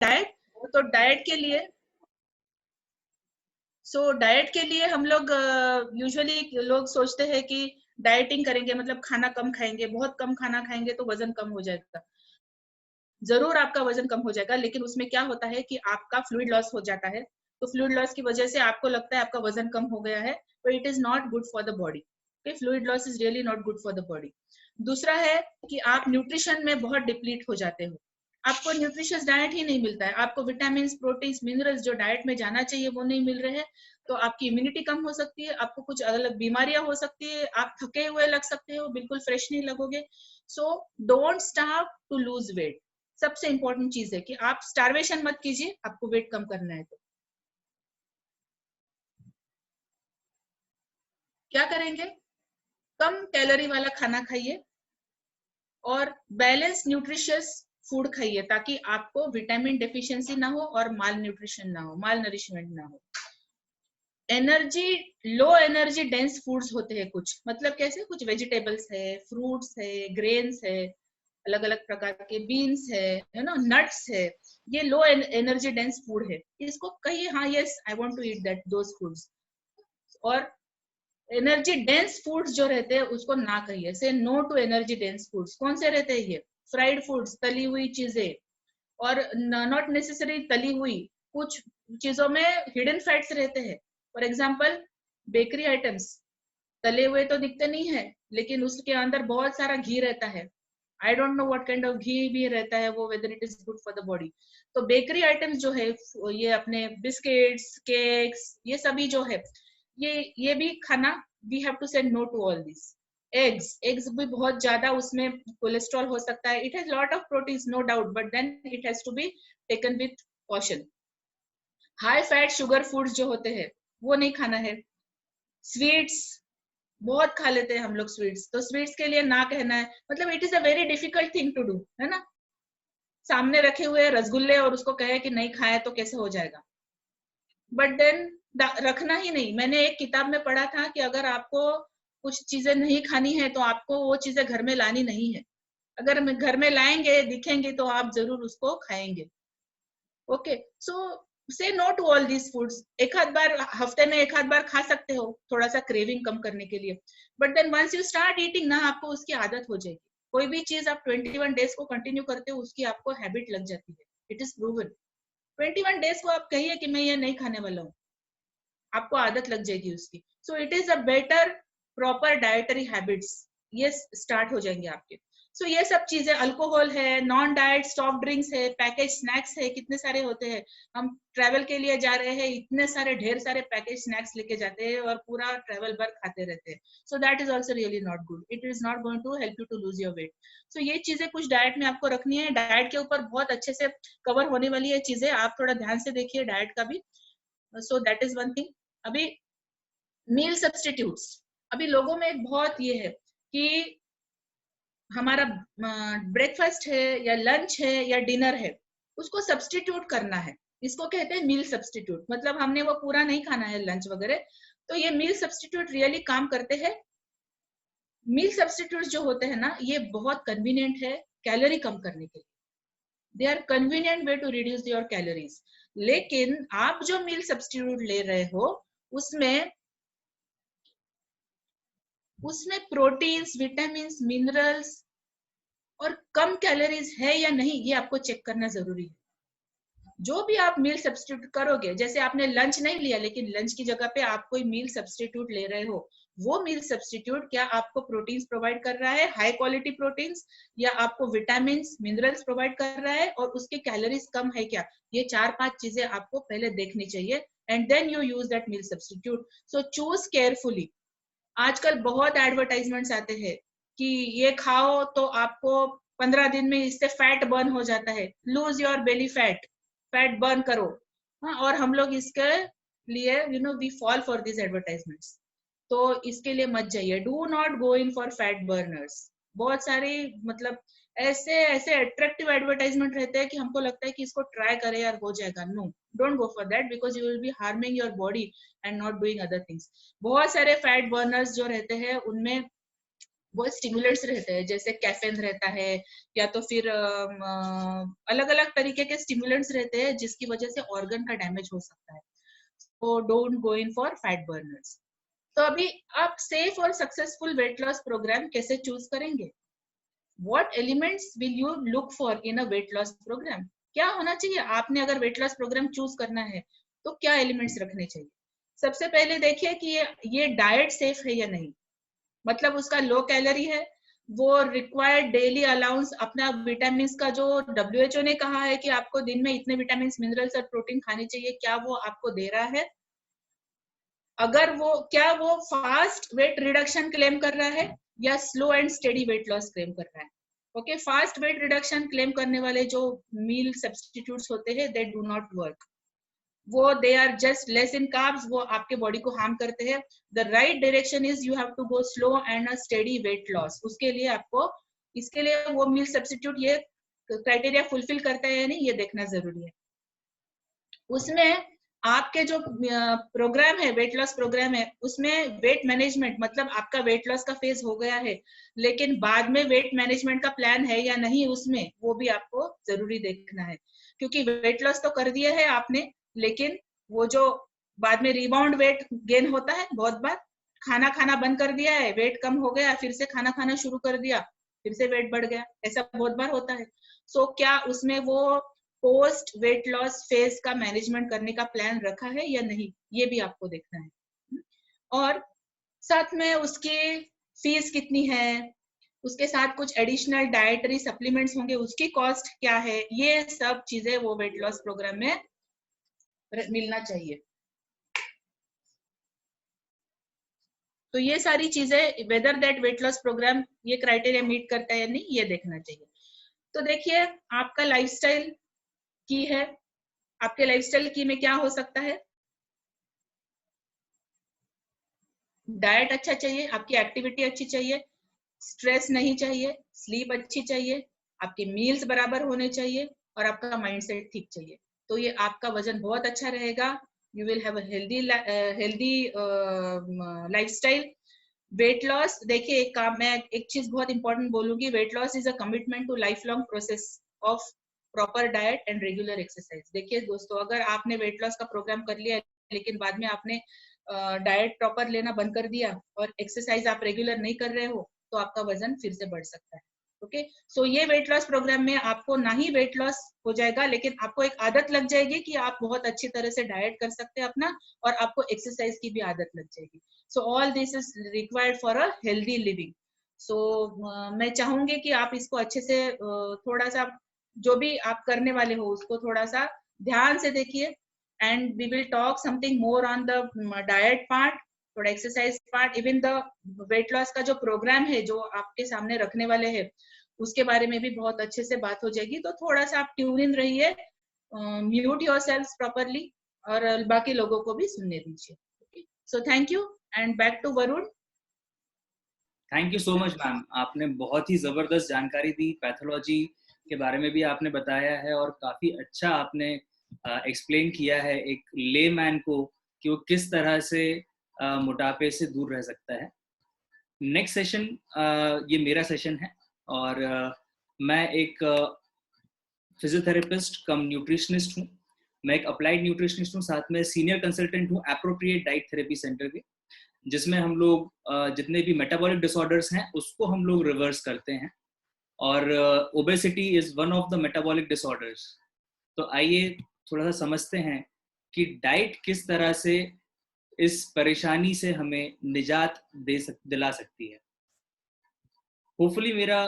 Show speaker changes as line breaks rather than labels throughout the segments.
Diet, तो diet के लिए हम लोग यूजुअली लोग सोचते हैं कि डाइटिंग करेंगे मतलब खाना कम खाएंगे, बहुत कम खाना खाएंगे तो वजन कम हो जाएगा। जरूर आपका वजन कम हो जाएगा, लेकिन उसमें क्या होता है कि आपका फ्लूइड लॉस हो जाता है, तो फ्लूइड लॉस की वजह से आपको लगता है आपका वजन कम हो गया है, तो it is not good for the body. Fluid loss is really not good for the body. दूसरा है कि आप न्यूट्रिशन में बहुत डिप्लीट हो जाते हो, आपको न्यूट्रिशियस डाइट ही नहीं मिलता है, आपको विटामिन, प्रोटीन, मिनरल्स जो डाइट में जाना चाहिए वो नहीं मिल रहे हैं, तो आपकी इम्यूनिटी कम हो सकती है, आपको कुछ अलग बीमारियां हो सकती है, आप थके हुए लग सकते हो, बिल्कुल फ्रेश नहीं लगोगे। So don't starve to lose weight. सबसे इंपॉर्टेंट चीज है कि आप स्टार्वेशन मत कीजिए, आपको वेट कम करना है तो क्या करेंगे, कम कैलोरी वाला खाना खाइए और बैलेंस न्यूट्रिशियस फूड खाइए, ताकि आपको विटामिन डेफिशिएंसी ना हो और माल न्यूट्रिशन ना हो, माल नरिशमेंट ना हो। Energy, low energy dense foods होते हैं कुछ, मतलब कैसे, कुछ वेजिटेबल्स है, फ्रूट्स है, ग्रेन्स है, अलग अलग प्रकार के बीन्स है ना, नट्स है, ये लो एनर्जी डेंस फूड है, इसको कहिए हाँ yes I want to eat that those foods. और एनर्जी डेंस फूड्स जो रहते हैं उसको ना कहिए, say no to energy dense foods. कौन से रहते हैं ये, फ्राइड फूड्स, तली हुई चीजें, और नॉट नेसेसरी तली हुई, कुछ चीजों में हिडन फैट्स रहते हैं। फॉर एग्जाम्पल बेकरी आइटम्स, तले हुए तो दिखते नहीं है लेकिन उसके अंदर बहुत सारा घी रहता है, I don't know what kind of ghee भी रहता है वो, whether it is good for the body. तो बेकरी आइटम्स जो है, ये अपने बिस्किट्स, केक्स, ये सभी जो है, ये भी खाना, we have to say no to all this. Eggs भी बहुत ज्यादा, उसमें कोलेस्ट्रॉल हो सकता है, it has lot of proteins no doubt, but then it has to be taken with caution. High fat sugar foods जो होते हैं वो नहीं खाना है। स्वीट्स बहुत खा लेते हैं हम लोग स्वीट्स, तो स्वीट्स के लिए ना कहना है, मतलब it is a very difficult thing to do, है ना। सामने रखे हुए रसगुल्ले और उसको कहे कि नहीं खाए तो कैसे हो जाएगा, बट देन रखना ही नहीं। मैंने एक किताब में पढ़ा था कि अगर आपको कुछ चीजें नहीं खानी है तो आपको वो चीजें घर में लानी नहीं है, अगर घर में लाएंगे दिखेंगे तो आप जरूर उसको खाएंगे। Okay, so say no to all these foods. एक आध बार हफ्ते में एक आध बार खा सकते हो, थोड़ा सा क्रेविंग कम करने के लिए, but then once you start eating ना, आपको उसकी आदत हो जाएगी। कोई भी चीज आप 21 डेज को कंटिन्यू करते हो उसकी आपको हैबिट लग जाती है, इट इज प्रूवन। 21 डेज को आप कहिए कि मैं ये नहीं खाने वाला हूँ, आपको आदत लग जाएगी उसकी। So it is a better proper dietary habits, ये स्टार्ट हो जाएंगे आपके। सो ये सब चीजें, अल्कोहल है, नॉन डाइट सॉफ्ट ड्रिंक्स है, पैकेज स्नैक्स है, कितने सारे होते हैं। हम ट्रेवल के लिए जा रहे हैं, इतने सारे ढेर सारे पैकेज स्नैक्स लेके जाते हैं और पूरा ट्रेवल भर खाते रहते हैं, so that is also really not good, it is not going to help you to lose your weight. So ये चीजें कुछ डाइट में आपको रखनी है, डाइट के ऊपर बहुत अच्छे से कवर होने वाली है चीजें, आप थोड़ा ध्यान से देखिए डाइट का भी। सो दैट इज वन थिंग। अभी मील सब्सटीट्यूट्स, अभी लोगों में एक बहुत ये है कि हमारा ब्रेकफास्ट है या लंच है या डिनर है, उसको सब्सटीट्यूट करना है, इसको कहते हैं मील सब्सटीट्यूट, मतलब हमने वो पूरा नहीं खाना है लंच वगैरह। तो ये मील सब्सटीट्यूट रियली काम करते हैं। मील सब्सटीट्यूट जो होते हैं ना, ये बहुत कन्वीनियंट है कैलोरी कम करने के लिए, they are convenient way to reduce your calories. लेकिन आप जो मील सब्सटीट्यूट ले रहे हो उसमें उसमें प्रोटीन्स, विटामिन, मिनरल्स और कम कैलोरीज है या नहीं, ये आपको चेक करना जरूरी है। जो भी आप मील सब्सटीट्यूट करोगे, जैसे आपने लंच नहीं लिया लेकिन लंच की जगह पे आप कोई मील सब्सटीट्यूट ले रहे हो, वो मील सब्सटीट्यूट क्या आपको प्रोटीन्स प्रोवाइड कर रहा है, हाई क्वालिटी प्रोटीन्स, या आपको विटामिन, मिनरल्स प्रोवाइड कर रहा है, और उसके कैलोरीज कम है क्या, ये 4-5 चीजें आपको पहले देखनी चाहिए, and then you use that meal substitute. So choose carefully. आजकल बहुत एडवर्टाइजमेंट्स आते हैं कि ये खाओ तो आपको 15 दिन में इससे फैट बर्न हो जाता है, lose your belly fat, fat burn करो। हाँ, और हम लोग इसके लिए we fall for this advertisements, तो इसके लिए मत जाइए, do not go in for fat burners. बहुत सारी, मतलब ऐसे ऐसे अट्रैक्टिव एडवर्टाइजमेंट रहते हैं कि हमको लगता है कि इसको ट्राई करें यार हो जाएगा, no, don't go for that, because you will be harming your body and not doing other things. बहुत सारे फैट बर्नर्स जो रहते हैं उनमें वो स्टिमुलेंट्स रहते हैं, जैसे कैफीन रहता है या तो फिर अलग अलग तरीके के स्टिमुलेंट्स रहते हैं जिसकी वजह से ऑर्गन का डैमेज हो सकता है। तो don't go in for fat Berners. तो अभी आप सेफ और सक्सेसफुल वेट लॉस प्रोग्राम कैसे चूज करेंगे? What elements will you look for in a weight loss program? क्या होना चाहिए आपने अगर वेट लॉस प्रोग्राम चूज करना है तो क्या एलिमेंट्स रखने चाहिए? सबसे पहले देखिए कि ये डाइट सेफ है या नहीं, मतलब उसका लो कैलोरी है, वो रिक्वायर्ड डेली अलाउंस अपना विटामिन का जो WHO ने कहा है कि आपको दिन में इतने विटामिन मिनरल्स और प्रोटीन खाने चाहिए, क्या वो आपको दे रहा है? अगर वो क्या वो फास्ट वेट रिडक्शन क्लेम कर रहा है या slow and steady weight loss claim कर रहा है? Okay, fast weight reduction claim करने वाले जो मील सब्स्टिट्यूट्स होते हैं दे डू नॉट वर्क, वो they are just less in carbs, वो आपके बॉडी को हार्म करते हैं। The right direction is you have to go slow and a steady weight loss. उसके लिए आपको, इसके लिए वो मील सब्स्टिट्यूट ये क्राइटेरिया फुलफिल करता है या नहीं ये देखना जरूरी है। उसमें आपके जो प्रोग्राम है, वेट लॉस प्रोग्राम है, उसमें वेट मैनेजमेंट, मतलब आपका वेट लॉस का फेज हो गया है लेकिन बाद में वेट मैनेजमेंट का प्लान है या नहीं उसमें, वो भी आपको जरूरी देखना है। क्योंकि वेट लॉस तो कर दिया है आपने, लेकिन वो जो बाद में रिबाउंड वेट गेन होता है, बहुत बार खाना खाना बंद कर दिया है, वेट कम हो गया, फिर से खाना खाना शुरू कर दिया, फिर से वेट बढ़ गया, ऐसा बहुत बार होता है। सो क्या उसमें वो पोस्ट वेट लॉस फेज का मैनेजमेंट करने का प्लान रखा है या नहीं, ये भी आपको देखना है। और साथ में उसकी फीस कितनी है, उसके साथ कुछ एडिशनल डाइटरी सप्लीमेंट्स होंगे, उसकी कॉस्ट क्या है, ये सब चीजें वो वेट लॉस प्रोग्राम में मिलना चाहिए। तो ये सारी चीजें whether that weight loss programme ये क्राइटेरिया मीट करता है या नहीं, ये देखना चाहिए। तो देखिए आपका लाइफस्टाइल की है, आपके लाइफस्टाइल की में क्या हो सकता है? डाइट अच्छा चाहिए, आपकी एक्टिविटी अच्छी चाहिए, स्ट्रेस नहीं चाहिए, स्लीप अच्छी चाहिए, आपके मील्स बराबर होने चाहिए और आपका माइंडसेट ठीक चाहिए। तो ये आपका वजन बहुत अच्छा रहेगा, you will have a healthy lifestyle. Weight loss, देखिए एक काम, मैं एक चीज बहुत इंपॉर्टेंट बोलूंगी, weight loss is a commitment to lifelong process of proper diet and regular exercise. देखिए दोस्तों, अगर आपने वेट लॉस का प्रोग्राम कर लिया लेकिन बाद में आपने डाइट प्रॉपर लेना बंद कर दिया और एक्सरसाइज आप रेगुलर नहीं कर रहे हो, तो आपका वजन फिर से बढ़ सकता है। ओके, सो ये वेट लॉस प्रोग्राम में आपको ना ही वेट लॉस हो जाएगा, लेकिन आपको एक आदत लग जाएगी कि आप बहुत अच्छी तरह से डाइट कर सकते हैं अपना, और आपको एक्सरसाइज की भी आदत लग जाएगी। So all this is required for a healthy living. So मैं चाहूंगी कि आप इसको अच्छे से थोड़ा सा, जो भी आप करने वाले हो उसको थोड़ा सा ध्यान से देखिए, and we will talk something more on the diet part, थोड़ा exercise part, even the weight loss का जो प्रोग्राम है जो आपके सामने रखने वाले हैं उसके बारे में भी बहुत अच्छे से बात हो जाएगी। तो थोड़ा सा आप ट्यून इन रहिए, म्यूट योरसेल्व्स प्रॉपर्ली और बाकी लोगों को भी सुनने दीजिए। So thank you and back to Varun.
Thank you so much ma'am, आपने बहुत ही जबरदस्त जानकारी दी, पैथोलॉजी के बारे में भी आपने बताया है और काफी अच्छा आपने एक्सप्लेन किया है एक लेमैन को कि वो किस तरह से मोटापे से दूर रह सकता है। नेक्स्ट सेशन ये मेरा सेशन है और मैं एक फिजियोथेरेपिस्ट कम न्यूट्रिशनिस्ट हूँ, मैं एक अप्लाइड न्यूट्रिशनिस्ट हूँ, साथ में सीनियर कंसल्टेंट हूँ एप्रोप्रिएट डाइट थेरेपी सेंटर के, जिसमें हम लोग जितने भी मेटाबॉलिक डिसऑर्डर्स हैं उसको हम लोग रिवर्स करते हैं और obesity is one of the metabolic disorders. तो आइए थोड़ा सा समझते हैं कि डाइट किस तरह से इस परेशानी से हमें निजात दिला सकती है। होपफुली मेरा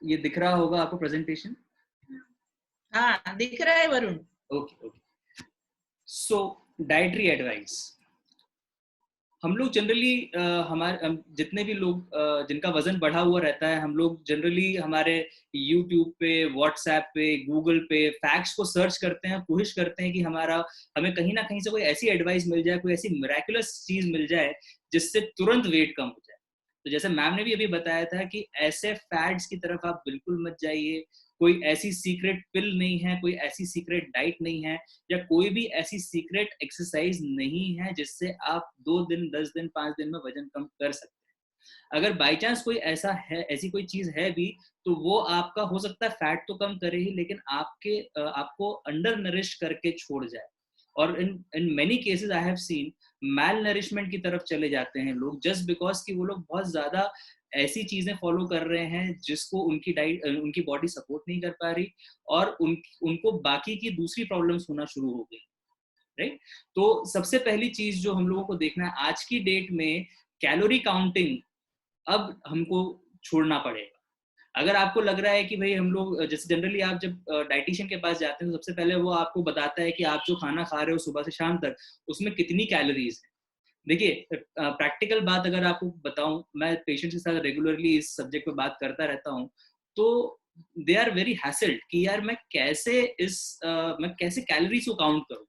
ये दिख रहा होगा आपको प्रेजेंटेशन।
हाँ दिख रहा है वरुण।
ओके ओके, सो डाइटरी एडवाइस, हम लोग जनरली हमारे जितने भी लोग जिनका वजन बढ़ा हुआ रहता है, हम लोग जनरली हमारे यूट्यूब पे, व्हाट्सएप पे, गूगल पे फैक्ट्स को सर्च करते हैं, कोशिश करते हैं कि हमें कहीं ना कहीं से कोई ऐसी एडवाइस मिल जाए, कोई ऐसी मिरेकुलस चीज मिल जाए जिससे तुरंत वेट कम हो जाए। तो जैसे मैम ने भी अभी बताया था कि ऐसे फैड्स की तरफ आप बिल्कुल मत जाइए, कोई ऐसी सीक्रेट पिल नहीं है, कोई ऐसी सीक्रेट डाइट नहीं है, या कोई भी ऐसी सीक्रेट एक्सरसाइज नहीं है जिससे आप 2 दिन, 10 दिन, 5 दिन में वजन कम कर सकते हैं। अगर बाई चांस कोई ऐसा है, ऐसी कोई चीज है भी, तो वो आपका हो सकता है फैट तो कम करे ही, लेकिन आपको अंडर नरिश करके छोड़ जाए। और in many cases I have seen malnourishment की तरफ चले जाते हैं लोग, जस्ट बिकॉज कि वो लोग बहुत ज्यादा ऐसी चीजें फॉलो कर रहे हैं जिसको उनकी बॉडी सपोर्ट नहीं कर पा रही, और उनको बाकी की दूसरी प्रॉब्लम्स होना शुरू हो गई, राइट। तो सबसे पहली चीज जो हम लोगों को देखना है आज की डेट में, कैलोरी काउंटिंग अब हमको छोड़ना पड़ेगा। अगर आपको लग रहा है कि भाई हम लोग, जैसे जनरली आप जब डाइटिशियन के पास जाते हैं तो सबसे पहले वो आपको बताता है कि आप जो खाना खा रहे हो सुबह से शाम तक, उसमें कितनी कैलोरीज है। देखिए, प्रैक्टिकल बात अगर आपको बताऊं, मैं पेशेंट्स के साथ रेगुलरली इस सब्जेक्ट पे बात करता रहता हूं, तो दे आर वेरी हैसल्ड कि यार मैं कैसे कैलोरीज को काउंट करूं।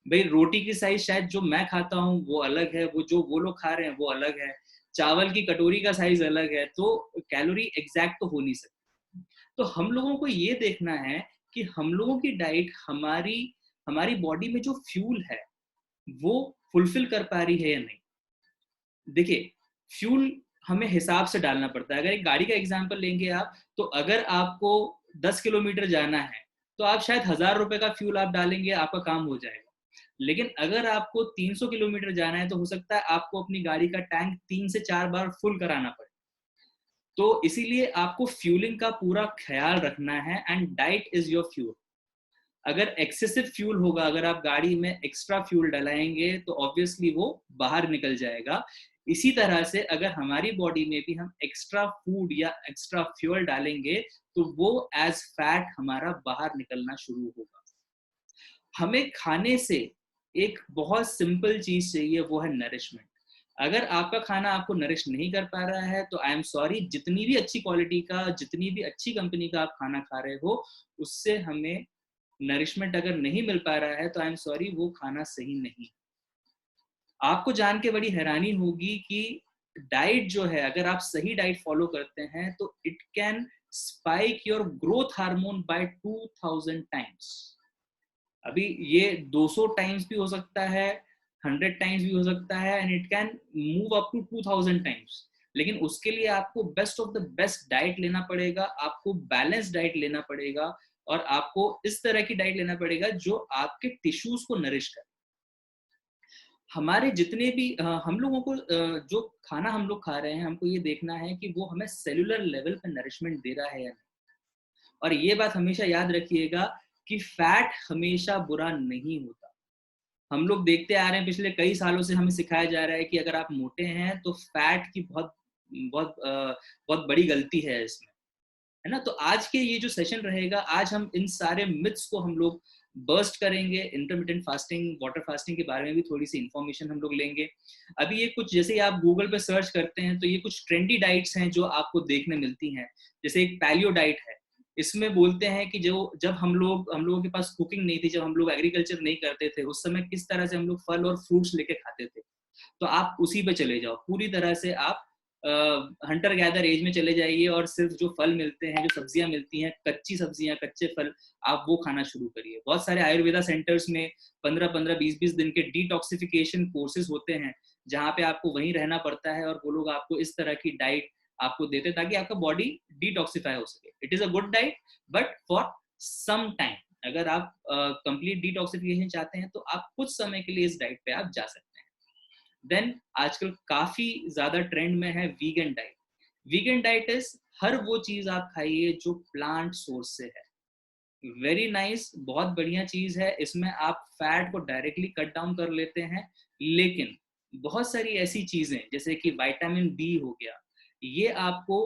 भाई रोटी की साइज शायद जो मैं खाता हूँ वो अलग है, वो लोग खा रहे हैं वो अलग है, चावल की कटोरी का साइज अलग है, तो कैलोरी एग्जैक्ट तो हो नहीं सकती। तो हम लोगों को ये देखना है कि हम लोगों की डाइट हमारी हमारी बॉडी में जो फ्यूल है वो फुलफिल कर पा रही है या नहीं। देखिए, फ्यूल हमें हिसाब से डालना पड़ता है। अगर एक गाड़ी का एग्जांपल लेंगे आप, तो अगर आपको 10 किलोमीटर जाना है तो आप शायद 1000 रुपए का फ्यूल आप डालेंगे, आपका काम हो जाएगा। लेकिन अगर आपको 300 किलोमीटर जाना है तो हो सकता है आपको अपनी गाड़ी का टैंक 3 से 4 बार फुल कराना पड़े। तो इसीलिए आपको फ्यूलिंग का पूरा ख्याल रखना है, and diet is your fuel. अगर एक्सेसिव फ्यूल होगा, अगर आप गाड़ी में एक्स्ट्रा फ्यूल डलाएंगे तो ऑब्वियसली वो बाहर निकल जाएगा। इसी तरह से अगर हमारी बॉडी में भी हम एक्स्ट्रा फूड या एक्स्ट्रा फ्यूल डालेंगे तो वो एज फैट हमारा बाहर निकलना शुरू होगा। हमें खाने से एक बहुत सिंपल चीज चाहिए, वो है नरिशमेंट। अगर आपका खाना आपको नरिश नहीं कर पा रहा है तो आई एम सॉरी, जितनी भी अच्छी क्वालिटी का, जितनी भी अच्छी कंपनी का आप खाना खा रहे हो, उससे हमें नरिशमेंट अगर नहीं मिल पा रहा है तो आई एम सॉरी, वो खाना सही नहीं। आपको जान के बड़ी हैरानी होगी कि डाइट जो है, अगर आप सही डाइट फॉलो करते हैं तो it can spike your growth hormone by 2000 times. अभी ये 200 टाइम्स भी हो सकता है, 100 टाइम्स भी हो सकता है, and it can move up to 2000 times. लेकिन उसके लिए आपको best of the best diet लेना पड़ेगा, आपको बैलेंस डाइट लेना पड़ेगा, और आपको इस तरह की डाइट लेना पड़ेगा जो आपके टिश्यूज को नरिश करे। हमारे जितने भी हम लोगों को जो खाना हम लोग खा रहे हैं, हमको ये देखना है कि वो हमें सेलुलर लेवल पर नरिशमेंट दे रहा है या नहीं। और ये बात हमेशा याद रखिएगा कि फैट हमेशा बुरा नहीं होता। हम लोग देखते आ रहे हैं, पिछले कई सालों से हमें सिखाया जा रहा है कि अगर आप मोटे हैं तो फैट की बहुत बहुत बहुत बड़ी गलती है इसमें, है ना। तो आज के ये जो सेशन रहेगा, आज हम इन सारे मिथ्स को हम लोग बर्स्ट करेंगे। इंटरमिटेंट फास्टिंग, वाटर फास्टिंग के बारे में भी थोड़ी सी इंफॉर्मेशन हम लोग लेंगे। अभी ये कुछ, जैसे आप गूगल पे सर्च करते हैं तो ये कुछ ट्रेंडी डाइट्स हैं जो आपको देखने मिलती हैं। जैसे एक पैलियो डाइट है, इसमें बोलते हैं कि जब हम लोगों के पास कुकिंग नहीं थी, जब हम लोग एग्रीकल्चर नहीं करते थे, उस समय किस तरह से हम लोग फल और फ्रूट्स लेके खाते थे। तो आप उसी पे चले जाओ, पूरी तरह से आप हंटर गैदर एज में चले जाइए, और सिर्फ जो फल मिलते हैं, जो सब्जियां मिलती हैं, कच्ची सब्जियां, कच्चे फल, आप वो खाना शुरू करिए। बहुत सारे आयुर्वेदा सेंटर्स में 15-15, 20-20 दिन के डिटॉक्सिफिकेशन कोर्सेज होते हैं, जहाँ पे आपको वहीं रहना पड़ता है, और वो लोग आपको इस तरह की डाइट आपको देते हैं ताकि आपका बॉडी डिटॉक्सिफाई हो सके। It is a good diet, but for some time. अगर आप कंप्लीट डिटॉक्सिफिकेशन चाहते हैं तो आप कुछ समय के लिए इस डाइट पे आप जा सकते हैं। देन आजकल काफी ज्यादा ट्रेंड में है vegan diet. Vegan diet is हर वो चीज आप खाइए जो प्लांट सोर्स से है। वेरी नाइस, बहुत बढ़िया चीज है। इसमें आप फैट को डायरेक्टली कट डाउन कर लेते हैं, लेकिन बहुत सारी ऐसी चीजें जैसे कि विटामिन बी हो गया, ये आपको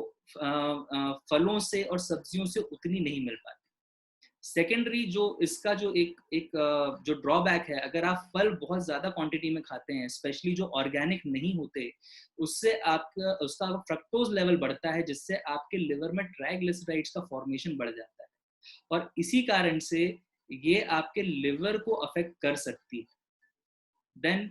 फलों से और सब्जियों से उतनी नहीं मिल पाती। सेकेंडरी जो इसका जो जो ड्रॉबैक है, अगर आप फल बहुत ज्यादा क्वांटिटी में खाते हैं, स्पेशली जो ऑर्गेनिक नहीं होते, उससे उसका फ्रक्टोज लेवल बढ़ता है, जिससे आपके लिवर में ट्राइग्लिसराइड्स का फॉर्मेशन बढ़ जाता है, और इसी कारण से ये आपके लिवर को अफेक्ट कर सकती है। देन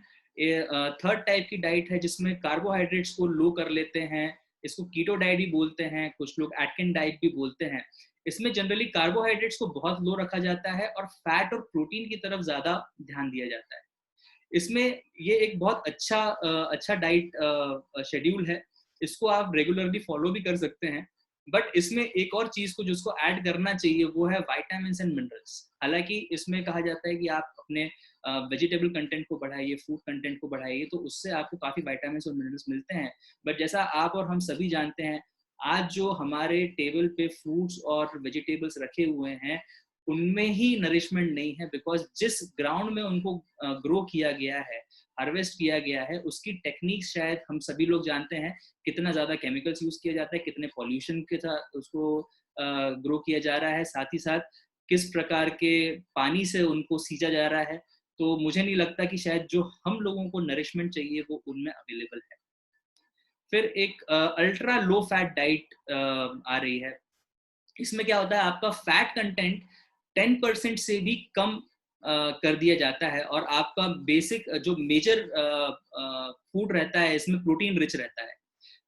थर्ड टाइप की डाइट है जिसमें कार्बोहाइड्रेट्स को लो कर लेते हैं, इसको कीटो डाइट भी बोलते हैं, कुछ लोग एटकिन डाइट भी बोलते हैं। इसमें जनरली कार्बोहाइड्रेट्स को बहुत लो रखा जाता है और फैट और प्रोटीन की तरफ ज्यादा ध्यान दिया जाता है। इसमें ये एक बहुत अच्छा डाइट शेड्यूल है। इसको आप रेगुलरली फॉलो भी कर सकते हैं। बट इसमें एक और चीज को जिसको ऐड करना चाहिए वो है विटामिन्स एंड मिनरल्स। हालांकि इसमें कहा जाता है कि आप अपने वेजिटेबल कंटेंट को बढ़ाइए, फूड कंटेंट को बढ़ाइए, तो उससे आपको काफी विटामिन्स और मिनरल्स मिलते हैं। बट जैसा आप और हम सभी जानते हैं, आज जो हमारे टेबल पे फ्रूट्स और वेजिटेबल्स रखे हुए हैं उनमें ही नरिशमेंट नहीं है, बिकॉज जिस ग्राउंड में उनको ग्रो किया गया है, हार्वेस्ट किया गया है, उसकी टेक्निक शायद हम सभी लोग जानते हैं, कितना ज्यादा केमिकल्स यूज किया जाता है, कितने पॉल्यूशन के साथ उसको ग्रो किया जा रहा है, साथ ही साथ किस प्रकार के पानी से उनको सींचा जा रहा है। तो मुझे नहीं लगता कि शायद जो हम लोगों को नरिशमेंट चाहिए वो उनमें अवेलेबल है। फिर एक अल्ट्रा लो फैट डाइट आ रही है। इसमें क्या होता है, आपका फैट कंटेंट 10% से भी कम कर दिया जाता है, और आपका बेसिक जो मेजर फूड रहता है इसमें प्रोटीन रिच रहता है।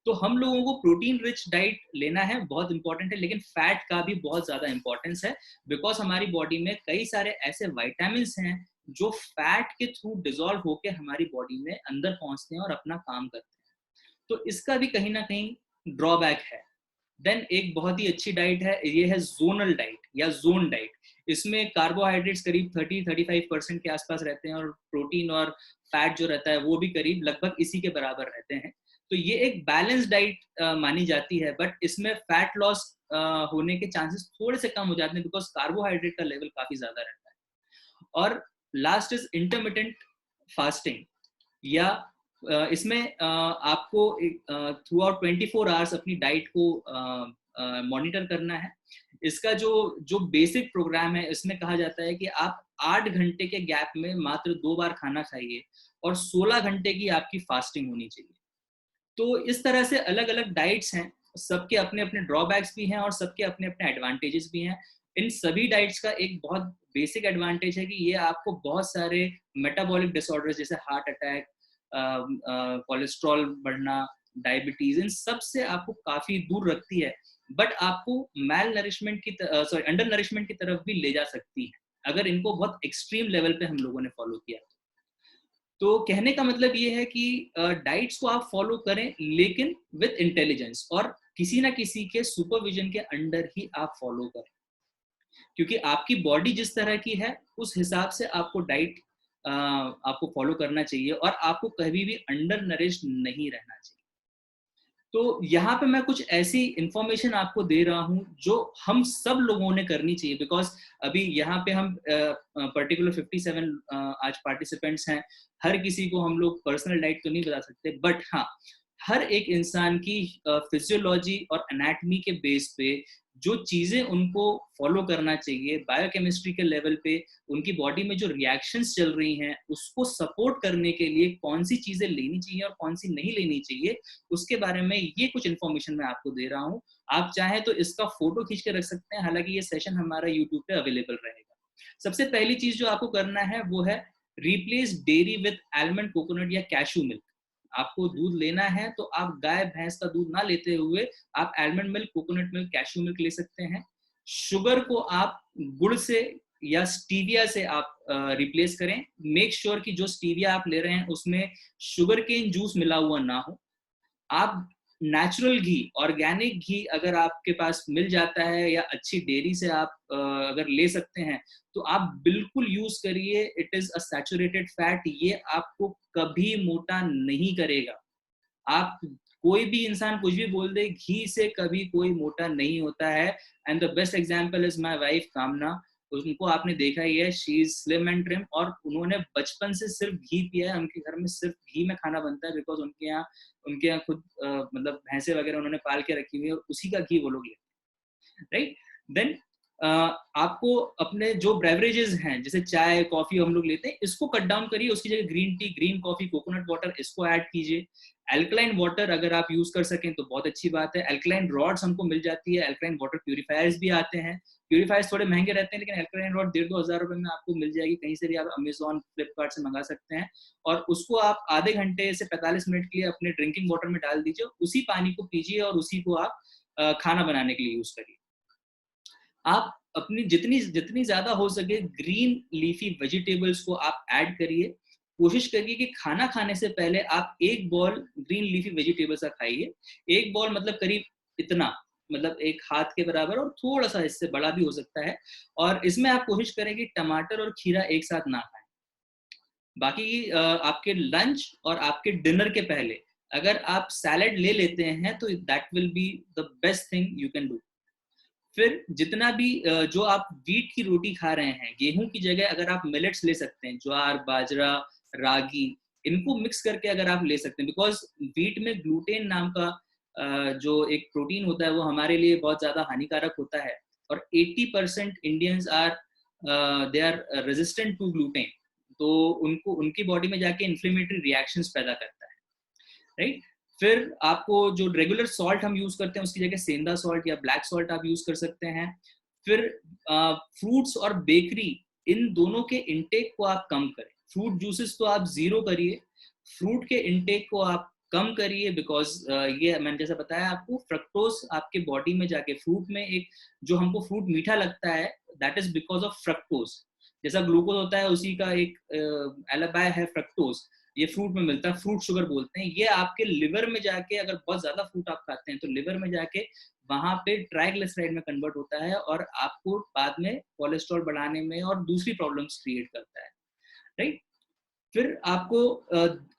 तो हम लोगों को प्रोटीन रिच डाइट लेना है, बहुत इंपॉर्टेंट है, लेकिन फैट का भी बहुत ज्यादा इंपॉर्टेंस है, बिकॉज हमारी बॉडी में कई सारे ऐसे विटामिन्स हैं जो फैट के थ्रू डिजोल्व होकर हमारी बॉडी में अंदर पहुंचते हैं और अपना काम करते हैं। तो इसका भी कहीं ना कहीं ड्रॉबैक है। देन एक बहुत ही अच्छी डाइट है, ये है जोनल डाइट या जोन डाइट। इसमें कार्बोहाइड्रेट्स करीब 30-35% के आसपास रहते हैं, और प्रोटीन और फैट जो रहता है वो भी करीब लगभग इसी के बराबर रहते हैं। तो ये एक बैलेंस डाइट मानी जाती है, बट इसमें फैट लॉस होने के चांसेस थोड़े से कम हो जाते हैं, बिकॉज कार्बोहाइड्रेट का लेवल काफी ज्यादा रहता है। और लास्ट इज इंटरमिटेंट फास्टिंग, या इसमें आपको थ्रू आउट 24 आवर्स अपनी डाइट को मॉनिटर करना है। इसका जो बेसिक प्रोग्राम है, इसमें कहा जाता है कि आप 8 घंटे के गैप में मात्र 2 बार खाना खाइए, और 16 घंटे की आपकी फास्टिंग होनी चाहिए। तो इस तरह से अलग अलग डाइट्स हैं, सबके अपने अपने ड्रॉबैक्स भी हैं और सबके अपने अपने एडवांटेजेस भी हैं। इन सभी डाइट्स का एक बहुत बेसिक एडवांटेज है कि ये आपको बहुत सारे मेटाबॉलिक डिसऑर्डर्स जैसे हार्ट अटैक, कोलेस्ट्रॉल बढ़ना, डायबिटीज, इन सब से आपको काफी दूर रखती है, बट आपको मैल नरिशमेंट की अंडर नरिशमेंट की तरफ भी ले जा सकती है अगर इनको बहुत एक्सट्रीम लेवल पे हम लोगों ने फॉलो किया। तो कहने का मतलब ये है कि डाइट्स को आप फॉलो करें, लेकिन विद इंटेलिजेंस, और किसी ना किसी के सुपरविजन के अंडर ही आप फॉलो करें, क्योंकि आपकी बॉडी जिस तरह की है उस हिसाब से आपको डाइट आपको फॉलो करना चाहिए, और आपको कभी भी अंडर नरिश्ड नहीं रहना चाहिए। तो यहाँ पे मैं कुछ ऐसी इंफॉर्मेशन आपको दे रहा हूँ जो हम सब लोगों ने करनी चाहिए, बिकॉज अभी यहाँ पे हम पर्टिकुलर 57 आज पार्टिसिपेंट्स हैं, हर किसी को हम लोग पर्सनल डाइट तो नहीं बता सकते, बट हाँ, हर एक इंसान की फिजियोलॉजी और एनाटमी के बेस पे जो चीजें उनको फॉलो करना चाहिए, बायोकेमिस्ट्री के लेवल पे उनकी बॉडी में जो रिएक्शंस चल रही हैं उसको सपोर्ट करने के लिए कौन सी चीजें लेनी चाहिए और कौन सी नहीं लेनी चाहिए, उसके बारे में ये कुछ इन्फॉर्मेशन मैं आपको दे रहा हूँ। आप चाहें तो इसका फोटो खींच के रख सकते हैं, हालांकि ये सेशन हमारा यूट्यूब पे अवेलेबल रहेगा। सबसे पहली चीज जो आपको करना है वो है replace dairy with almond, coconut या कैशू मिल्क। आपको दूध लेना है तो आप गाय भैंस का दूध ना लेते हुए आप almond milk, coconut milk, cashew milk ले सकते हैं। शुगर को आप गुड़ से या स्टीविया से आप रिप्लेस करें। मेक श्योर कि जो स्टीविया आप ले रहे हैं उसमें शुगर केन जूस मिला हुआ ना हो। आप नेचुरल घी, ऑर्गेनिक घी अगर आपके पास मिल जाता है या अच्छी डेयरी से आप अगर ले सकते हैं तो आप बिल्कुल यूज करिए। It is a saturated fat, ये आपको कभी मोटा नहीं करेगा। आप कोई भी इंसान कुछ भी बोल दे, घी से कभी कोई मोटा नहीं होता है। And the best example is my wife कामना। उनको आपने देखा ही है, she is slim and trim, और उन्होंने बचपन से सिर्फ घी पिया है। उनके घर में सिर्फ घी में खाना बनता है, बिकॉज उनके यहाँ खुद मतलब भैंसे वगैरह उन्होंने पाल के रखी हुई है और उसी का घी वो लोग लेते हैं, राइट। देन आपको अपने जो बेवरेजेस हैं जैसे चाय कॉफी हम लोग लेते हैं, इसको कट डाउन करिए। उसकी जगह green tea, green coffee, coconut water, इसको ऐड कीजिए। एल्कलाइन वाटर अगर आप यूज कर सकें तो बहुत अच्छी बात है। एल्कलाइन रॉड्स हमको मिल जाती है, एल्कलाइन वाटर प्यूरिफायर्स भी आते हैं। प्यूरिफायर्स थोड़े महंगे रहते हैं, लेकिन एल्कलाइन रॉड 1,500-2,000 रुपए में आपको मिल जाएगी, कहीं से भी आप अमेजोन, फ्लिपकार्ट से मंगा सकते हैं। और उसको आप आधे घंटे से 45 मिनट के लिए अपने ड्रिंकिंग वाटर में डाल दीजिए, उसी पानी को पीजिए और उसी को आप खाना बनाने के लिए यूज करिए। आप अपनी जितनी ज्यादा हो सके ग्रीन लीफी वेजिटेबल्स को आप ऐड करिए। कोशिश करिए कि खाना खाने से पहले आप एक बॉल ग्रीन लीफी वेजिटेबल्स का खाइए। एक बॉल मतलब करीब इतना, मतलब एक हाथ के बराबर, और थोड़ा सा इससे बड़ा भी हो सकता है। और इसमें आप कोशिश करें कि टमाटर और खीरा एक साथ ना खाएं। बाकी आपके लंच और आपके डिनर के पहले अगर आप सैलेड ले लेते हैं तो that will be the best thing you can do. फिर जितना भी जो आप व्हीट की रोटी खा रहे हैं, गेहूं की जगह अगर आप मिलेट्स ले सकते हैं, ज्वार, बाजरा, रागी, इनको मिक्स करके अगर आप ले सकते हैं, बिकॉज व्हीट में ग्लूटेन नाम का जो एक प्रोटीन होता है वो हमारे लिए बहुत ज्यादा हानिकारक होता है। और 80% Indians are they are resistant to gluten, तो उनको उनकी बॉडी में जाके इन्फ्लेमेटरी रिएक्शंस पैदा करता है, राइट। फिर आपको जो रेगुलर सॉल्ट हम यूज करते हैं उसकी जगह सेंधा सॉल्ट या ब्लैक सॉल्ट आप यूज कर सकते हैं। फिर फ्रूट्स और बेकरी, इन दोनों के इंटेक को आप कम करें। फ्रूट जूसेस तो आप जीरो करिए, फ्रूट के इंटेक को आप कम करिए, बिकॉज ये मैंने जैसा बताया आपको, फ्रक्टोज आपके बॉडी में जाके फ्रूट में एक, जो हमको फ्रूट मीठा लगता है that is because of fructose. जैसा ग्लूकोज होता है उसी का एक एलिबाय है फ्रक्टोज, ये फ्रूट में मिलता है, फ्रूट शुगर बोलते हैं। ये आपके लिवर में जाके, अगर बहुत ज्यादा फ्रूट आप खाते हैं तो लिवर में जाके वहां पे ट्राइग्लिसराइड में कन्वर्ट होता है और आपको बाद में कोलेस्ट्रॉल बढ़ाने में और दूसरी प्रॉब्लम्स क्रिएट करता है, राइट। फिर आपको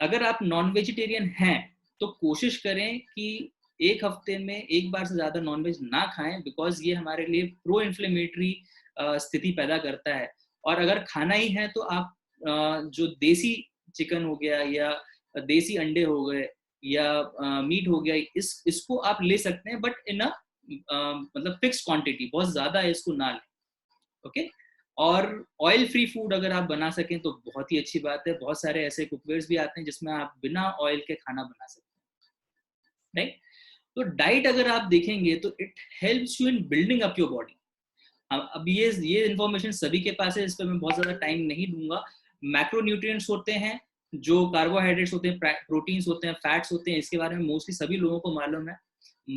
अगर आप नॉन वेजिटेरियन हैं तो कोशिश करें कि एक हफ्ते में एक बार से ज्यादा नॉनवेज ना खाएं, बिकॉज ये हमारे लिए प्रो इन्फ्लेमेटरी स्थिति पैदा करता है। और अगर खाना ही है तो आप जो देसी चिकन हो गया या देसी अंडे हो गए या मीट हो गया, इसको आप ले सकते हैं, बट इन अ मतलब फिक्स क्वांटिटी, बहुत ज्यादा इसको ना लें, ओके। और ऑयल फ्री फूड अगर आप बना सकें तो बहुत ही अच्छी बात है। बहुत सारे ऐसे कुकवेयर्स भी आते हैं जिसमें आप बिना ऑयल के खाना बना सकते हैं, राइट। तो डाइट अगर आप देखेंगे तो it helps you in building up your body. अब ये इन्फॉर्मेशन सभी के पास है, इस पर मैं बहुत ज्यादा टाइम नहीं दूंगा। मैक्रोन्यूट्रिएंट्स होते हैं, जो कार्बोहाइड्रेट्स होते हैं, प्रोटीन्स होते हैं, फैट्स होते हैं, इसके बारे में मोस्टली सभी लोगों को मालूम है।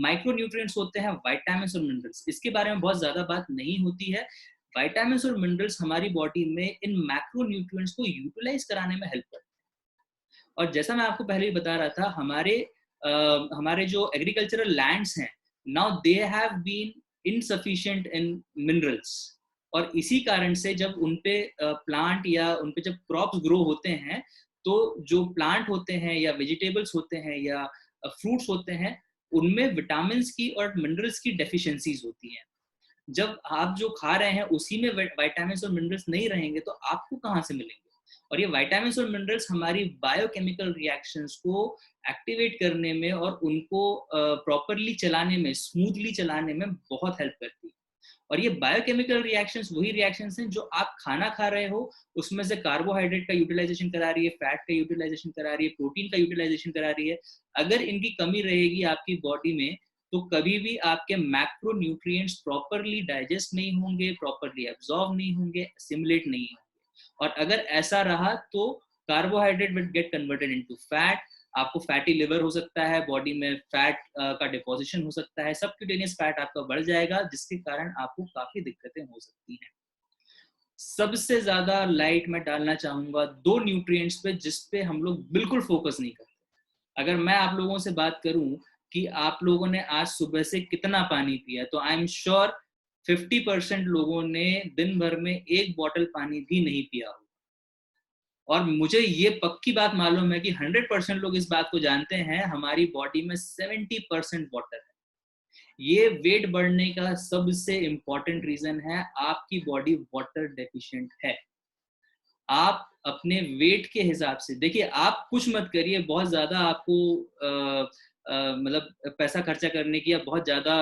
माइक्रोन्यूट्रिएंट्स होते हैं विटामिन्स और मिनरल्स, इसके बारे में बहुत ज्यादा बात नहीं होती है। विटामिन्स और मिनरल्स हमारी बॉडी में इन मैक्रोन्यूट्रिएंट्स को यूटिलाइज कराने में हेल्प करते हैं। और जैसा मैं आपको पहले ही बता रहा था, हमारे जो एग्रीकल्चरल लैंड्स हैं, now they have been insufficient in minerals, और इसी कारण से जब उनपे प्लांट या उनपे जब क्रॉप्स ग्रो होते हैं तो जो प्लांट होते हैं या वेजिटेबल्स होते हैं या फ्रूट्स होते हैं, उनमें विटामिन्स की और मिनरल्स की डेफिशिएंसीज होती हैं। जब आप जो खा रहे हैं उसी में विटामिन्स और मिनरल्स नहीं रहेंगे तो आपको कहाँ से मिलेंगे। और ये विटामिन्स और मिनरल्स हमारी बायोकेमिकल रिएक्शंस को एक्टिवेट करने में और उनको प्रॉपरली चलाने में, स्मूथली चलाने में बहुत हेल्प करती है। और ये बायोकेमिकल रिएक्शंस वही रिएक्शंस हैं जो आप खाना खा रहे हो उसमें से कार्बोहाइड्रेट का यूटिलाइजेशन करा रही है, फैट का यूटिलाइजेशन करा रही है, प्रोटीन का यूटिलाइजेशन करा रही है। अगर इनकी कमी रहेगी आपकी बॉडी में तो कभी भी आपके मैक्रो न्यूट्रिएंट्स प्रॉपरली डाइजेस्ट नहीं होंगे, प्रॉपरली एब्जॉर्ब नहीं होंगे, असिमुलेट नहीं होंगे। और अगर ऐसा रहा तो carbohydrate will get converted into fat, आपको फैटी लिवर हो सकता है, बॉडी में फैट का डिपोजिशन हो सकता है, सबक्यूटेनियस फैट आपका बढ़ जाएगा, जिसके कारण आपको काफी दिक्कतें हो सकती हैं। सबसे ज्यादा लाइट में डालना चाहूंगा दो न्यूट्रिएंट्स पे जिस पे हम लोग बिल्कुल फोकस नहीं करते। अगर मैं आप लोगों से बात करूं कि आप लोगों ने आज सुबह से कितना पानी पिया, तो आई एम श्योर 50% लोगों ने दिन भर में एक बॉटल पानी भी नहीं पिया हो। और मुझे ये पक्की बात मालूम है कि 100% लोग इस बात को जानते हैं, हमारी बॉडी में 70% वाटर है। ये वेट बढ़ने का सबसे इंपॉर्टेंट रीजन है, आपकी बॉडी वाटर डेफिशिएंट है। आप अपने वेट के हिसाब से देखिए, आप कुछ मत करिए, बहुत ज्यादा आपको मतलब पैसा खर्चा करने की या बहुत ज्यादा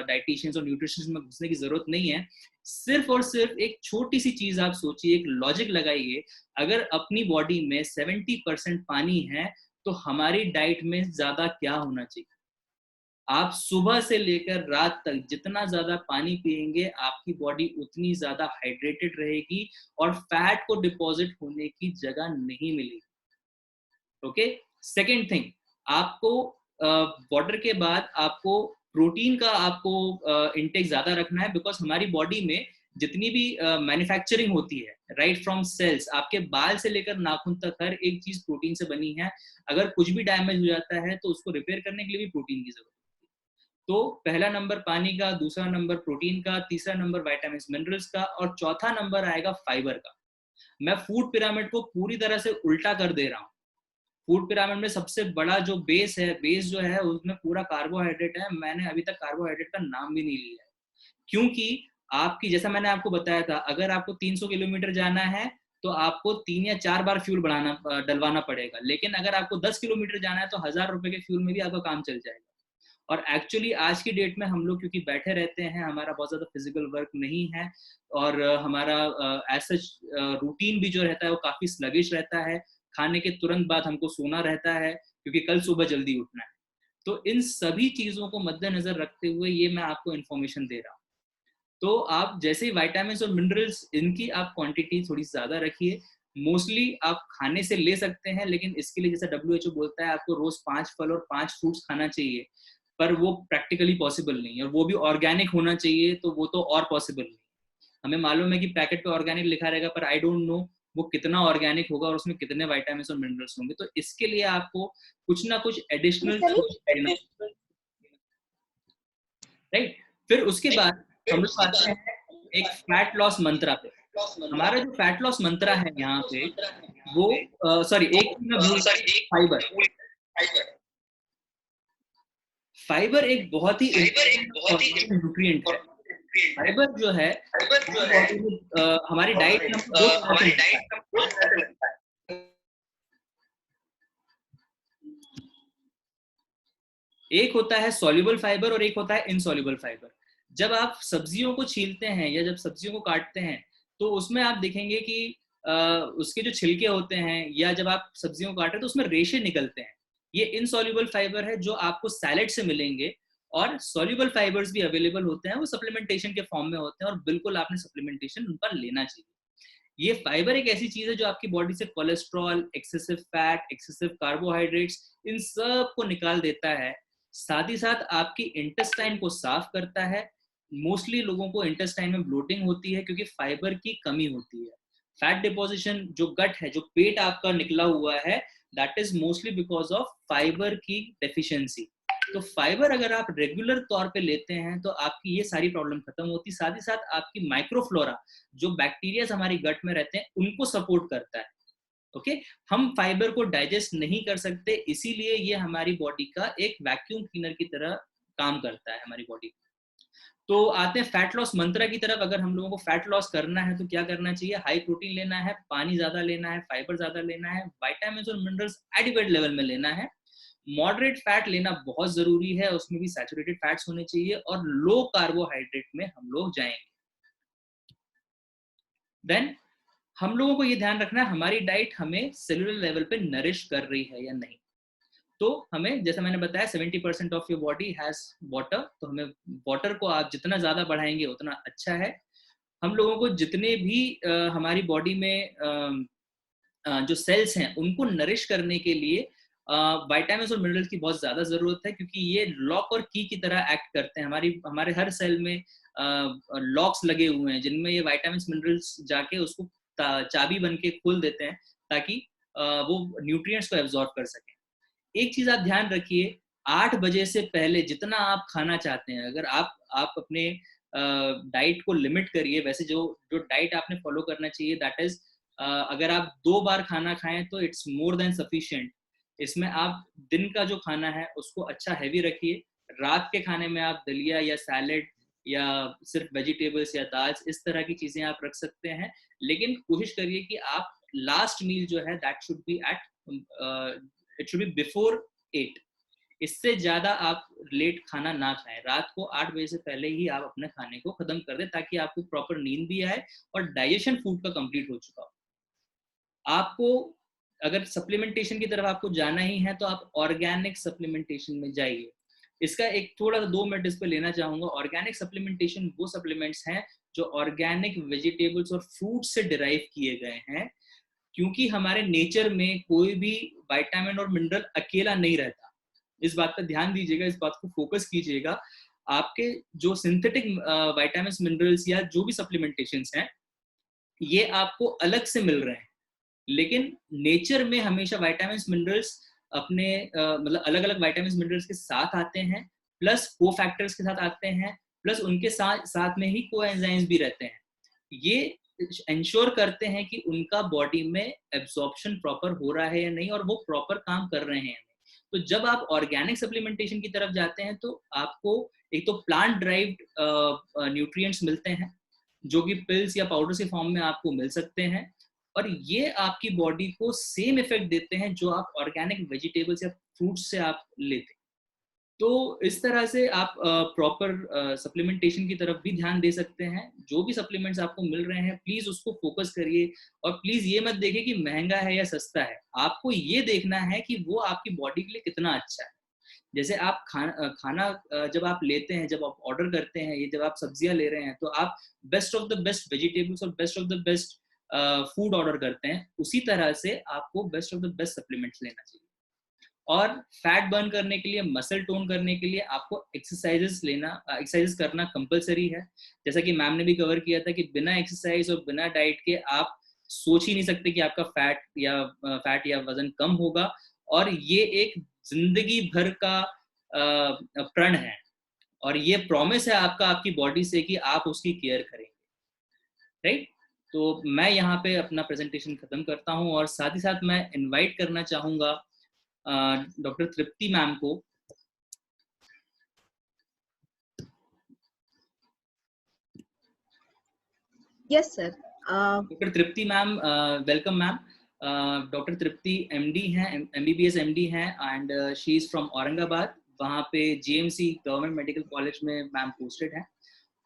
डाइटिशियंस और न्यूट्रिशनिस्ट में घुसने की जरूरत नहीं है। सिर्फ और सिर्फ एक छोटी सी चीज आप सोचिए, एक लॉजिक लगाइए, अगर अपनी बॉडी में 70% पानी है तो हमारी डाइट में ज्यादा क्या होना चाहिए। आप सुबह से लेकर रात तक जितना ज्यादा पानी पिएंगे आपकी बॉडी उतनी ज्यादा हाइड्रेटेड रहेगी और फैट को डिपॉजिट होने की जगह नहीं मिलेगी, ओके। सेकेंड थिंग, आपको वाटर के बाद आपको प्रोटीन का आपको इंटेक ज्यादा रखना है, बिकॉज हमारी बॉडी में जितनी भी मैन्युफैक्चरिंग होती है, राइट फ्रॉम सेल्स, आपके बाल से लेकर नाखून तक हर एक चीज प्रोटीन से बनी है। अगर कुछ भी डैमेज हो जाता है तो उसको रिपेयर करने के लिए भी प्रोटीन की जरूरत है। तो पहला नंबर पानी का, दूसरा नंबर प्रोटीन का, तीसरा नंबर विटामिन मिनरल्स का, और चौथा नंबर आएगा फाइबर का। मैं फूड पिरामिड को पूरी तरह से उल्टा कर दे रहा हूँ। फूड पिरामिड में सबसे बड़ा जो बेस है, बेस जो है उसमें पूरा कार्बोहाइड्रेट है। मैंने अभी तक कार्बोहाइड्रेट का नाम भी नहीं लिया है, क्योंकि आपकी, जैसा मैंने आपको बताया था, अगर आपको 300 किलोमीटर जाना है तो आपको 3 या 4 बार फ्यूल डलवाना पड़ेगा, लेकिन अगर आपको 10 किलोमीटर जाना है तो 1000 रुपए के फ्यूल में भी आपका काम चल जाएगा। और एक्चुअली आज की डेट में हम लोग क्योंकि बैठे रहते हैं, हमारा बहुत ज्यादा फिजिकल वर्क नहीं है, और हमारा ऐसा रूटीन भी जो रहता है वो काफी स्लगिश रहता है। खाने के तुरंत बाद हमको सोना रहता है क्योंकि कल सुबह जल्दी उठना है। तो इन सभी चीजों को मद्देनजर रखते हुए ये मैं आपको इन्फॉर्मेशन दे रहा हूँ। तो आप जैसे ही विटामिन और मिनरल्स, इनकी आप क्वांटिटी थोड़ी ज्यादा रखिए। मोस्टली आप खाने से ले सकते हैं, लेकिन इसके लिए जैसा WHO बोलता है आपको रोज 5 फल और 5 फ्रूट्स खाना चाहिए, पर वो प्रैक्टिकली पॉसिबल नहीं है, और वो भी ऑर्गेनिक होना चाहिए, तो वो तो और पॉसिबल नहीं। हमें मालूम है कि पैकेट पे ऑर्गेनिक लिखा रहेगा, पर आई डोंट नो वो कितना ऑर्गेनिक होगा और उसमें कितने विटामिन और मिनरल्स होंगे। तो इसके लिए आपको कुछ ना कुछ एडिशनल देना, राइट। फिर उसके बाद हम लोग आते हैं एक फैट लॉस मंत्रा पे। हमारा जो फैट लॉस मंत्रा है यहाँ पे, वो सॉरी एक मैं भूल, फाइबर। फाइबर एक बहुत ही न्यूट्रिएंट है। फाइबर जो है हमारी डाइट में हमको दो तरह से मिलता है। एक होता है सॉल्युबल फाइबर और एक होता है इनसॉल्युबल फाइबर। जब आप सब्जियों को छीलते हैं या जब सब्जियों को काटते हैं तो उसमें आप देखेंगे कि उसके जो छिलके होते हैं, या जब आप सब्जियों को काट रहे हैं तो उसमें रेशे निकलते हैं। ये इनसॉल्युबल फाइबर है जो आपको सैलेड से मिलेंगे, और सॉल्युबल फाइबर्स भी अवेलेबल होते हैं, वो सप्लीमेंटेशन के फॉर्म में होते हैं, और बिल्कुल आपने सप्लीमेंटेशन उनका लेना चाहिए। ये फाइबर एक ऐसी चीज है जो आपकी बॉडी से cholesterol, excessive fat, excessive carbohydrates, इन सब को निकाल देता है। साथ ही साथ आपकी इंटेस्टाइन को साफ करता है। मोस्टली लोगों को इंटेस्टाइन में ब्लोटिंग होती है क्योंकि फाइबर की कमी होती है। फैट डिपोजिशन, जो गट है, जो पेट आपका निकला हुआ है, that is mostly because of fibre की डेफिशिएंसी। तो फाइबर अगर आप रेगुलर तौर पे लेते हैं तो आपकी ये सारी प्रॉब्लम खत्म होती है। साथ ही साथ आपकी माइक्रोफ्लोरा, जो बैक्टीरिया हमारी गट में रहते हैं, उनको सपोर्ट करता है। ओके हम फाइबर को डाइजेस्ट नहीं कर सकते, इसीलिए ये हमारी बॉडी का एक वैक्यूम क्लीनर की तरह काम करता है हमारी बॉडी। तो आते हैं फैट लॉस मंत्रा की तरफ। अगर हम लोगों को फैट लॉस करना है तो क्या करना चाहिए? हाई प्रोटीन लेना है, पानी ज्यादा लेना है, फाइबर ज्यादा लेना है, विटामिन और मिनरल्स एडिक्वेट लेवल में लेना है। मॉडरेट फैट लेना बहुत जरूरी है, उसमें भी सैचुरेटेड फैट्स होने चाहिए, और लो कार्बोहाइड्रेट में हम लोग जाएंगे। देन हम लोगों को ये ध्यान रखना है हमारी डाइट हमें सेलुलर लेवल पे नरिश कर रही है या नहीं। तो हमें, जैसा मैंने बताया, 70% of your body has water, तो हमें वाटर को आप जितना ज्यादा बढ़ाएंगे उतना अच्छा है। हम लोगों को जितने भी हमारी बॉडी में जो सेल्स हैं उनको नरिश करने के लिए विटामिन और मिनरल्स की बहुत ज्यादा जरूरत है, क्योंकि ये लॉक और की की तरह एक्ट करते हैं। हमारे हर सेल में लॉक्स लगे हुए हैं जिनमें ये विटामिन मिनरल्स जाके उसको चाबी बन के खोल देते हैं, ताकि वो न्यूट्रिएंट्स को एब्जॉर्ब कर सकें। एक चीज आप ध्यान रखिए, 8 बजे से पहले जितना आप खाना चाहते हैं, अगर आप अपने डाइट को लिमिट करिए। वैसे जो डाइट आपने फॉलो करना चाहिए, दैट इज अगर आप 2 बार खाना खाएं तो इट्स मोर देन सफिशिएंट। इसमें आप दिन का जो खाना है उसको अच्छा हैवी रखिए। रात के खाने में आप दलिया या सैलेड या सिर्फ वेजिटेबल्स या दाल्स, इस तरह की चीजें आप रख सकते हैं, लेकिन कोशिश करिए कि आप लास्ट मील जो है that should be it should be before 8। इससे ज्यादा आप लेट खाना ना खाएं। रात को 8 बजे से पहले ही आप अपने खाने को खत्म कर दें, ताकि आपको प्रॉपर नींद भी आए और डाइजेशन फूड का कंप्लीट हो चुका हो। आपको अगर सप्लीमेंटेशन की तरफ आपको जाना ही है तो आप ऑर्गेनिक सप्लीमेंटेशन में जाइए। इसका एक थोड़ा सा 2 मिनट इस पे लेना चाहूंगा। ऑर्गेनिक सप्लीमेंटेशन वो सप्लीमेंट्स हैं जो ऑर्गेनिक वेजिटेबल्स और फ्रूट से डिराइव किए गए हैं, क्योंकि हमारे नेचर में कोई भी विटामिन और मिनरल अकेला नहीं रहता। इस बात पर ध्यान दीजिएगा, इस बात को फोकस कीजिएगा। आपके जो सिंथेटिक विटामिन मिनरल्स या जो भी सप्लीमेंटेशंस हैं ये आपको अलग से मिल रहे हैं, लेकिन नेचर में हमेशा विटामिन मिनरल्स अपने मतलब अलग अलग विटामिन मिनरल्स के साथ आते हैं, प्लस को फैक्टर्स के साथ आते हैं, प्लस उनके साथ साथ में ही कोएंजाइम्स भी रहते हैं। ये इंश्योर करते हैं कि उनका बॉडी में एब्जॉर्प्शन प्रॉपर हो रहा है या नहीं और वो प्रॉपर काम कर रहे हैं। तो जब आप ऑर्गेनिक सप्लीमेंटेशन की तरफ जाते हैं तो आपको एक तो प्लांट ड्राइव्ड न्यूट्रिएंट्स मिलते हैं जो कि पिल्स या पाउडर के फॉर्म में आपको मिल सकते हैं, और ये आपकी बॉडी को सेम इफेक्ट देते हैं जो आप ऑर्गेनिक वेजिटेबल्स या फ्रूट्स से आप लेते हैं। तो इस तरह से आप प्रॉपर सप्लीमेंटेशन की तरफ भी ध्यान दे सकते हैं। जो भी सप्लीमेंट्स आपको मिल रहे हैं प्लीज उसको फोकस करिए, और प्लीज ये मत देखिए कि महंगा है या सस्ता है, आपको ये देखना है कि वो आपकी बॉडी के लिए कितना अच्छा है। जैसे आप खाना जब आप लेते हैं, जब आप ऑर्डर करते हैं, ये जब आप सब्जियां ले रहे हैं तो आप best of the best vegetables और best of the best food order करते हैं, उसी तरह से आपको best of the best supplements लेना चाहिए। और फैट बर्न करने के लिए, मसल टोन करने के लिए आपको एक्सरसाइजेस करना कंपलसरी है। जैसा कि मैम ने भी कवर किया था कि बिना एक्सरसाइज और बिना डाइट के आप सोच ही नहीं सकते कि आपका फैट या वजन कम होगा, और ये एक जिंदगी भर का प्रण है, और ये प्रॉमिस है आपका आपकी बॉडी से कि आप उसकी केयर करेंगे, राइट। तो मैं यहाँ पे अपना प्रेजेंटेशन खत्म करता हूँ, और साथ ही साथ मैं इनवाइट करना चाहूंगा डॉक्टर तृप्ति मैम को।
Yes sir.
डॉक्टर तृप्ति मैम, वेलकम मैम। डॉक्टर तृप्ति एमडी हैं, एमबीबीएस एमडी हैं, and she is from Aurangabad. वहाँ पे जीएमसी गवर्नमेंट मेडिकल कॉलेज में मैम पोस्टेड है।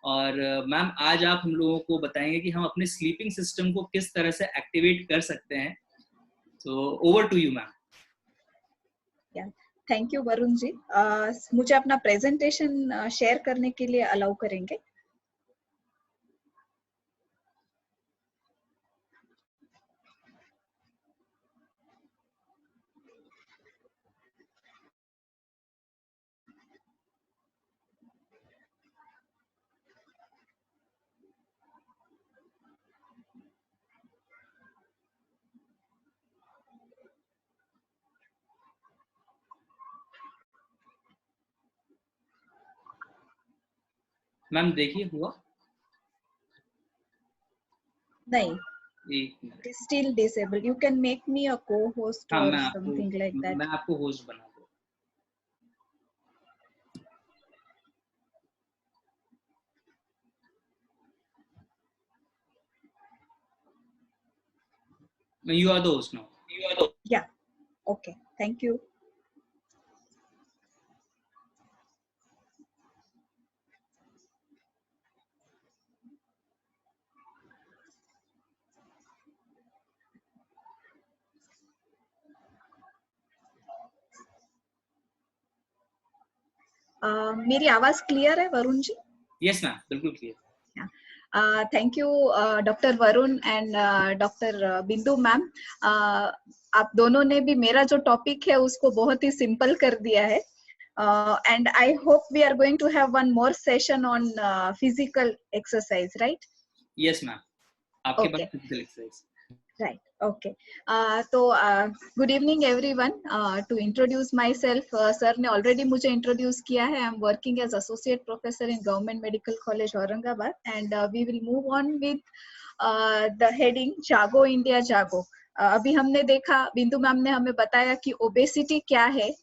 और मैम आज आप हम लोगों को बताएंगे कि हम अपने स्लीपिंग सिस्टम को किस तरह से एक्टिवेट कर सकते हैं। So over to you ma'am.
Thank you Varun ji. मुझे अपना प्रेजेंटेशन शेयर करने के लिए अलाउ करेंगे?
मैम देखिए हुआ
नहीं, still disabled. You can make me a co-host or something like that.
मैं आपको होस्ट बना दूँ। You are the host now.
Yeah. Okay. Thank you. मेरी आवाज क्लियर है वरुण जी?
यस मैम, बिल्कुल clear.
Thank you doctor Varun and doctor बिंदु ma'am. आप दोनों ने भी मेरा जो टॉपिक है उसको बहुत ही सिंपल कर दिया है, and I hope we are going to have one more session on physical exercise, right?
Yes ma'am, आपके पास फिजिकल एक्सरसाइज,
right? Okay. तो good evening everyone. To introduce myself, sir ने already मुझे introduce किया है. I'm working as associate professor in Government Medical College Aurangabad, and we will move on with the heading जागो India जागो। अभी हमने देखा, बिंदु मैम ने हमें बताया कि ओबेसिटी क्या है,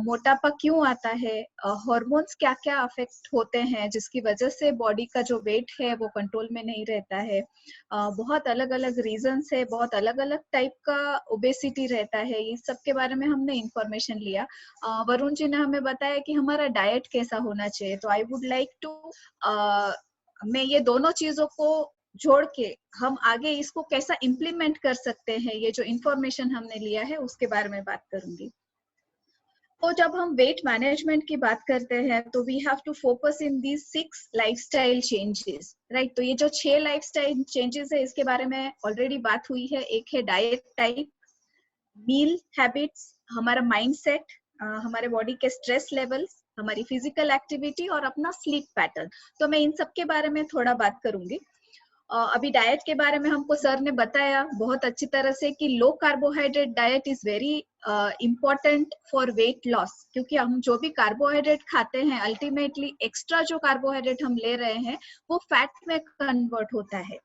मोटापा क्यों आता है, हार्मोन्स क्या क्या अफेक्ट होते हैं जिसकी वजह से बॉडी का जो वेट है वो कंट्रोल में नहीं रहता है। बहुत अलग अलग रीजंस है, बहुत अलग अलग टाइप का ओबेसिटी रहता है, ये सब के बारे में हमने इंफॉर्मेशन लिया। वरुण जी ने हमें बताया कि हमारा डाइट कैसा होना चाहिए। तो आई वुड लाइक टू मैं ये दोनों चीजों को जोड़ के हम आगे इसको कैसा इम्प्लीमेंट कर सकते हैं, ये जो इंफॉर्मेशन हमने लिया है उसके बारे में बात करूंगी। तो जब हम वेट मैनेजमेंट की बात करते हैं तो we have to focus in these 6 lifestyle changes, right? तो ये जो 6 लाइफस्टाइल चेंजेस है इसके बारे में ऑलरेडी बात हुई है। एक है डाइट टाइप, मील हैबिट्स, हमारा माइंडसेट, हमारे बॉडी के स्ट्रेस लेवल्स, हमारी फिजिकल एक्टिविटी और अपना स्लीप पैटर्न। तो मैं इन सब के बारे में थोड़ा बात करूंगी। अभी डाइट के बारे में हमको सर ने बताया बहुत अच्छी तरह से कि लो carbohydrate diet is very important for weight loss, क्योंकि हम जो भी कार्बोहाइड्रेट खाते हैं अल्टीमेटली एक्स्ट्रा जो कार्बोहाइड्रेट हम ले रहे हैं वो फैट में कन्वर्ट होता है।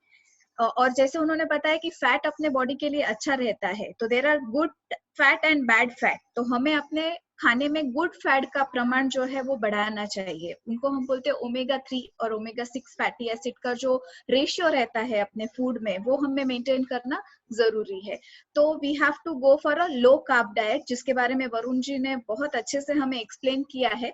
और जैसे उन्होंने बताया कि फैट अपने बॉडी के लिए अच्छा रहता है, तो there are good fat and bad fat. तो हमें अपने खाने में गुड फैट का प्रमाण जो है वो बढ़ाना चाहिए। उनको हम बोलते हैं ओमेगा 3 और ओमेगा 6 फैटी एसिड का जो रेशियो रहता है अपने फूड में, वो हमें मेंटेन करना जरूरी है। तो we have to go for a low carb diet, जिसके बारे में वरुण जी ने बहुत अच्छे से हमें एक्सप्लेन किया है।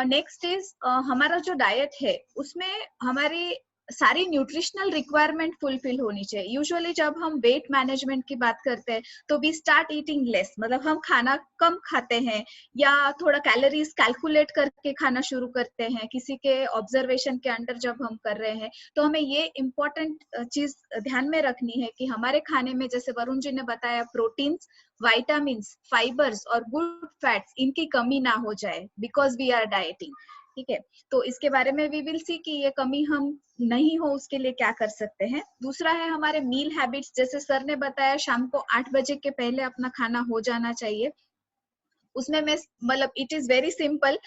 नेक्स्ट इज हमारा जो डाइट है उसमें हमारी सारी न्यूट्रिशनल रिक्वायरमेंट फुलफिल होनी चाहिए। यूजुअली जब हम वेट मैनेजमेंट की बात करते हैं तो वी स्टार्ट ईटिंग लेस, मतलब हम खाना कम खाते हैं या थोड़ा कैलोरीज कैलकुलेट करके खाना शुरू करते हैं किसी के ऑब्जर्वेशन के अंडर जब हम कर रहे हैं। तो हमें ये इम्पोर्टेंट चीज ध्यान में रखनी है कि हमारे खाने में, जैसे वरुण जी ने बताया, प्रोटीन्स, वाइटामिन्स, फाइबर्स और गुड फैट्स, इनकी कमी ना हो जाए बिकॉज वी आर डाइटिंग। ठीक है, तो इसके बारे में वी विल सी कि ये कमी हम नहीं हो उसके लिए क्या कर सकते हैं। दूसरा है हमारे मील हैबिट्स, जैसे सर ने बताया शाम को 8 बजे के पहले अपना खाना हो जाना चाहिए। उसमें मैं मतलब इट इज वेरी सिंपल,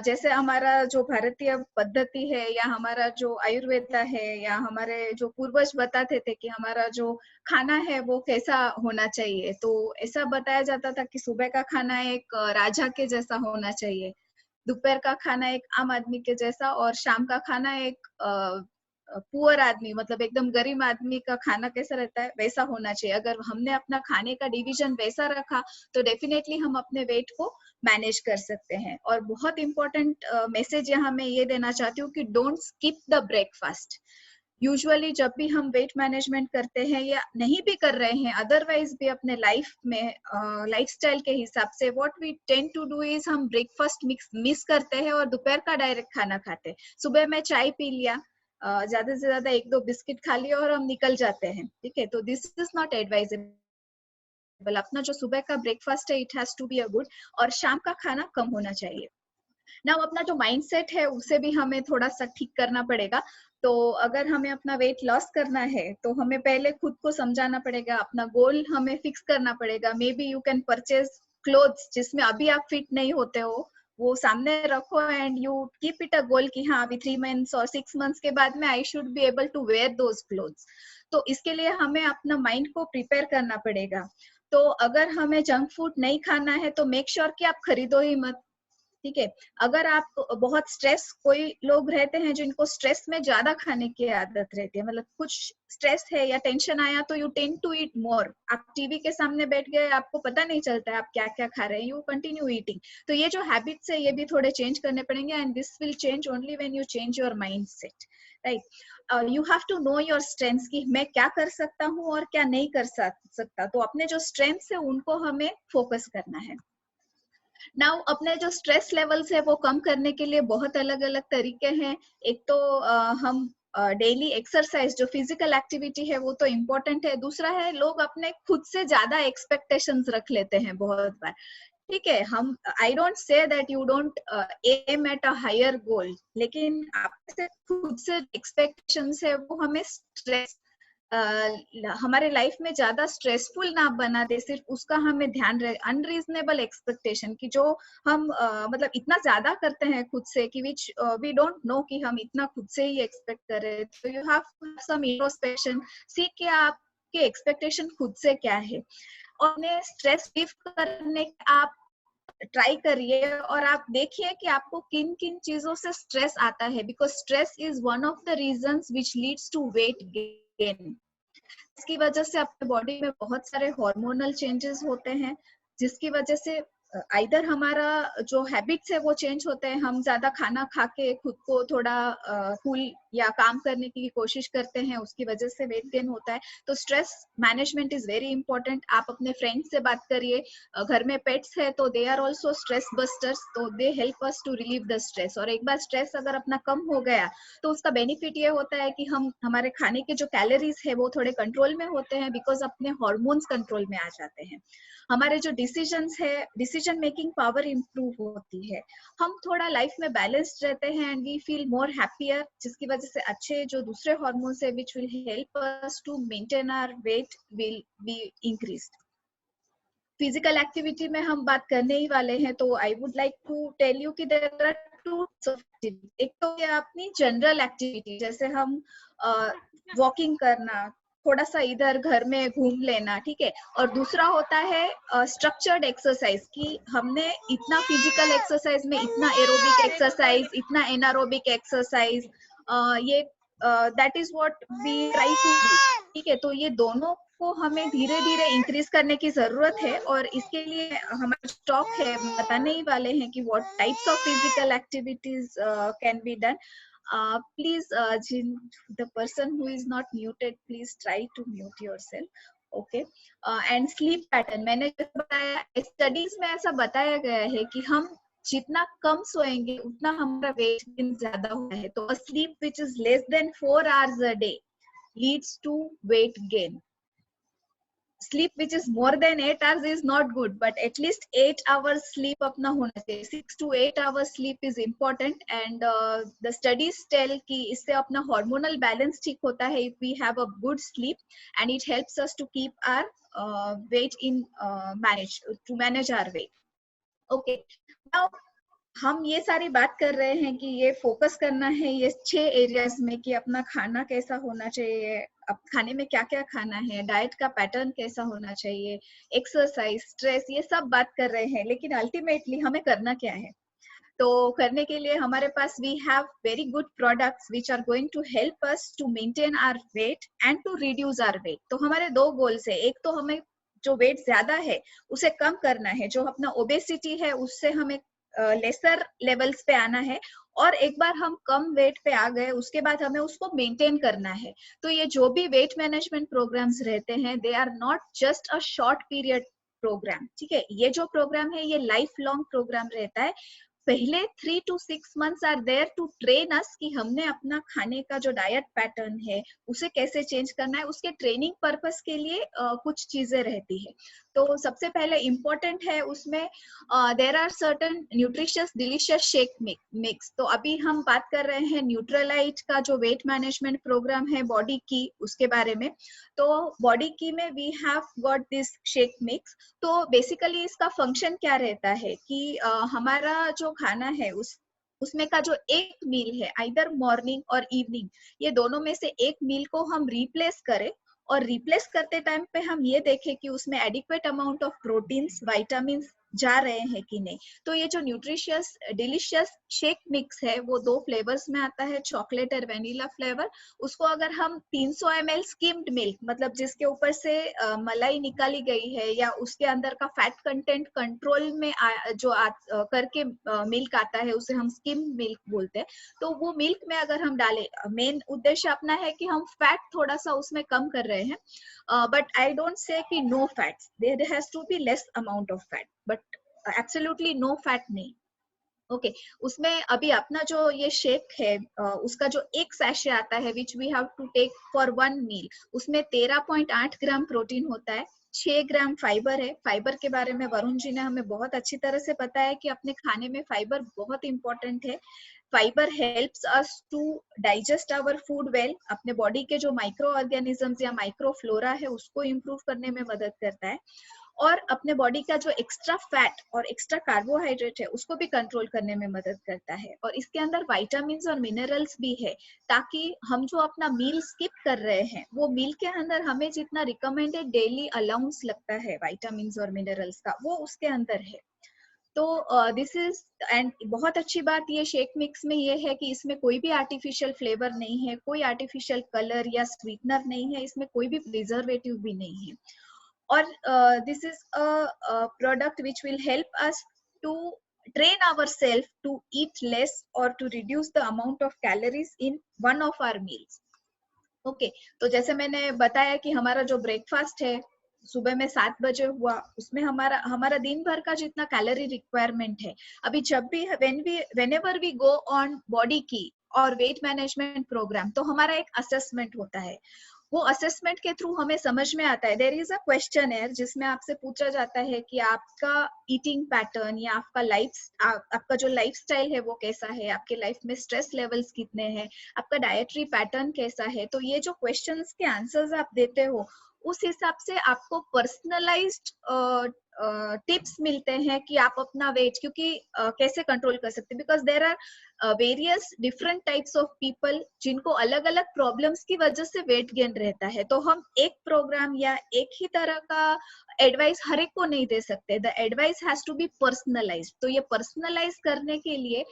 जैसे हमारा जो भारतीय पद्धति है या हमारा जो आयुर्वेदा है या हमारे जो पूर्वज बताते थे कि हमारा जो खाना है वो कैसा होना चाहिए, तो ऐसा बताया जाता था कि सुबह का खाना एक राजा के जैसा होना चाहिए, दोपहर का खाना एक आम आदमी के जैसा, और शाम का खाना एक पुअर आदमी, मतलब एकदम गरीब आदमी का खाना कैसा रहता है वैसा होना चाहिए। अगर हमने अपना खाने का डिवीजन वैसा रखा तो डेफिनेटली हम अपने वेट को मैनेज कर सकते हैं। और बहुत इंपॉर्टेंट मैसेज यहाँ मैं ये देना चाहती हूँ कि don't skip the breakfast. Usually जब भी हम वेट मैनेजमेंट करते हैं या नहीं भी कर रहे हैं, अदरवाइज भी अपने लाइफ में लाइफस्टाइल के हिसाब से, what we tend to do is हम ब्रेकफास्ट मिस करते हैं और दोपहर का डायरेक्ट खाना खाते हैं। सुबह में चाय पी लिया, ज्यादा से ज्यादा 1-2 बिस्किट खा लिया और हम निकल जाते हैं। ठीक है, तो दिस इज नॉट एडवाइजेबल। अपना जो सुबह का ब्रेकफास्ट है it has to be a good, और शाम का खाना कम होना चाहिए। ना अपना जो माइंडसेट है उसे भी हमें थोड़ा सा ठीक करना पड़ेगा। तो अगर हमें अपना वेट लॉस करना है तो हमें पहले खुद को समझाना पड़ेगा, अपना गोल हमें फिक्स करना पड़ेगा। May be you can purchase clothes जिसमें अभी आप फिट नहीं होते हो, वो सामने रखो and you keep it a goal कि हाँ अभी 3 मंथ्स और 6 मंथ्स के बाद में I should be able to wear those clothes. तो इसके लिए हमें अपना माइंड को प्रिपेयर करना पड़ेगा। तो अगर हमें जंक फूड नहीं खाना है तो मेक श्योर कि आप खरीदो ही मत। ठीक है, अगर आप बहुत स्ट्रेस, कोई लोग रहते हैं जिनको स्ट्रेस में ज्यादा खाने की आदत रहती है, मतलब कुछ स्ट्रेस है या टेंशन आया तो यू टेंड टू ईट मोर। आप टीवी के सामने बैठ गए, आपको पता नहीं चलता है आप क्या क्या खा रहे हैं, यू कंटिन्यू ईटिंग। तो ये जो हैबिट्स है ये भी थोड़े चेंज करने पड़ेंगे, and this will change only when you change your mindset, right. You have to know your strengths कि मैं क्या कर सकता हूँ और क्या नहीं कर सकता। तो अपने जो स्ट्रेंथ्स है उनको हमें फोकस करना है। नाउ अपने जो स्ट्रेस लेवल्स है वो कम करने के लिए बहुत अलग अलग तरीके हैं। एक तो हम डेली एक्सरसाइज, जो फिजिकल एक्टिविटी है वो तो इम्पोर्टेंट है। दूसरा है लोग अपने खुद से ज्यादा एक्सपेक्टेशंस रख लेते हैं बहुत बार। ठीक है, हम I don't say that you don't aim at a higher goal, लेकिन आपसे खुद से एक्सपेक्टेशंस है वो हमें स्ट्रेस हमारे लाइफ में ज्यादा स्ट्रेसफुल ना बना दे, सिर्फ उसका हमें ध्यान रहे। अनरीजनेबल एक्सपेक्टेशन की जो हम मतलब इतना ज्यादा करते हैं खुद से कि विच वी डोंट नो कि हम इतना खुद से ही एक्सपेक्ट कर रहे हैं। तो यू हैव सम इंट्रोस्पेक्शन, सी कि आपके एक्सपेक्टेशन खुद से क्या है, और उन्हें स्ट्रेस रिलीव करने आप ट्राई करिए और आप देखिए कि आपको किन किन चीजों से स्ट्रेस आता है, because stress is one of the reasons which leads to weight gain. इसकी वजह से अपने बॉडी में बहुत सारे हार्मोनल चेंजेस होते हैं, जिसकी वजह से आइदर हमारा जो हैबिट्स है वो चेंज होते हैं, हम ज्यादा खाना खा के खुद को थोड़ा कूल या काम करने की कोशिश करते हैं, उसकी वजह से वेट गेन होता है। तो stress management is very important. आप अपने फ्रेंड्स से बात करिए, घर में पेट्स है तो they are also stress busters, तो they help us to relieve the stress. और एक बार स्ट्रेस अगर अपना कम हो गया तो उसका बेनिफिट ये होता है कि हम हमारे खाने के जो कैलोरीज है वो थोड़े कंट्रोल में होते हैं, बिकॉज अपने हॉर्मोन्स कंट्रोल में आ जाते हैं। हमारे जो decisions decision making power improve होती है, हम थोड़ा लाइफ में बैलेंस्ड रहते हैं and we feel more happier, जिसकी वजह से अच्छे जो दूसरे हार्मोन्स है which will help us to maintain our weight will be increased. Physical activity में हम बात करने ही वाले हैं, तो I would like to tell you कि देयर आर टू एक्टिविटी। एक तो ये अपनी जनरल एक्टिविटी, जैसे हम वॉकिंग करना, थोड़ा सा इधर घर में घूम लेना, ठीक है। और दूसरा होता है स्ट्रक्चर्ड एक्सरसाइज, कि हमने इतना फिजिकल एक्सरसाइज में इतना एरोबिक एक्सरसाइज, इतना एनारोबिक एक्सरसाइज, ये that is what we try to do, ठीक है। तो ये दोनों को हमें धीरे धीरे इंक्रीज करने की जरूरत है, और इसके लिए हमारा स्टॉक है, बताने ही वाले हैं कि what types of physical activities can be done. Please the person who is not muted, please try to mute yourself, okay. And sleep pattern, मैंने जैसे बताया, स्टडीज में ऐसा बताया गया है कि हम जितना कम सोएंगे उतना हमारा वेट गेन ज्यादा होता है। तो sleep which is less than 4 hours a day leads to weight gain. Sleep which is more than 8 hours is not good, but at least 8 hours sleep अपना होना चाहिए। 6 to 8 hours sleep is important, and the studies tell कि इससे अपना hormonal balance ठीक होता है if we have a good sleep, and it helps us to keep our weight in manage our weight. Okay, now हम ये सारी बात कर रहे हैं कि ये फोकस करना है ये 6 एरियाज में, कि अपना खाना कैसा होना चाहिए, अब खाने में क्या क्या खाना है, डाइट का पैटर्न कैसा होना चाहिए, एक्सरसाइज, स्ट्रेस, ये सब बात कर रहे हैं। लेकिन अल्टीमेटली हमें करना क्या है? तो करने के लिए हमारे पास we have very good products which are going to help us to maintain our weight and to reduce our weight. तो हमारे 2 गोल्स है, एक तो हमें जो वेट ज्यादा है उसे कम करना है, जो अपना ओबेसिटी है उससे हमें लेसर लेवल्स पे आना है, और एक बार हम कम वेट पे आ गए उसके बाद हमें उसको मेंटेन करना है। तो ये जो भी वेट मैनेजमेंट प्रोग्राम्स रहते हैं, they are not just a short period programme, ठीक है। ये जो प्रोग्राम है ये लाइफ लॉन्ग प्रोग्राम रहता है। पहले 3 to 6 months are there to train us, कि हमने अपना खाने का जो डाइट पैटर्न है उसे कैसे चेंज करना है। उसके ट्रेनिंग पर्पस के लिए कुछ चीजें रहती है। तो सबसे पहले इम्पोर्टेंट है उसमें there are certain nutritious delicious shake mix. तो अभी हम बात कर रहे हैं न्यूट्रलाइट का जो वेट मैनेजमेंट प्रोग्राम है बॉडी की, उसके बारे में। तो बॉडी की में we have got this shake mix. तो बेसिकली इसका फंक्शन क्या रहता है कि हमारा जो खाना है उसमें का जो एक मील है, आइदर मॉर्निंग और इवनिंग, ये दोनों में से एक मील को हम रिप्लेस करें, और रिप्लेस करते टाइम पे हम ये देखें कि उसमें adequate amount of proteins, vitamins जा रहे हैं कि नहीं। तो ये जो न्यूट्रिशियस डिलीशियस शेक मिक्स है वो 2 फ्लेवर्स में आता है, चॉकलेट और वेनिला फ्लेवर। उसको अगर हम 300 ml स्किम्ड मिल्क, मतलब जिसके ऊपर से मलाई निकाली गई है या उसके अंदर का फैट कंटेंट कंट्रोल में करके मिल्क आता है, उसे हम स्किम मिल्क बोलते हैं। तो वो मिल्क में अगर हम डालें, मेन उद्देश्य अपना है कि हम फैट थोड़ा सा उसमें कम कर रहे हैं, बट आई डोंट से कि no fats, there has to be less amount of fat, but absolutely no fat नहीं। ओके, उसमें अभी अपना जो ये शेक है उसका जो एक सैशे आता है which we have to take for 1 meal, उसमें 13.8 ग्राम प्रोटीन होता है, 6 ग्राम फाइबर है। फाइबर के बारे में वरुण जी ने हमें बहुत अच्छी तरह से बताया कि अपने खाने में फाइबर बहुत इंपॉर्टेंट है। Fibre helps us to digest our food well, अपने बॉडी के जो माइक्रो ऑर्गेनिजम्स या माइक्रो फ्लोरा है उसको इम्प्रूव करने में मदद करता है, और अपने बॉडी का जो एक्स्ट्रा फैट और एक्स्ट्रा कार्बोहाइड्रेट है उसको भी कंट्रोल करने में मदद करता है। और इसके अंदर विटामिन्स और मिनरल्स भी है, ताकि हम जो अपना मील स्किप कर रहे हैं वो मील के अंदर हमें जितना रिकमेंडेड डेली अलाउंस लगता है विटामिन्स और मिनरल्स का, वो उसके अंदर है। तो दिस इज एंड बहुत अच्छी बात ये शेक मिक्स में ये है कि इसमें कोई भी आर्टिफिशियल फ्लेवर नहीं है, कोई आर्टिफिशियल कलर या स्वीटनर नहीं है, इसमें कोई भी प्रिजर्वेटिव भी नहीं है। और this is a product which will help us to train ourselves to eat less or to reduce the amount of calories in one of our meals. Okay, तो जैसे मैंने बताया कि हमारा जो ब्रेकफास्ट है सुबह में 7 बजे हुआ, उसमें हमारा दिन भर का जितना कैलोरी रिक्वायरमेंट है, अभी जब भी whenever we go on body की और वेट मैनेजमेंट प्रोग्राम, तो हमारा एक असेसमेंट होता है। वो असेसमेंट के थ्रू हमें समझ में आता है। देयर इज अ क्वेश्चनर जिसमें आपसे पूछा जाता है कि आपका ईटिंग पैटर्न या आपका जो लाइफस्टाइल है वो कैसा है, आपके लाइफ में स्ट्रेस लेवल्स कितने हैं, आपका डाइटरी पैटर्न कैसा है। तो ये जो क्वेश्चंस के आंसर्स आप देते हो उस हिसाब से आपको पर्सनलाइज्ड टिप्स मिलते हैं कि आप अपना वेट क्योंकि कैसे कंट्रोल कर सकते हैं, because there are various different types of people जिनको अलग अलग प्रॉब्लम्स की वजह से वेट गेन रहता है। तो हम एक प्रोग्राम या एक ही तरह का एडवाइस हर एक को नहीं दे सकते। The advice has to be personalised. तो ये पर्सनलाइज करने के लिए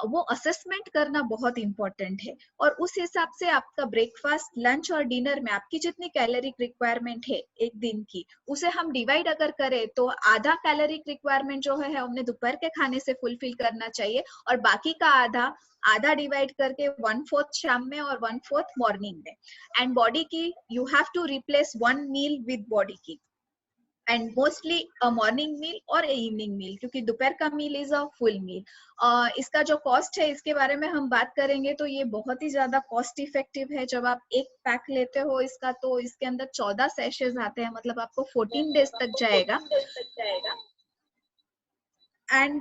वो असेसमेंट करना बहुत इंपॉर्टेंट है और उस हिसाब से आपका ब्रेकफास्ट, लंच और डिनर में आपकी जितनी कैलोरिक रिक्वायरमेंट है एक दिन की, उसे हम डिवाइड अगर करें तो आधा कैलोरिक रिक्वायरमेंट जो है हमने दोपहर के खाने से फुलफिल करना चाहिए और बाकी का आधा डिवाइड करके 1/4 शाम में और 1/4 मॉर्निंग में। And BodyKey you have to replace 1 meal with BodyKey and mostly a morning meal और इवनिंग मील, क्योंकि दोपहर का meal is a full meal. इसका जो कॉस्ट है इसके बारे में हम बात करेंगे तो ये बहुत ही ज्यादा कॉस्ट इफेक्टिव है। जब आप एक पैक लेते हो इसका तो इसके अंदर 14 सैशेज आते हैं, मतलब आपको 14 डेज तक जाएगा। And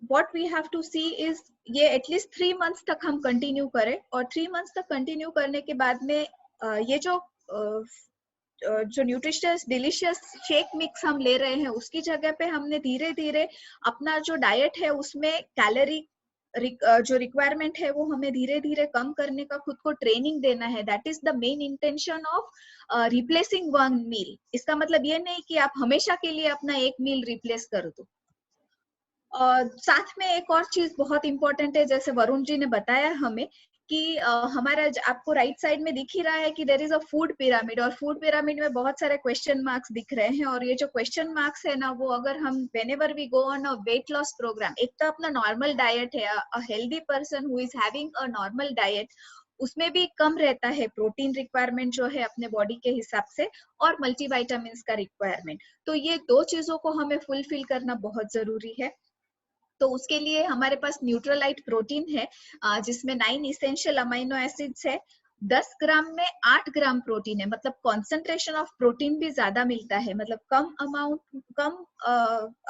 what we have to see is ये एटलीस्ट 3 मंथ्स तक हम कंटिन्यू करें और 3 मंथ्स तक कंटिन्यू करने के बाद में ये जो न्यूट्रिशियस डिलीशियस शेक मिक्स हम ले रहे हैं उसकी जगह पे हमने धीरे धीरे अपना जो डाइट है उसमें कैलोरी जो रिक्वायरमेंट है वो हमें धीरे धीरे कम करने का खुद को ट्रेनिंग देना है। That is the main intention of replacing 1 मील। इसका मतलब ये नहीं कि आप हमेशा के लिए अपना एक मील रिप्लेस कर दो। साथ में एक और चीज बहुत इंपॉर्टेंट है, जैसे वरुण जी ने बताया हमें कि हमारा आपको राइट साइड में दिख ही रहा है कि there is a food pyramid और फूड पिरामिड में बहुत सारे क्वेश्चन मार्क्स दिख रहे हैं। और ये जो क्वेश्चन मार्क्स है ना, वो अगर हम whenever we go on a weight loss program, एक तो अपना नॉर्मल डाइट है, a healthy person who is having a normal diet, उसमें भी कम रहता है प्रोटीन रिक्वायरमेंट जो है अपने बॉडी के हिसाब से और मल्टीविटामिन्स का रिक्वायरमेंट। तो ये दो चीजों को हमें फुलफिल करना बहुत जरूरी है। तो उसके लिए हमारे पास न्यूट्रलाइट प्रोटीन है जिसमें 9 इसेंशियल अमाइनो एसिड्स है। 10 ग्राम में 8 ग्राम प्रोटीन है, मतलब कॉन्सेंट्रेशन ऑफ प्रोटीन भी ज्यादा मिलता है। मतलब कम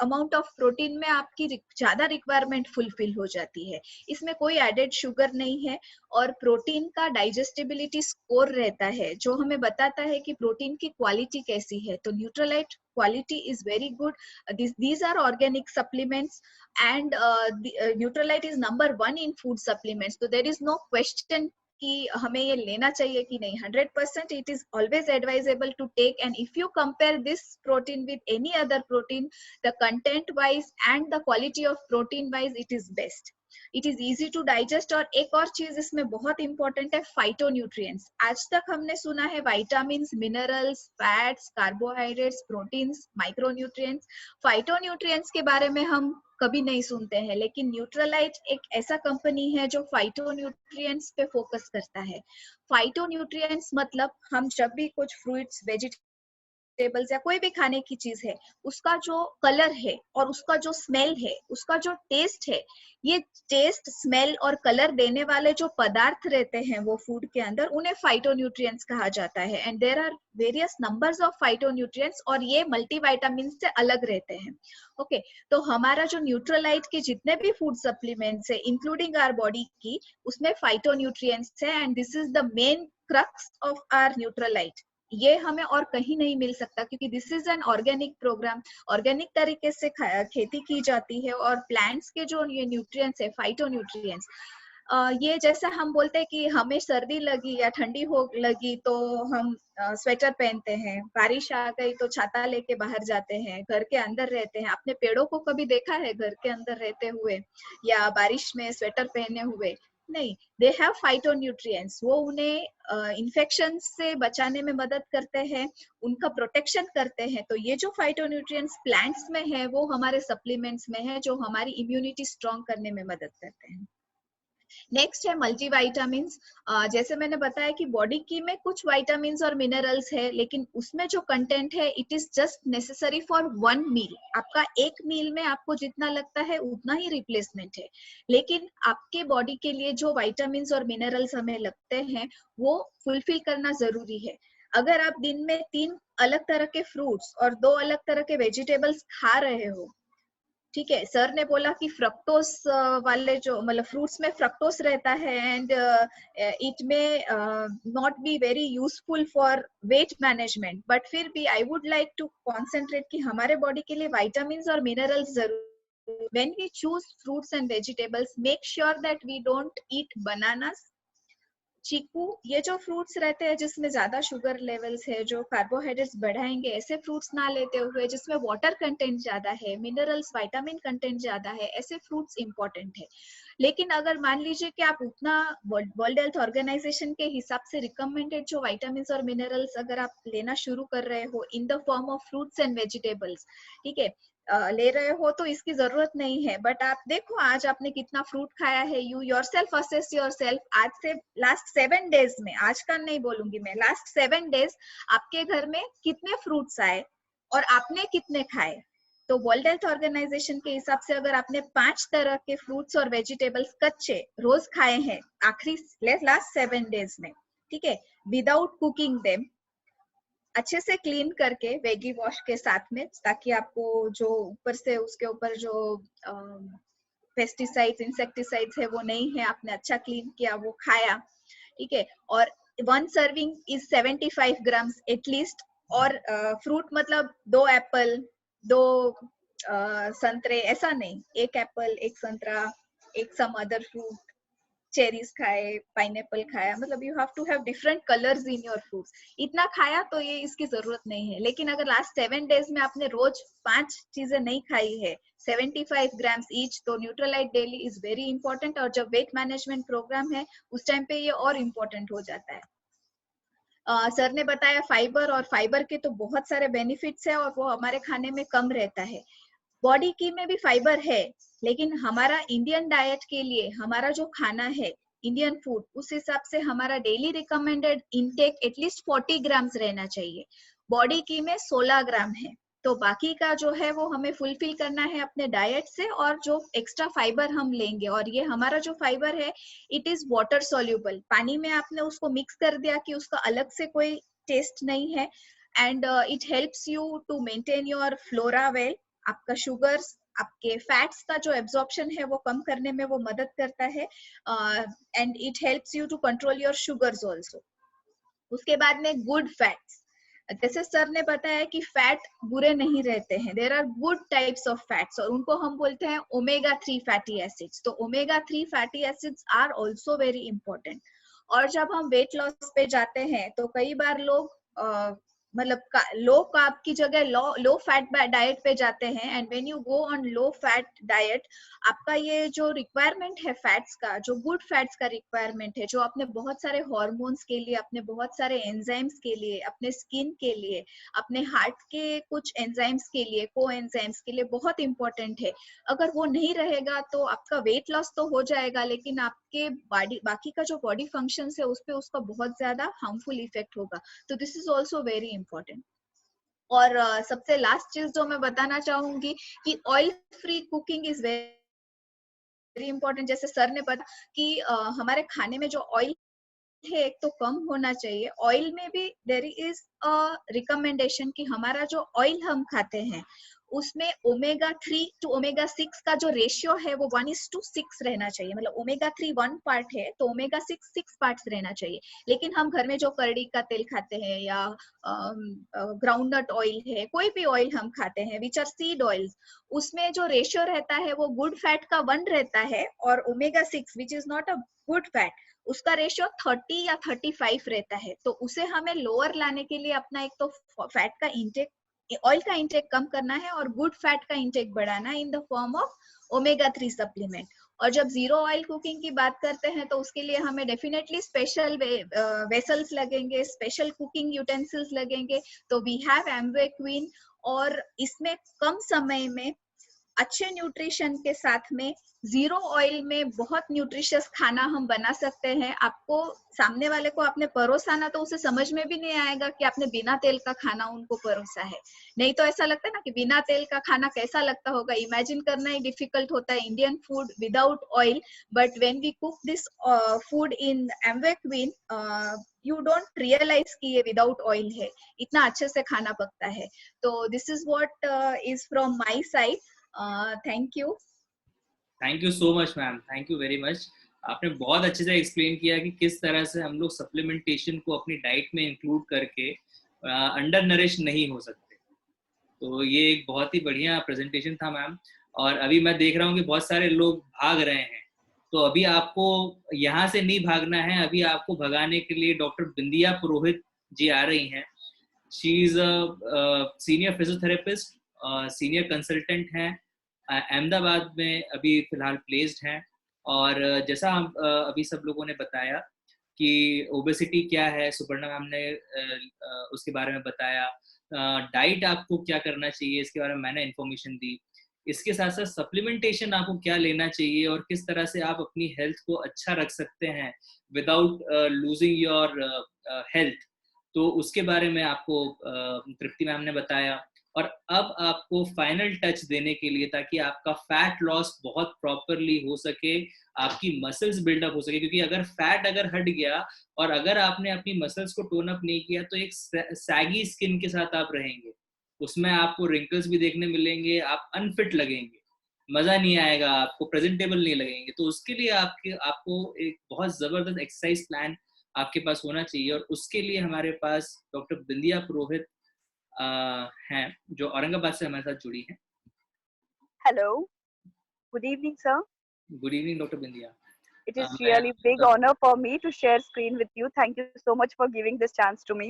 अमाउंट ऑफ प्रोटीन में आपकी ज्यादा रिक्वायरमेंट फुलफिल हो जाती है। इसमें कोई एडेड शुगर नहीं है और प्रोटीन का डाइजेस्टिबिलिटी स्कोर रहता है जो हमें बताता है कि प्रोटीन की क्वालिटी कैसी है। तो Nutrilite quality is very good. These are organic supplements and Nutralite is number 1 in food supplements. So there is no question कि हमें ये लेना चाहिए कि नहीं। 100% it is always advisable to take, and if you compare this protein with any other protein, the content wise and the quality of protein wise it is best. It is easy to digest. और एक और चीज इसमें बहुत important है, phytonutrients. आज तक हमने सुना है vitamins, minerals, fats, carbohydrates, proteins, micronutrients. Phytonutrients के बारे में हम कभी नहीं सुनते हैं, लेकिन न्यूट्रलाइट एक ऐसा कंपनी है जो फाइटोन्यूट्रिएंट्स पे फोकस करता है। फाइटोन्यूट्रिएंट्स मतलब हम जब भी कुछ फ्रूट्स, वेजिटेबल्स या कोई भी खाने की चीज है, उसका जो कलर है और उसका जो स्मेल है, उसका जो टेस्ट है, ये टेस्ट, स्मेल और कलर देने वाले जो पदार्थ रहते हैं वो फूड के अंदर, उन्हें फाइटोन्यूट्रिएंट्स कहा जाता है। And there are various numbers of phytonutrients और ये मल्टीविटामिन से अलग रहते हैं। ओके, तो हमारा जो न्यूट्रलाइट के जितने भी फूड सप्लीमेंट्स है इंक्लूडिंग आवर बॉडी की, उसमें फाइटोन्यूट्रिएंट्स है and this is the main crux of our Nutrilite. ये हमें और कहीं नहीं मिल सकता क्योंकि this is an organic program. Organic तरीके से खेती की जाती है और प्लांट्स के जो ये न्यूट्रिएंट्स है, फाइटोन्यूट्रिएंट्स, ये जैसा हम बोलते हैं कि हमें सर्दी लगी या ठंडी हो लगी तो हम स्वेटर पहनते हैं, बारिश आ गई तो छाता लेके बाहर जाते हैं, घर के अंदर रहते हैं। आपने पेड़ों को कभी देखा है घर के अंदर रहते हुए या बारिश में स्वेटर पहने हुए? नहीं, दे हैव फाइटोन्यूट्रिएंट्स। वो उन्हें इन्फेक्शन से बचाने में मदद करते हैं, उनका प्रोटेक्शन करते हैं। तो ये जो फाइटोन्यूट्रिएंट्स प्लांट्स में है वो हमारे सप्लीमेंट्स में है जो हमारी इम्यूनिटी स्ट्रॉन्ग करने में मदद करते हैं। नेक्स्ट है मल्टीविटामिन्स। जैसे मैंने बताया कि बॉडी की में कुछ विटामिन्स और मिनरल्स है, लेकिन उसमें जो कंटेंट है it is just necessary for one meal. आपका एक मील में आपको जितना लगता है उतना ही रिप्लेसमेंट है, लेकिन आपके बॉडी के लिए जो विटामिन्स और मिनरल्स हमें लगते हैं वो फुलफिल करना जरूरी है। अगर आप दिन में 3 अलग तरह के फ्रूट्स और 2 अलग तरह के वेजिटेबल्स खा रहे हो, ठीक है, सर ने बोला कि फ्रक्टोस वाले जो मतलब फ्रूट्स में फ्रक्टोस रहता है and it may not be very useful for weight management, but फिर भी I would like to concentrate कि हमारे बॉडी के लिए विटामिन्स और मिनरल्स जरूर। when we choose fruits and vegetables, make sure that we don't eat bananas, चीकू, ये जो फ्रूट्स रहते हैं जिसमें ज्यादा शुगर लेवल्स है, जो कार्बोहाइड्रेट्स बढ़ाएंगे, ऐसे फ्रूट्स ना लेते हुए जिसमें वाटर कंटेंट ज्यादा है, मिनरल्स विटामिन कंटेंट ज्यादा है, ऐसे फ्रूट्स इंपॉर्टेंट है। लेकिन अगर मान लीजिए कि आप उतना वर्ल्ड हेल्थ ऑर्गेनाइजेशन के हिसाब से रिकमेंडेड जो विटामिन और मिनरल्स अगर आप लेना शुरू कर रहे हो in the form of fruits and vegetables, ठीक है, ले रहे हो तो इसकी जरूरत नहीं है। बट आप देखो आज आपने कितना फ्रूट खाया है, यू योरसेल्फ असेस योरसेल्फ। आज से लास्ट 7 डेज में, आज का नहीं बोलूंगी मैं, लास्ट 7 डेज आपके घर में कितने फ्रूट्स आए और आपने कितने खाए। तो वर्ल्ड हेल्थ ऑर्गेनाइजेशन के हिसाब से अगर आपने 5 तरह के फ्रूट्स और वेजिटेबल्स कच्चे रोज खाए हैं आखिरी लास्ट 7 डेज में, ठीक है, विदाउट कुकिंग देम, अच्छे से क्लीन करके वेगी वॉश के साथ में, ताकि आपको जो ऊपर से उसके ऊपर जो पेस्टिसाइड्स इंसेक्टिसाइड्स है वो नहीं है, आपने अच्छा क्लीन किया, वो खाया, ठीक है। और 1 सर्विंग इज 75 ग्राम्स एटलीस्ट। और फ्रूट मतलब 2 एप्पल, 2 संतरे, ऐसा नहीं, 1 एप्पल, 1 संतरा, 1 सम अदर फ्रूट, चेरीज खाए, पाइनएप्पल खाया, मतलब you have to have different colours in your fruits. इतना खाया तो ये इसकी जरूरत नहीं है। लेकिन अगर लास्ट 7 डेज में आपने रोज 5 चीजें नहीं खाई है, 75 ग्राम्स ईच, तो Nutrilite daily is very important. और जब वेट मैनेजमेंट प्रोग्राम है उस टाइम पे ये और इम्पोर्टेंट हो जाता है। सर ने बताया फाइबर, और फाइबर के तो बहुत सारे बेनिफिट्स है और वो हमारे खाने में कम रहता है। बॉडी की में भी फाइबर है, लेकिन हमारा इंडियन डाइट के लिए हमारा जो खाना है इंडियन फूड, उस हिसाब से हमारा daily recommended intake at least 40 grams रहना चाहिए। बॉडी की में 16 ग्राम है, तो बाकी का जो है वो हमें फुलफिल करना है अपने डाइट से, और जो एक्स्ट्रा फाइबर हम लेंगे, और ये हमारा जो फाइबर है इट इज वाटर सोल्यूबल। पानी में आपने उसको मिक्स कर दिया कि उसका अलग से कोई टेस्ट नहीं है, and it helps you to maintain your flora well. आपका शुगर्स, आपके फैट्स का जो एब्जॉर्प्शन है वो कम करने में वो मदद करता है, and it helps you to control your sugars also. उसके बाद में गुड फैट्स, जैसे सर ने बताया कि फैट बुरे नहीं रहते हैं, there are good types of fats, और उनको हम बोलते हैं ओमेगा 3 फैटी एसिड्स। तो omega 3 fatty acids are also very important. और जब हम वेट लॉस पे जाते हैं तो कई बार लोग मतलब लो कार्ब की जगह लो फैट डाइट पे जाते हैं, and when you go on low fat diet, आपका ये जो रिक्वायरमेंट है फैट्स का, जो गुड फैट्स का रिक्वायरमेंट है, जो अपने बहुत सारे हार्मोन्स के लिए, अपने बहुत सारे एंजाइम्स के लिए, अपने स्किन के लिए, अपने हार्ट के कुछ एंजाइम्स के लिए, को एंजाइम्स के लिए बहुत इंपॉर्टेंट है, अगर वो नहीं रहेगा तो आपका वेट लॉस तो हो जाएगा, लेकिन आपके बाकी का जो बॉडी फंक्शंस है उस पे उसका बहुत ज्यादा हार्मफुल इफेक्ट होगा। तो this is also very important. और सबसे लास्ट चीज जो मैं बताना चाहूंगी कि oil free cooking is very important. जैसे सर ने पता कि हमारे खाने में जो ऑयल है एक तो कम होना चाहिए। ऑयल में भी देयर इज अ रिकमेंडेशन कि हमारा जो ऑयल हम खाते हैं उसमें ओमेगा 3 टू ओमेगा 6 का जो रेशियो है वो 1:6 रहना चाहिए। मतलब ओमेगा 3 1 पार्ट है तो ओमेगा 6 पार्ट्स रहना चाहिए। लेकिन हम घर में जो करड़ी का तेल खाते हैं या ग्राउंडनट ऑयल है, कोई भी ऑयल हम खाते हैं विच आर सीड ऑयल्स, उसमें जो रेशियो रहता है वो गुड फैट का 1 रहता है, और omega 6 which is not a good fat, उसका रेशियो 30 या 35 रहता है। तो उसे हमें लोअर लाने के लिए अपना एक तो फैट का इंटेक, ऑयल का इंटेक कम करना है, और गुड फैट का इंटेक बढ़ाना है in the form of omega 3 supplement. और जब जीरो ऑयल कुकिंग की बात करते हैं तो उसके लिए हमें डेफिनेटली स्पेशल वेसल्स लगेंगे, स्पेशल कुकिंग यूटेंसिल्स लगेंगे। तो वी हैव एम्वे क्वीन, और इसमें कम समय में अच्छे न्यूट्रिशन के साथ में जीरो ऑयल में बहुत न्यूट्रिशियस खाना हम बना सकते हैं। आपको सामने वाले को आपने परोसा ना, तो उसे समझ में भी नहीं आएगा कि आपने बिना तेल का खाना उनको परोसा है। नहीं तो ऐसा लगता है ना कि बिना तेल का खाना कैसा लगता होगा, इमेजिन करना ही डिफिकल्ट होता है, Indian food without oil. But when we cook this food in Amway Queen, you don't realise कि ये विदाउट ऑयल है, इतना अच्छे से खाना पकता है। तो this is what is from my side. Thank you.
Thank you so much ma'am, thank you very much. आपने बहुत अच्छे से एक्सप्लेन किया कि किस तरह से हम लोग सप्लीमेंटेशन को अपनी डाइट में इंक्लूड करके अंडर नरिश नहीं हो सकते। तो ये एक बहुत ही बढ़िया प्रेजेंटेशन था मैम। और अभी मैं देख रहा हूँ कि बहुत सारे लोग भाग रहे हैं, तो अभी आपको यहाँ से नहीं भागना है, अभी आपको भगाने के लिए डॉक्टर बिंदिया पुरोहित जी आ रही हैं। She is a senior physiotherapist, senior consultant हैं, अहमदाबाद में अभी फिलहाल प्लेस्ड हैं। और जैसा हम अभी सब लोगों ने बताया कि ओबेसिटी क्या है, सुपर्णा मैम ने उसके बारे में बताया, डाइट आपको क्या करना चाहिए इसके बारे में मैंने इन्फॉर्मेशन दी। इसके साथ साथ सप्लीमेंटेशन आपको क्या लेना चाहिए और किस तरह से आप अपनी हेल्थ को अच्छा रख सकते हैं विदाउट लूजिंग योर हेल्थ, तो उसके बारे में आपको तृप्ति मैम ने बताया। और अब आपको फाइनल टच देने के लिए, ताकि आपका फैट लॉस बहुत प्रॉपरली हो सके, आपकी मसल्स बिल्डअप हो सके, क्योंकि अगर फैट अगर हट गया और अगर आपने अपनी मसल्स को टोन अप नहीं किया तो एक सैगी स्किन के साथ आप रहेंगे, उसमें आपको रिंकल्स भी देखने मिलेंगे, आप अनफिट लगेंगे, मजा नहीं आएगा, आपको प्रेजेंटेबल नहीं लगेंगे। तो उसके लिए आपको एक बहुत जबरदस्त एक्सरसाइज प्लान आपके पास होना चाहिए, और उसके लिए हमारे पास डॉक्टर बिंदिया पुरोहित हैं जो औरंगाबाद से हमारे साथ जुड़ी हैं।
Hello, good evening sir.
Good evening doctor Bindiya.
It is really big honor for me to share screen with you. Thank you so much for giving this chance to me.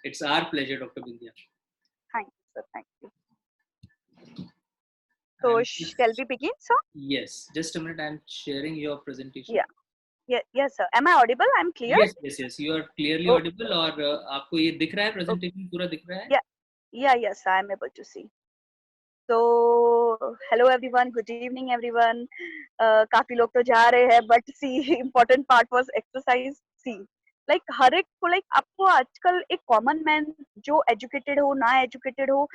It's our pleasure, Dr. Bindia.
Thank you, sir. Thank you. So, shall we begin, sir?
Yes. Just a minute. I'm sharing your presentation.
Yes, sir. Am I audible? I'm clear?
Yes. You are clearly audible. और आपको ये दिख रहा है, presentation पूरा दिख रहा है?
Yes, I am able to see. So, hello everyone. Good evening everyone. काफी लोग तो जा रहे हैं, but see, important part was exercise. See, like हर एक को, like आपको आजकल एक कॉमन मैन जो एजुकेटेड हो ना एजुकेटेड हो,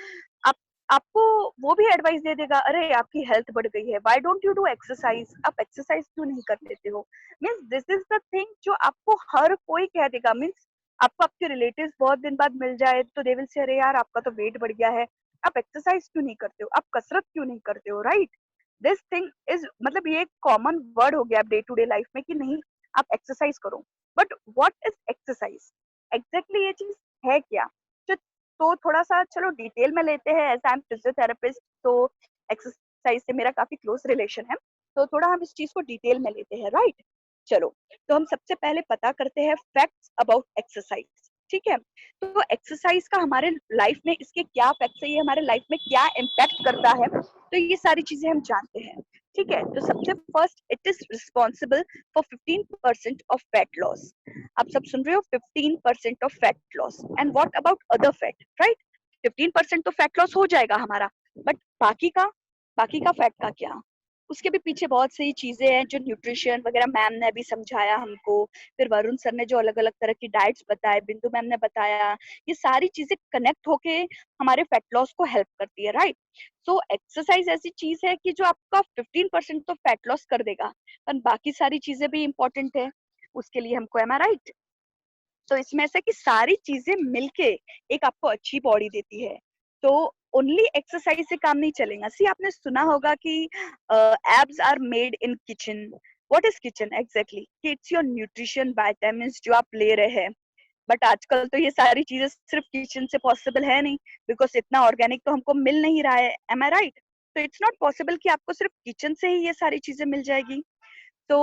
आपको वो भी एडवाइस दे देगा, अरे आपकी हेल्थ बढ़ गई है, why don't you do exercise, आप एक्सरसाइज क्यों नहीं कर लेते हो। Means this is the thing जो आपको हर कोई कह देगा। मीन्स आपको आपके रिलेटिव्स बहुत दिन बाद मिल जाए तो दे विल से, अरे यार आपका तो वेट बढ़ गया है, आप एक्सरसाइज क्यों नहीं करते हो, आप कसरत क्यों नहीं करते हो, राइट। दिस थिंग इज, मतलब ये एक कॉमन वर्ड हो गया डे टू डे लाइफ में कि नहीं आप एक्सरसाइज करो। But what is exercise exactly, ये चीज है क्या। तो थोड़ा सा चलो डिटेल में लेते हैं। एज आई एम फिजियोथेरेपिस्ट, तो एक्सरसाइज से मेरा काफी क्लोज रिलेशन है, तो थोड़ा हम इस चीज को डिटेल में लेते हैं, राइट। चलो, तो हम सबसे पहले पता करते हैं फैक्ट्स अबाउट एक्सरसाइज, ठीक है। तो एक्सरसाइज का हमारे लाइफ में इसके क्या फैक्ट्स है, ये हमारे लाइफ में क्या इम्पैक्ट करता है, तो ये सारी चीजें हम जानते हैं, ठीक है। तो सबसे first, it is responsible for 15% of fat loss. आप सब सुन रहे हो, 15% of fat loss. And what about other fat, right. 15% तो फैट लॉस हो जाएगा हमारा, बट बाकी का फैट का क्या, उसके भी पीछे बहुत सी चीजें हैं जो न्यूट्रिशन वगैरह मैम ने अभी समझाया हमको, फिर वरुण सर ने जो अलग अलग तरह की डाइट्स बताए, बिंदु मैम ने बताया, ये सारी चीजें कनेक्ट होके हमारे फैट लॉस को हेल्प करती है, राइट। सो एक्सरसाइज ऐसी चीज है कि जो आपका 15% तो फैट लॉस कर देगा, पर बाकी सारी चीजें भी इंपॉर्टेंट है उसके लिए हमको, एम आई राइट। तो इसमें ऐसा कि सारी चीजें मिलके एक आपको अच्छी बॉडी देती है। तो ओनली एक्सरसाइज से काम नहीं चलेगा। सी, आपने सुना होगा कि abs are made in kitchen. What is kitchen exactly, it's your nutrition vitamins जो आप ले रहे हैं। बट आजकल तो ये सारी चीजें सिर्फ किचन से पॉसिबल है नहीं, बिकॉज इतना ऑर्गेनिक तो हमको मिल नहीं रहा है, एम आई राइट। तो इट्स नॉट पॉसिबल कि आपको सिर्फ किचन से ही ये सारी चीजें मिल जाएगी। तो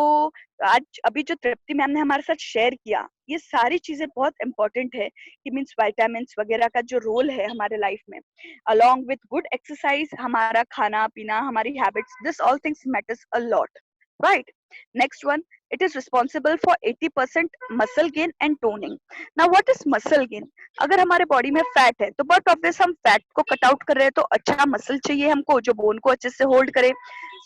आज अभी जो तृप्ति मैम ने हमारे साथ शेयर किया, ये सारी चीजें बहुत इंपॉर्टेंट है कि मीन्स विटामिन्स वगैरह का जो रोल है हमारे लाइफ में, अलॉन्ग विथ गुड एक्सरसाइज, हमारा खाना पीना, हमारी habits, this all things matters a lot, right. Next one, It is responsible for 80% muscle gain and toning. Now what is muscle gain? अगर हमारे बॉडी में फैट है तो बहुत ऑब्वियस हम फैट को कट आउट कर रहे हैं, तो अच्छा मसल चाहिए हमको जो बोन को अच्छे से होल्ड करे.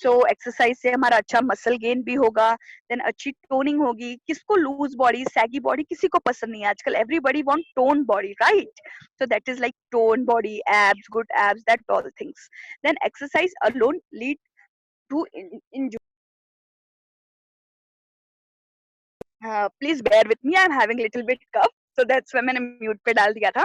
सो एक्सरसाइज से हमारा अच्छा मसल गेन भी होगा, देन अच्छी टोनिंग होगी. किसको लूज बॉडी, सैगी बॉडी किसी को पसंद नहीं है आजकल. Everybody want tone body, right? So that is like tone body, abs, good abs, that all things. Then exercise alone lead to injury. Please bear with me, I am having little bit cough, so that's why मैंने mute पे डाल दिया था.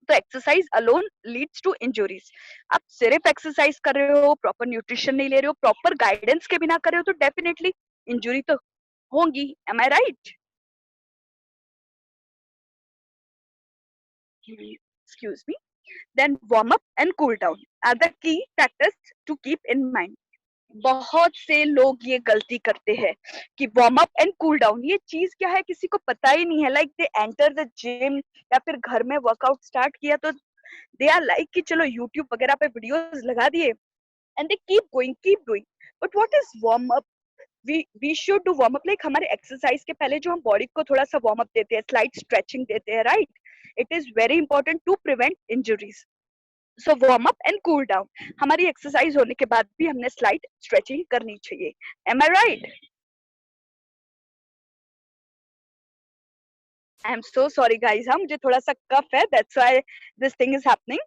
तो exercise alone leads to injuries. आप सिर्फ exercise कर रहे हो, प्रॉपर न्यूट्रिशन नहीं ले रहे हो, प्रॉपर गाइडेंस के बिना कर रहे हो, तो डेफिनेटली इंजुरी तो होंगी. M I right? Excuse me. Then warm up and cool down are the key factors to keep in mind. बहुत से लोग ये गलती करते हैं कि warm up and cool down, ये चीज क्या है किसी को पता ही नहीं है. Like they enter the gym या फिर घर में वर्कआउट स्टार्ट किया तो दे आर लाइक कि चलो यूट्यूब वगैरह पे वीडियोस लगा दिए and they keep going. But what is warm up? We should do warm up. Like हमारे एक्सरसाइज के पहले जो हम बॉडी को थोड़ा सा वार्म अप देते हैं, स्लाइट स्ट्रेचिंग देते हैं, right? It is very important to prevent injuries. So warm up and cool down. हमारी एक्सरसाइज होने के बाद भी हमने स्लाइट स्ट्रेचिंग करनी चाहिए. Am I right? I am so sorry guys, हाँ मुझे थोड़ा सा कफ है, that's why this thing is happening.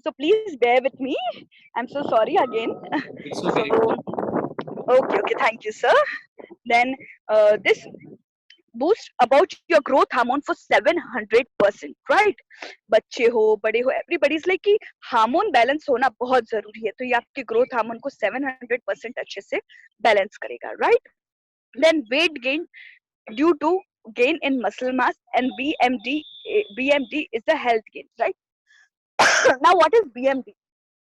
So please bear with me. I'm so sorry again.
It's okay.
Okay, thank you, sir. Then this boost about your growth hormone for 700%, right? बच्चे हो, बड़े हो, everybody is like कि hormone balance होना बहुत जरूरी है, तो ये आपके ग्रोथ हार्मोन को 700% अच्छे से बैलेंस करेगा, right? Then weight gain due to gain in muscle mass and BMD is the health gain, right? Now what is BMD?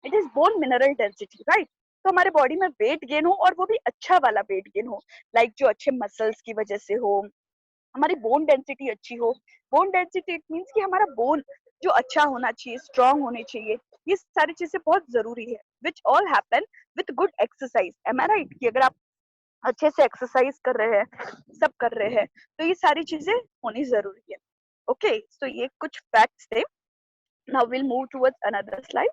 It is bone mineral density, right? तो हमारे बॉडी में weight gain हो और वो भी अच्छा वाला वेट गेन हो, लाइक जो अच्छे मसल्स की वजह से हो, हमारी बोन डेंसिटी अच्छी हो. बोन डेंसिटी इट मींस कि हमारा बोन जो अच्छा होना चाहिए, स्ट्रांग होने चाहिए. ये सारी चीजें बहुत जरूरी है, which all happen with good exercise. Am I right? कि अगर आप अच्छे से एक्सरसाइज कर रहे हैं, सब कर रहे हैं, तो ये सारी चीजें होनी जरूरी है. ओके, सो ये कुछ फैक्ट्स थे. Now we'll move towards another slide.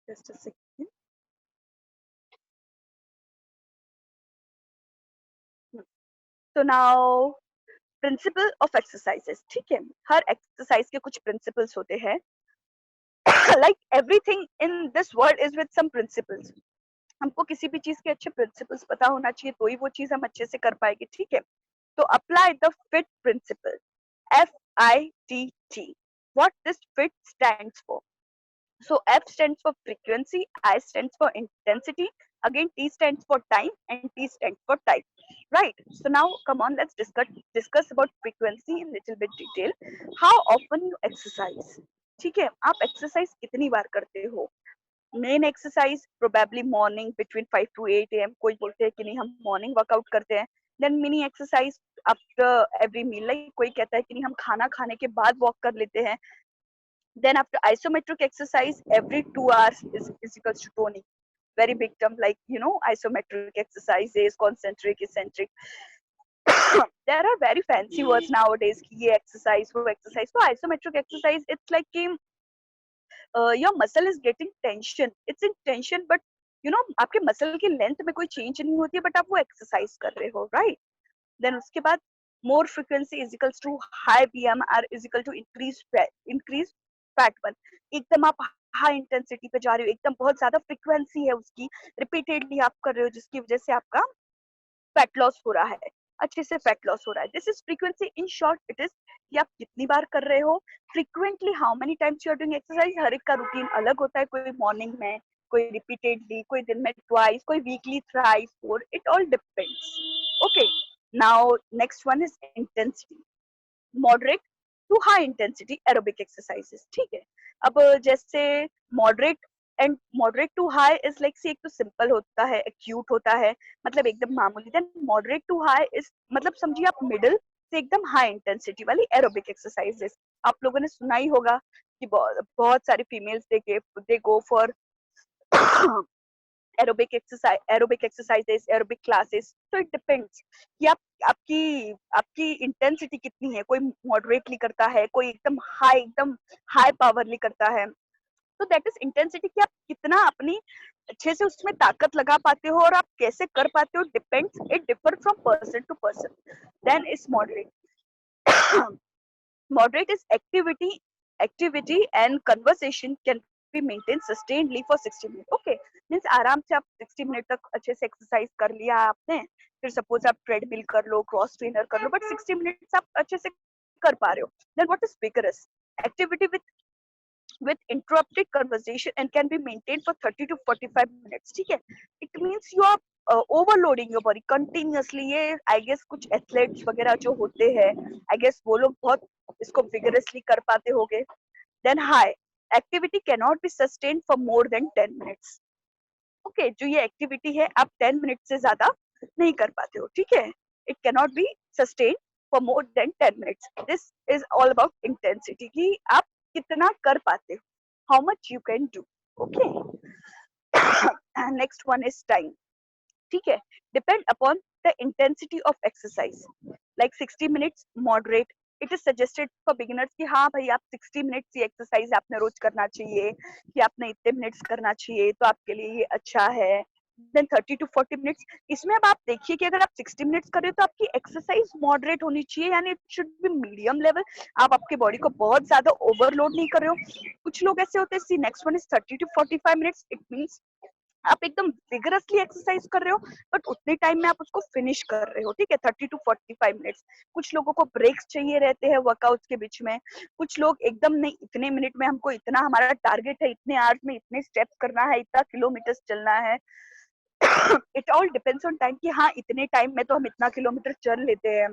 Just a second. So now principle of exercises. ठीक है, हर exercise के कुछ principles होते हैं. Like everything in this world is with some principles. हमको किसी भी चीज के अच्छे principles पता होना चाहिए, तो ही वो चीज हम अच्छे से कर पाएंगे. ठीक है, तो apply the FIT principle. FITT. What this FIT stands for? So F stands for frequency, I stands for intensity, again T stands for time, and T stands for type. Right? So now come on, let's discuss about frequency in little bit detail. How often you exercise? ठीक है, आप exercise कितनी बार करते हो? Main exercise probably morning between 5 to 8 AM. कोई बोलते हैं कि नहीं हम मॉर्निंग वर्कआउट करते हैं. Then mini exercise after every meal, like कोई कहता है कि नहीं हम खाना खाने के बाद वॉक कर लेते हैं. Then after isometric exercise, every 2 hours is equals to toning. Very big term, like, you know, isometric exercises, concentric, eccentric. There are very fancy words nowadays. Ye exercise, wo exercise. So isometric exercise, it's like your muscle is getting tension. It's in tension, but you know, आपके muscle की length में कोई change नहीं होती है, but आप वो exercise कर रहे हो, right? Then उसके बाद more frequency is equals to high BMR is equal to increased fat burn. एकदम आप हाई इंटेंसिटी पे जा रहे हो, एकदम बहुत ज्यादा फ्रीक्वेंसी है उसकी, रिपीटेडली आप कर रहे हो, जिसकी वजह से आपका फैट लॉस हो रहा है, अच्छे से फैट लॉस हो रहा है. This is frequency. In short it is कि आप कितनी बार कर रहे हो, frequently, how many times you are doing exercise. हर एक का रूटीन अलग होता है, कोई मॉर्निंग में, कोई रिपीटेडली, कोई दिन में ट्वाइस, कोई weekly thrice, 4. It all depends. Okay, now next one is intensity. Moderate to high intensity aerobic exercises. ठीक है, अब जैसे moderate to high is like say, एक तो सिंपल होता है, एक्यूट होता है, मतलब एकदम मामूली. Then moderate to high is मतलब समझिए आप मिडिल से एकदम हाई इंटेंसिटी वाली एरोबिक एक्सरसाइजेस. आप लोगों ने सुना ही होगा कि बहुत सारी females they go for aerobic exercises, aerobic classes, तो इट डिपेंड्स कि आपकी इंटेंसिटी कितनी है। कोई मॉडरेटली करता है, कोई एकदम हाई पावरली करता है, तो दैट इज इंटेंसिटी कि आप कितना अपनी अच्छे से उसमें ताकत लगा पाते हो और आप कैसे कर पाते हो, depends, it differ from person to person. Then is moderate. Moderate is activity and conversation can be maintained sustainedly for 60 minutes. Okay, means आराम से आप 60 मिनट तक अच्छे से एक्सरसाइज कर लिया आपने, फिर सपोज आप ट्रेडमिल कर लो, क्रॉस ट्रेनर कर लो, बट 60 मिनट्स आप अच्छे से कर पा रहे हो, then what is vigorous activity with interrupted conversation and can be maintained for 30 to 45 minutes. ठीक है, it means you are overloading your body continuously. ये I guess कुछ एथलेट्स वगैरह जो होते हैं, I guess वो लोग बहुत इसको vigorously कर पाते होंगे. Then high activity cannot be sustained for more than 10 minutes. Okay, जो ये एक्टिविटी है आप 10 मिनट से ज्यादा नहीं कर पाते हो, ठीक है, it cannot be sustained for more than 10 minutes. This is all about intensity कि आप कितना कर पाते हो, how much you can do. Okay. Next one is time. ठीक है, depend upon the intensity of exercise. Like 60 minutes moderate. It is suggested for beginners कि हाँ भाई आप 60 मिनट्स की एक्सरसाइज आपने रोज करना चाहिए, कि आपने इतने मिनट्स करना चाहिए, तो आपके लिए ये अच्छा है. Then 30 to 40 मिनट्स, इसमें अब आप देखिए कि अगर आप 60 मिनट्स कर रहे हो तो आपकी एक्सरसाइज मॉडरेट होनी चाहिए, यानी it should be medium level. आप आपके बॉडी को बहुत ज्यादा ओवरलोड नहीं कर रहे हो. कुछ लोग ऐसे होते हैं, see next one is 30 to 45 minutes. It means आप एकदम विगरसली एक्सरसाइज कर रहे हो, बट उतने टाइम में आप उसको फिनिश कर रहे हो, ठीक है, 30 to 45 मिनट्स. कुछ लोगों को ब्रेक्स चाहिए रहते हैं वर्कआउट्स के बीच में. कुछ लोग एकदम नहीं, इतने मिनट में हमको इतना, हमारा टारगेट है, इतने आवर्स में इतने स्टेप्स करना है, इतना किलोमीटर चलना है. It all depends on time कि हाँ इतने टाइम में तो हम इतना किलोमीटर चल लेते हैं.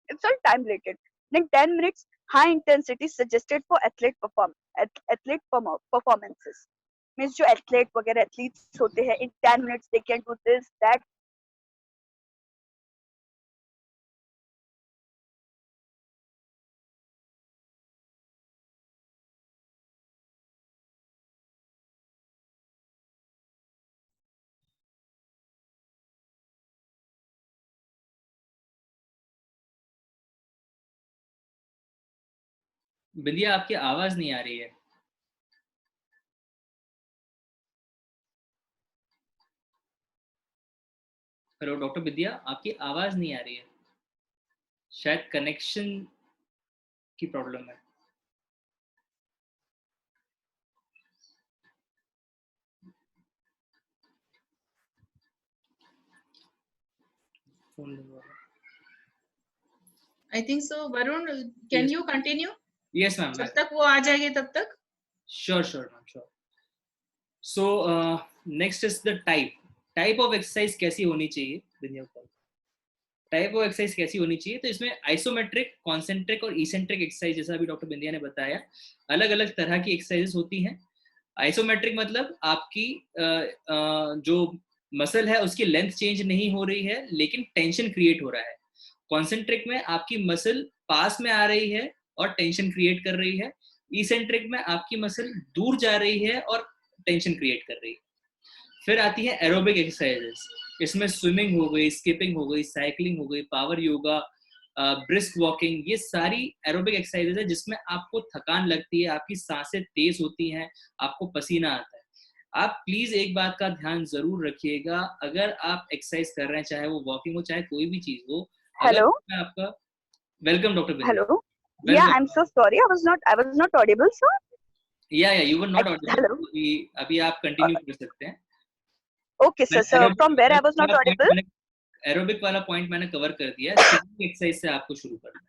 It's all time related. Then 10 minutes high intensity suggested for athlete performances. Means जो athlete वगैरह athletes होते हैं, in 10 minutes they can do this, that.
बिंदिया आपकी आवाज नहीं आ रही है. हेलो डॉक्टर विद्या, आपकी आवाज नहीं आ रही है, शायद कनेक्शन की प्रॉब्लम है.
I think so. Varun, can
Yes.
you continue?
Yes ma'am.
जब तक वो आ जाएगी तब तक.
Sure ma'am, sure. So next is the type of exercise कैसी होनी चाहिए बिंदिया को. टाइप ऑफ एक्सरसाइज कैसी होनी चाहिए, तो इसमें आइसोमेट्रिक, कॉन्सेंट्रिक और इसेंट्रिक एक्सरसाइज, जैसा अभी डॉक्टर बिंदिया ने बताया, अलग अलग तरह की एक्सरसाइजेस होती हैं. आइसोमेट्रिक मतलब आपकी जो मसल है उसकी लेंथ चेंज नहीं हो रही है लेकिन टेंशन क्रिएट हो रहा है. कॉन्सेंट्रिक में आपकी मसल पास में आ रही है और टेंशन क्रिएट कर रही है. इसेंट्रिक में आपकी मसल दूर जा रही है और टेंशन क्रिएट कर रही है. फिर आती है एरोबिक एक्सरसाइजेस. इसमें स्विमिंग हो गई, स्किपिंग हो गई, साइकिलिंग हो गई, पावर योगा, ब्रिस्क वॉकिंग, ये सारी एरोबिक एक्सरसाइजेस है जिसमें आपको थकान लगती है, आपकी सांसें तेज होती हैं, आपको पसीना आता है. आप प्लीज एक बात का ध्यान जरूर रखिएगा, अगर आप एक्सरसाइज कर रहे हैं, चाहे वो वॉकिंग हो चाहे कोई भी चीज हो.
हेलो,
आपका welcome doctor Bindiya.
Hello, yeah I am so sorry, I was not audible sir.
Yeah you were not audible. अभी आप कंटिन्यू कर सकते हैं.
Okay sir, from where I was not audible.
Aerobic वाला पॉइंट मैंने कवर कर दिया. एक्सरसाइज से आपको शुरू करना है.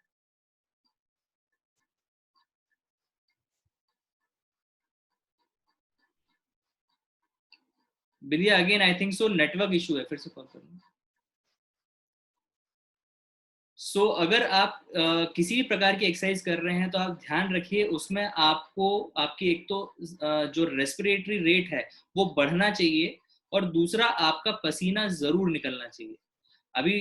Bindiya again I think so network issue है, फिर से कॉल करना. सो अगर आप किसी भी प्रकार की एक्सरसाइज कर रहे हैं तो आप ध्यान रखिए उसमें आपको आपकी एक तो जो रेस्पिरेटरी रेट है वो बढ़ना चाहिए और दूसरा आपका पसीना जरूर निकलना चाहिए. अभी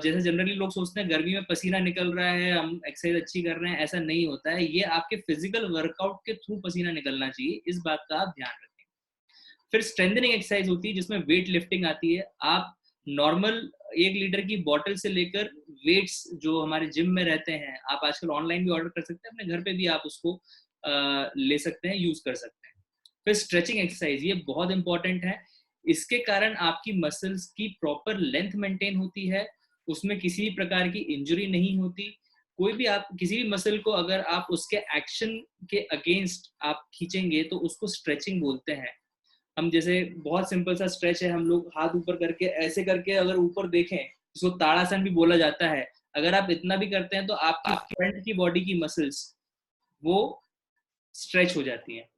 जैसे जनरली लोग सोचते हैं गर्मी में पसीना निकल रहा है, हम एक्सरसाइज अच्छी कर रहे हैं, ऐसा नहीं होता है. ये आपके फिजिकल वर्कआउट के थ्रू पसीना निकलना चाहिए, इस बात का आप ध्यान रखें. फिर स्ट्रेंथनिंग एक्सरसाइज होती है जिसमें वेट लिफ्टिंग आती है। आप नॉर्मल 1 लीटर की बॉटल से लेकर वेट्स जो हमारे जिम में रहते हैं, आप आजकल ऑनलाइन भी ऑर्डर कर सकते हैं, अपने घर पे भी आप उसको ले सकते हैं, यूज कर सकते हैं। फिर स्ट्रेचिंग एक्सरसाइज, ये बहुत इंपॉर्टेंट है। इसके कारण आपकी मसल्स की प्रॉपर लेंथ मेंटेन होती है, उसमें किसी भी प्रकार की इंजरी नहीं होती। कोई भी आप किसी भी मसल को अगर आप उसके एक्शन के अगेंस्ट आप खींचेंगे तो उसको स्ट्रेचिंग बोलते हैं। हम जैसे बहुत सिंपल सा स्ट्रेच है, हम लोग हाथ ऊपर करके ऐसे करके अगर ऊपर देखें, इसको ताड़ासन भी बोला जाता है। अगर आप इतना भी करते हैं तो आपकी फ्रंट की बॉडी की मसल्स वो स्ट्रेच हो जाती है।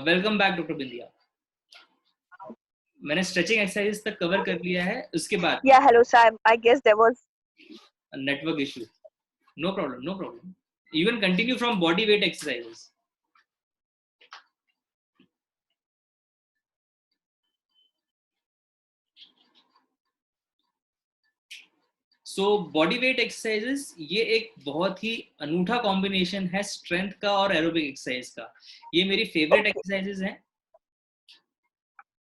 वेलकम बैक डॉक्टर बिंदिया। मैंने स्ट्रेचिंग एक्सरसाइज तक कवर कर लिया है। उसके बाद
hello sir, I guess there was
network issue. No problem, no problem, you can continue from body weight exercises. So body weight exercises ये एक बहुत ही अनूठा कॉम्बिनेशन है स्ट्रेंथ का और एरोबिक एक्सरसाइज का। ये मेरी फेवरेट एक्सरसाइजेस हैं।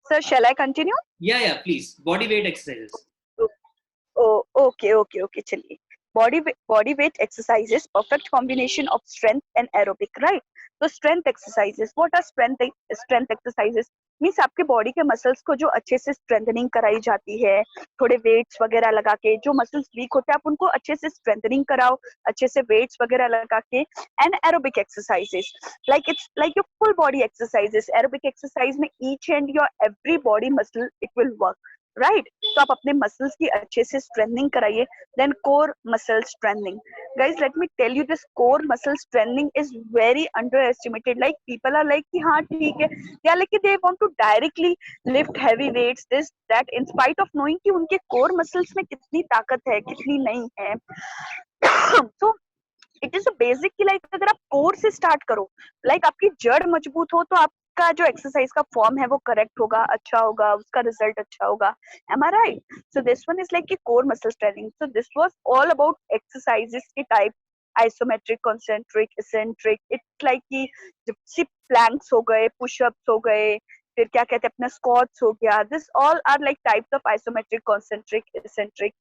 sir, shall I continue?
या please, body weight exercises.
Oh, okay. चलिए, body weight exercises, perfect combination of strength and aerobic, right? तो strength exercises, what are strength exercises? Means आपके body के muscles को जो अच्छे से स्ट्रेंथनिंग कराई जाती है, थोड़े वेट्स वगैरह लगा के, जो मसल्स वीक होते हैं आप उनको अच्छे से स्ट्रेंथनिंग कराओ, अच्छे से वेट्स वगैरह लगा के। And aerobic exercises, like it's like your full body exercises. Aerobic exercise में each and your every body muscle it will work, right? तो आप अपने मसल्स की अच्छे से स्ट्रेंथनिंग कराइए। Then core muscle strengthening, guys let me tell you, this core muscle strengthening is very underestimated. Like people are like कि हाँ ठीक है, they are like they want to directly lift heavy weights, this that, in spite of knowing कि उनके core muscles में कितनी ताकत है कितनी नहीं है। so इट इज बेसिक कि लाइक अगर आप कोर से स्टार्ट करो, लाइक आपकी जड़ मजबूत हो तो आपका जो एक्सरसाइज का फॉर्म है वो करेक्ट होगा, अच्छा होगा, उसका रिजल्ट अच्छा होगा। Am I right? So this one is like कि core muscle training. So this was all about exercises के type, isometric, concentric, eccentric. It's like कि सिर्फ प्लैंक्स हो गए, पुशअप्स हो गए, फिर क्या कहते हैं अपना स्क्वाट्स हो गया। This all are like types of isometric, concentric, eccentric.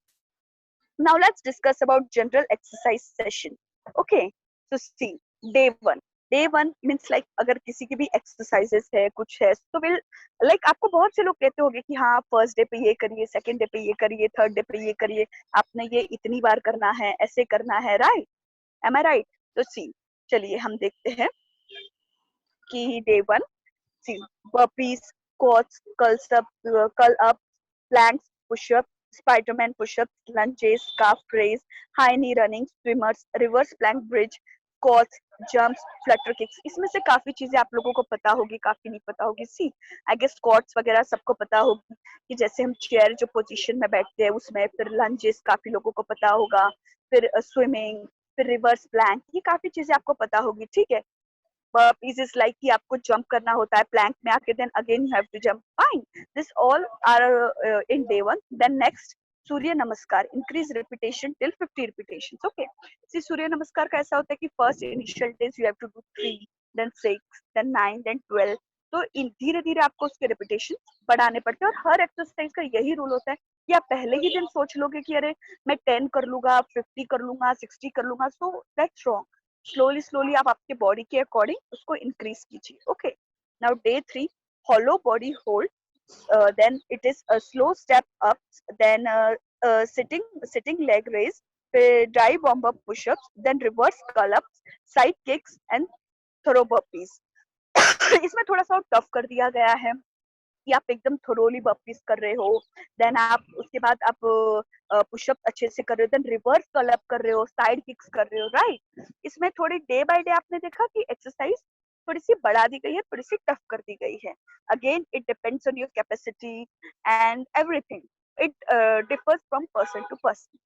Now let's discuss about general exercise session. Okay, so see, day one means like अगर किसी की भी exercises है, कुछ है, तो will like आपको बहुत से लोग कहते होंगे कि हाँ फर्स्ट डे पे ये करिए, सेकंड डे पे ये करिए, थर्ड डे पे ये करिए, आपने ये इतनी बार करना है, ऐसे करना है, राइट? M I right? तो सी, चलिए हम देखते हैं कि डे वन, सी, burpees, squats, curl up, planks, push-up, Spider-Man push-ups, lunges, calf raise, high knee running, swimmers, reverse plank bridge, squats, jumps, flutter kicks। इसमें से काफी चीजें आप लोगों को पता होगी, काफी नहीं पता होगी। सी, आई गेस स्क्वाट्स वगैरह सबको पता होगी कि जैसे हम चेयर जो पोजीशन में बैठते हैं उसमें, फिर लंजेस काफी लोगों को पता होगा, फिर स्विमिंग, फिर रिवर्स प्लैंक, ये काफी चीजें आपको पता होगी, ठीक है? burpees is like कि आपको जंप करना होता है प्लैंक में आके, then again you have to jump, fine, this all are in day one. Then next, सूर्य नमस्कार, increase repetition till 50 repetitions. Okay, see, सूर्य नमस्कार का ऐसा होता है कि first initial days you have to do 3, then 6, then 9, then 12। तो धीरे धीरे आपको उसके रिपीटेशन बढ़ाने पड़ते हैं। और हर एक्सरसाइज का यही रूल होता है कि आप पहले ही दिन सोच लोगे कि अरे मैं 10 कर लूंगा, 50 कर लूंगा, 60 कर लूंगा, सो दैट्स रॉन्ग। स्लोली आप आपके बॉडी के अकॉर्डिंग उसको इंक्रीज कीजिए। Okay, now day 3, hollow body hold, then it is a slow step up, then sitting leg raise, dry bomb up push-ups, then reverse curl-ups, side kicks and thorough burpees। इसमें थोड़ा सा tough कर दिया गया है कि आप एकदम थोरोली बर्पीज कर रहे हो, देन आप उसके बाद आप पुशअप अच्छे से कर रहे हो, देन रिवर्स कर्ल अप कर रहे हो, साइड किक्स कर रहे हो, राइट? इसमें थोड़ी डे बाय डे आपने देखा कि एक्सरसाइज थोड़ी सी बढ़ा दी गई है, थोड़ी सी टफ कर दी गई है। Again it depends on your capacity and everything, it differs from person to person.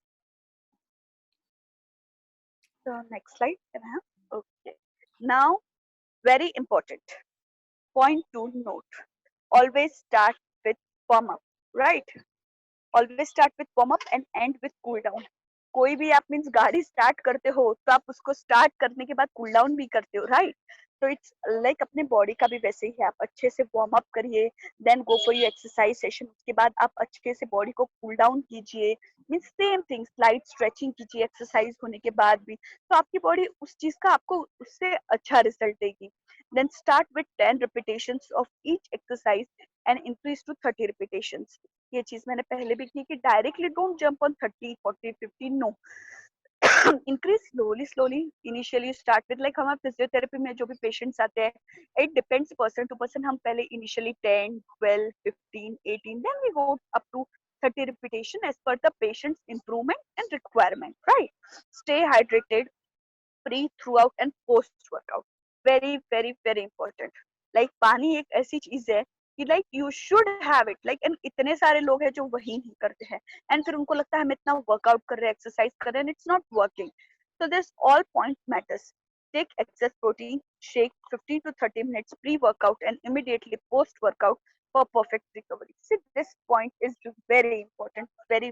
So next slide, can I have? Okay, now very important point to note, always start with warm up, right? Always start with warm up and end with cool down। कोई भी आप means गाड़ी start करते हो तो आप उसको start करने के बाद कूल डाउन भी करते हो, राइट? तो इट्स लाइक अपने बॉडी का भी वैसे ही है, आप अच्छे से वार्म अप करिए, then go for your exercise session, उसके बाद आप अच्छे से बॉडी को कूल डाउन कीजिए, means same things, light stretching कीजिए एक्सरसाइज होने के बाद भी, तो आपकी बॉडी उस चीज का आपको उससे अच्छा रिजल्ट देगी। Then start with 10 repetitions of each exercise and increase to 30 repetitions। ये चीज मैंने पहले भी की कि directly don't jump on 30 40 15, no, increase slowly. Initially start with like हमारे फिजियोथेरेपी में जो भी पेशेंट्स आते हैं, it depends person to person, हम पहले initially 10 12 15 18, then we go up to 30 repetition as per the patient's improvement and requirement, right? Stay hydrated pre, throughout and post workout, very important। like पानी एक ऐसी चीज है कि like you should have it, like and इतने सारे लोग हैं जो वही नहीं करते हैं, and फिर उनको लगता है हम इतना वर्कआउट कर रहे हैं, एक्सरसाइज कर रहे हैं, it's not working। so this all point matters। take excess protein shake 15 to 30 minutes pre workout and immediately post workout for perfect recovery। see this point is very important, very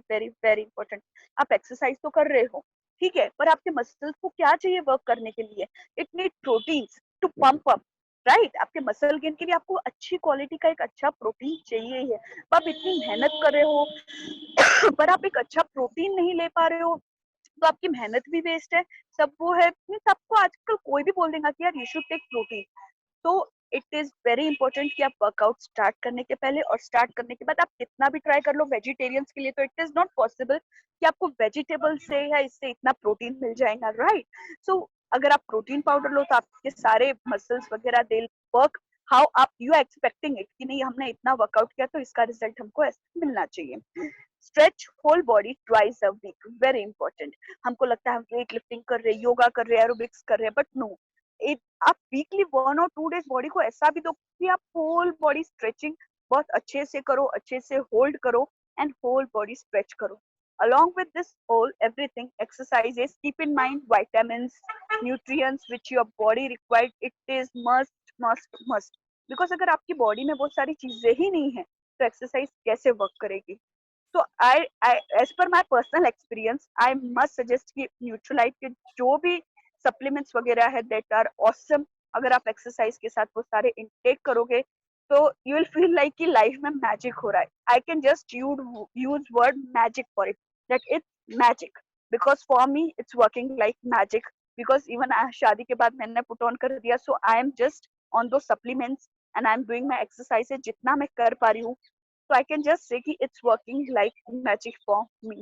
important। आप exercise तो कर रहे हो, ठीक है, पर आपके muscles को क्या चाहिए वर्क करने के लिए? It need proteins to pump up, right? आपके मसल गेन के लिए आपको अच्छी क्वालिटी का एक अच्छा प्रोटीन चाहिए ही है। तो आप इतनी मेहनत कर रहे हो पर आप एक अच्छा प्रोटीन नहीं ले पा रहे हो, तो आपकी मेहनत भी वेस्ट है। सब वो है, सबको आजकल कोई भी बोल देगा कि यार यू शुड टेक प्रोटीन। तो इट इज वेरी इंपॉर्टेंट कि आप वर्कआउट स्टार्ट करने के पहले और स्टार्ट करने के बाद आप कितना भी ट्राई कर लो वेजिटेरियंस के लिए, तो इट इज नॉट पॉसिबल कि आपको वेजिटेबल से या इससे इतना प्रोटीन मिल जाएगा, राइट? सो अगर आप प्रोटीन पाउडर लो तो आपके सारे मसल्स वगैरह दे वर्क हाउ आप यू आर एक्सपेक्टिंग इट, कि नहीं हमने इतना वर्कआउट किया तो इसका रिजल्ट हमको ऐसे मिलना चाहिए। Stretch whole body twice a week, very important. हमको लगता है हम वेट लिफ्टिंग कर रहे हैं, योगा कर रहे हैं, एरोबिक्स कर रहे हैं, बट नो, आप वीकली 1 और 2 डेज बॉडी को ऐसा भी दो कि आप होल बॉडी स्ट्रेचिंग बहुत अच्छे से करो, अच्छे से होल्ड करो एंड होल बॉडी स्ट्रेच करो। Along with this whole everything exercises, keep in mind vitamins, nutrients which your body required, it is must। because अगर आपकी बॉडी में बहुत सारी चीजें ही नहीं है तो एक्सरसाइज कैसे वर्क करेगी? तो I as per my personal experience I must suggest कि न्यूट्रोलाइट के जो भी सप्लीमेंट्स वगैरह है दैट आर ऑसम, अगर आप एक्सरसाइज के साथ वो सारे इनटेक करोगे तो यू विल फील लाइक कि लाइफ में मैजिक हो रहा है। I can just use word magic for it, that it's magic, because for me it's working like magic. Because even शादी के बाद मैंने पुट ऑन कर दिया, सो आई एम जस्ट ऑन दो supplements and I am doing my exercises जितना मैं कर पा रही हूँ। So I can just say कि it's working like magic for me.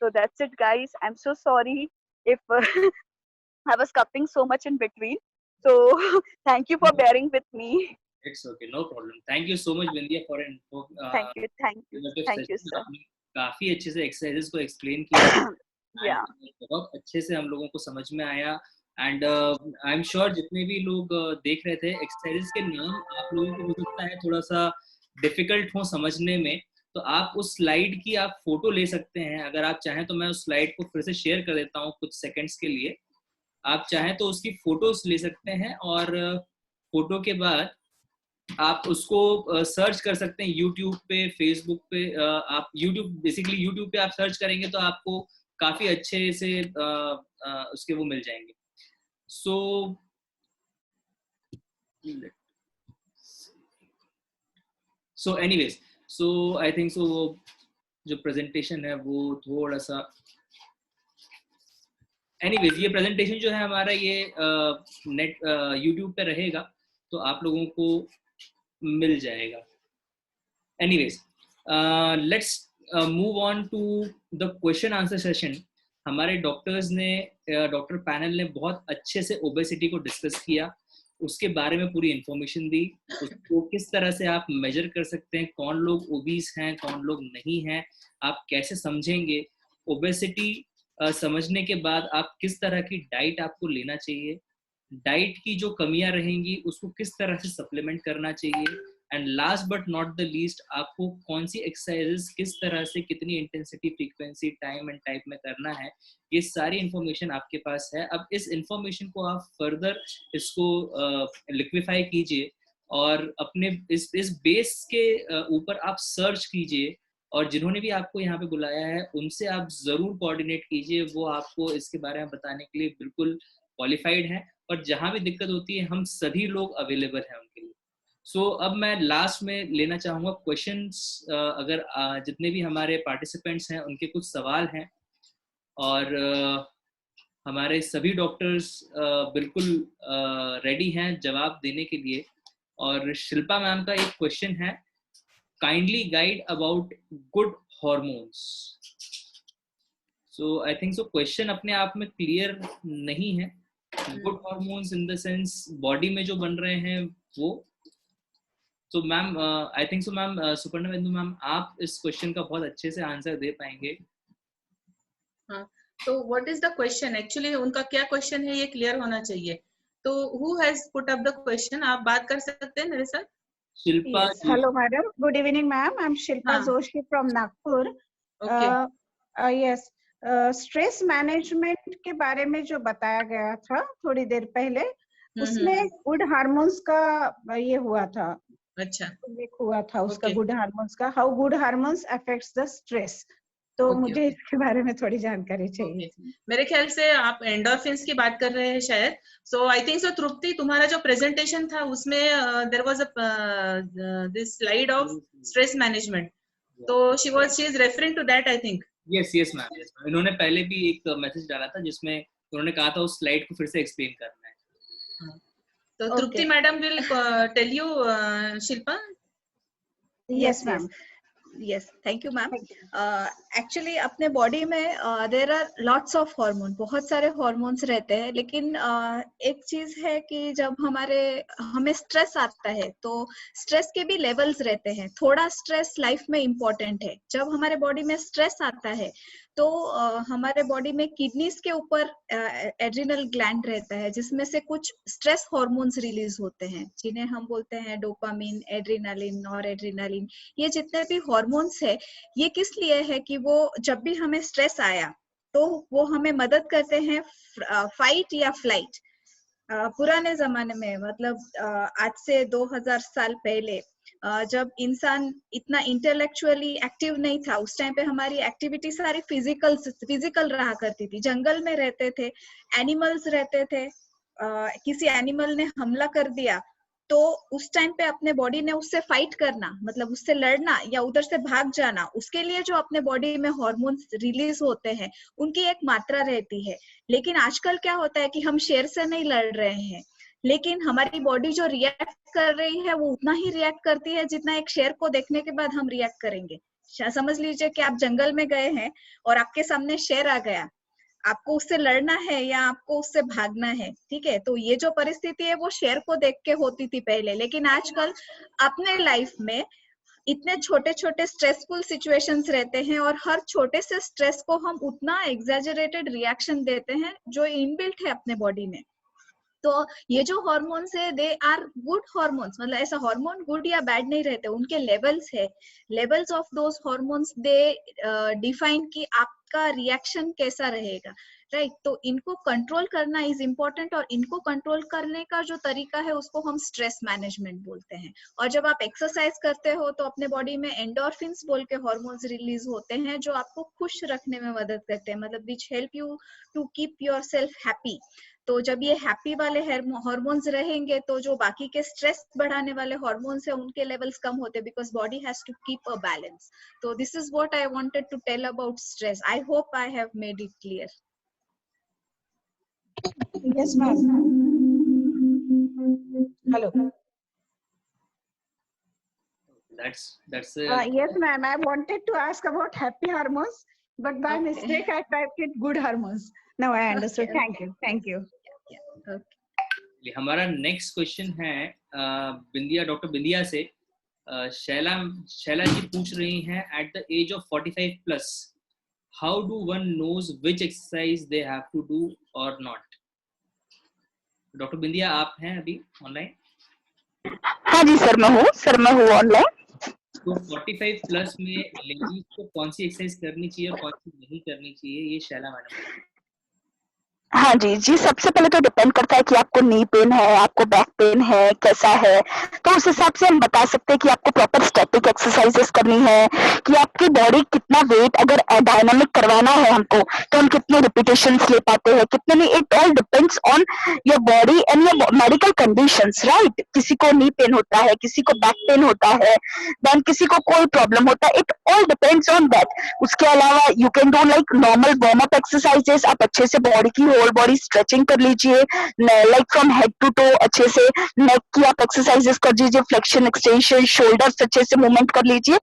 So that's it, guys. I'm so sorry if I was cutting so much in between. So thank you for bearing with me.
It's okay, no problem. Thank you so much, Vindhya, for an
Thank you, sir.
काफी अच्छे से exercises को explain किया।
Yeah.
बहुत अच्छे से हम लोगों को समझ में आया। एंड आई एम श्योर जितने भी लोग देख रहे थे, एक्सरसाइजेस के नाम आप लोगों को हो सकता है थोड़ा सा डिफिकल्ट हो समझने में, तो आप उस स्लाइड की आप फोटो ले सकते हैं। अगर आप चाहें तो मैं उस स्लाइड को फिर से शेयर कर देता हूँ कुछ सेकंड्स के लिए। आप चाहें तो उसकी फोटोज ले सकते हैं और फोटो के बाद आप उसको सर्च कर सकते हैं यूट्यूब पे, फेसबुक पे। आप बेसिकली यूट्यूब पे आप सर्च करेंगे तो आपको काफी अच्छे से उसके वो मिल जाएंगे। सो एनीवेज, आई थिंक सो जो प्रेजेंटेशन है वो थोड़ा सा, एनीवेज ये प्रेजेंटेशन जो है हमारा ये नेट यूट्यूब पे रहेगा तो आप लोगों को मिल जाएगा। Anyways, let's move on to the question answer session. हमारे डॉक्टर पैनल ने बहुत अच्छे से ओबेसिटी को डिस्कस किया, उसके बारे में पूरी इंफॉर्मेशन दी, उसको किस तरह से आप मेजर कर सकते हैं, कौन लोग ओबीस हैं कौन लोग नहीं हैं, आप कैसे समझेंगे ओबेसिटी। समझने के बाद आप किस तरह की डाइट आपको लेना चाहिए, डाइट की जो कमियां रहेंगी उसको किस तरह से सप्लीमेंट करना चाहिए, and last but not the least आपको कौन सी एक्सरसाइजेस किस तरह से कितनी intensity, frequency, time and type में करना है, ये सारी इंफॉर्मेशन आपके पास है। अब इस इंफॉर्मेशन को आप फर्दर इसको लिक्विफाई कीजिए और अपने इस बेस के ऊपर आप सर्च कीजिए, और जिन्होंने भी आपको यहाँ पे बुलाया है उनसे आप जरूर कोऑर्डिनेट कीजिए, वो आपको इसके बारे में बताने के लिए बिल्कुल क्वालिफाइड है। पर जहाँ भी दिक्कत होती है हम सभी लोग अवेलेबल हैं उनके लिए। सो अब मैं लास्ट में लेना चाहूँगा क्वेश्चंस, अगर जितने भी हमारे पार्टिसिपेंट्स हैं उनके कुछ सवाल हैं, और हमारे सभी डॉक्टर्स बिल्कुल रेडी हैं जवाब देने के लिए। और शिल्पा मैम का एक क्वेश्चन है, kindly guide about good hormones. So I think so question अपने आप में क्लियर नहीं है। Good hormones in the sense body में जो बन रहे हैं वो। सो मैम आई थिंक सो मैम सुपर्णा बिंदु मैम, आप इस क्वेश्चन का बहुत अच्छे से आंसर दे पाएंगे।
हाँ, तो what is the question? Actually उनका क्या क्वेश्चन है ये क्लियर होना चाहिए। तो who has put up the question? आप बात कर सकते हैं मेरे साथ?
Shilpa
Yes. Hello, madam. Good evening, ma'am. I'm Shilpa
हाँ.
Joshi from Nagpur.
Okay.
Yes. Stress management के बारे में जो बताया गया था थोड़ी देर पहले, उसमें गुड हार्मोन्स का ये हुआ था,
अच्छा,
हुआ था उसका
Okay.
गुड हार्मोन्स का, how good hormones affects the stress. तो
Okay,
मुझे
okay.
इसके बारे में थोड़ी जानकारी चाहिए।
Okay. मेरे ख्याल से आप एंडोर्फिन्स की बात कर रहे हैं शायद। सो आई थिंक सो तृप्ति, तुम्हारा जो प्रेजेंटेशन था उसमें there was a this slide of stress management, तो she is referring to that I think.
Yes yes ma'am, yes ma'am. इन्होंने पहले भी एक मैसेज डाला था जिसमें उन्होंने कहा था उस स्लाइड को फिर से एक्सप्लेन करना है।
तो Tripti madam will tell you Shilpa.
Yes, ma'am. Yes, thank you, ma'am. Actually, अपने बॉडी में there are lots of hormone, बहुत सारे हॉर्मोन्स रहते हैं, लेकिन एक चीज है कि जब हमें स्ट्रेस आता है तो स्ट्रेस के भी लेवल्स रहते हैं। थोड़ा स्ट्रेस लाइफ में इम्पोर्टेंट है। जब हमारे बॉडी में स्ट्रेस आता है तो हमारे बॉडी में किडनीज के ऊपर एड्रिनल ग्लैंड रहता है, जिसमें से कुछ स्ट्रेस हॉर्मोन्स रिलीज होते हैं, जिन्हें हम बोलते हैं डोपामिन, एड्रिनालिन, नॉरएड्रिनालिन। ये जितने भी हॉर्मोन्स है, ये किस लिए है कि वो जब भी हमें स्ट्रेस आया तो वो हमें मदद करते हैं फाइट या फ्लाइट। पुराने जमाने में, मतलब आज से 2000 साल पहले, जब इंसान इतना इंटेलेक्चुअली एक्टिव नहीं था, उस टाइम पे हमारी एक्टिविटी सारी फिजिकल रहा करती थी। जंगल में रहते थे, एनिमल्स रहते थे, किसी एनिमल ने हमला कर दिया तो उस टाइम पे अपने बॉडी ने उससे फाइट करना, मतलब उससे लड़ना या उधर से भाग जाना, उसके लिए जो अपने बॉडी में हॉर्मोन्स रिलीज होते हैं उनकी एक मात्रा रहती है। लेकिन आजकल क्या होता है कि हम शेर से नहीं लड़ रहे हैं, लेकिन हमारी बॉडी जो रिएक्ट कर रही है वो उतना ही रिएक्ट करती है जितना एक शेर को देखने के बाद हम रिएक्ट करेंगे। समझ लीजिए कि आप जंगल में गए हैं और आपके सामने शेर आ गया, आपको उससे लड़ना है या आपको उससे भागना है, ठीक है? तो ये जो परिस्थिति है वो शेर को देख के होती थी पहले, लेकिन आजकल अपने लाइफ में इतने छोटे छोटे स्ट्रेसफुल सिचुएशंस रहते हैं और हर छोटे से स्ट्रेस को हम उतना एग्जैजरेटेड रिएक्शन देते हैं जो इनबिल्ट है अपने बॉडी में। तो ये जो हॉर्मोन्स है दे आर गुड हॉर्मोन्स, मतलब ऐसा हॉर्मोन गुड या बैड नहीं रहते, उनके लेवल्स है। Levels of those hormones they define कि आपका रिएक्शन कैसा रहेगा, राइट? तो इनको कंट्रोल करना इज इम्पोर्टेंट, और इनको कंट्रोल करने का जो तरीका है उसको हम स्ट्रेस मैनेजमेंट बोलते हैं। और जब आप एक्सरसाइज करते हो तो अपने बॉडी में एंडोर्फिन्स बोल के हॉर्मोन्स रिलीज होते हैं जो आपको खुश रखने में मदद करते हैं, मतलब which help you to keep yourself happy. तो जब ये हैप्पी वाले हॉर्मोन्स रहेंगे तो जो बाकी के स्ट्रेस बढ़ाने वाले हॉर्मोन्स है उनके लेवल्स कम होते हैं, because body has to keep a balance. तो this is what I wanted to tell about stress. I hope I have made it clear.
Yes, ma'am. Hello.
That's
Yes, ma'am. I wanted to ask about happy hormones, but by mistake I typed it good hormones. Now I understood.
Okay.
Thank you. Thank you.
Okay.
हमारा next question है बिंदिया, doctor बिंदिया से। शैला जी पूछ रही हैं, at the age of 45 plus how do one knows which exercise they have to do और not? Doctor Bindiya, आप हैं अभी ऑनलाइन?
हाँ जी सर, मैं हूँ ऑनलाइन।
तो 45 प्लस में लेडीज को कौन सी एक्सरसाइज करनी चाहिए और कौन सी नहीं करनी चाहिए, ये शैला मैडम।
हाँ जी जी, सबसे पहले तो डिपेंड करता है कि आपको नी पेन है, आपको बैक पेन है, कैसा है। तो उस हिसाब से हम बता सकते हैं कि आपको प्रॉपर स्टैटिक एक्सरसाइजेस करनी है, कि आपकी बॉडी कितना वेट अगर डायनामिक करवाना है हमको, तो हम कितने रिपीटेशंस ले पाते हैं, कितने नहीं। It all depends on your body and your medical conditions, right. किसी को नी पेन होता है, किसी को बैक पेन होता है, देन किसी को कोई प्रॉब्लम होता है। It all depends on that. उसके अलावा you can do like normal warm up exercises. आप अच्छे से बॉडी की होल बॉडी स्ट्रेचिंग कर लीजिए, like from head to toe. अच्छे से नेक की आप एक्सरसाइजेस कर लीजिए, फ्लेक्शन एक्सटेंशन, शोल्डर्स अच्छे से मूवमेंट कर लीजिए।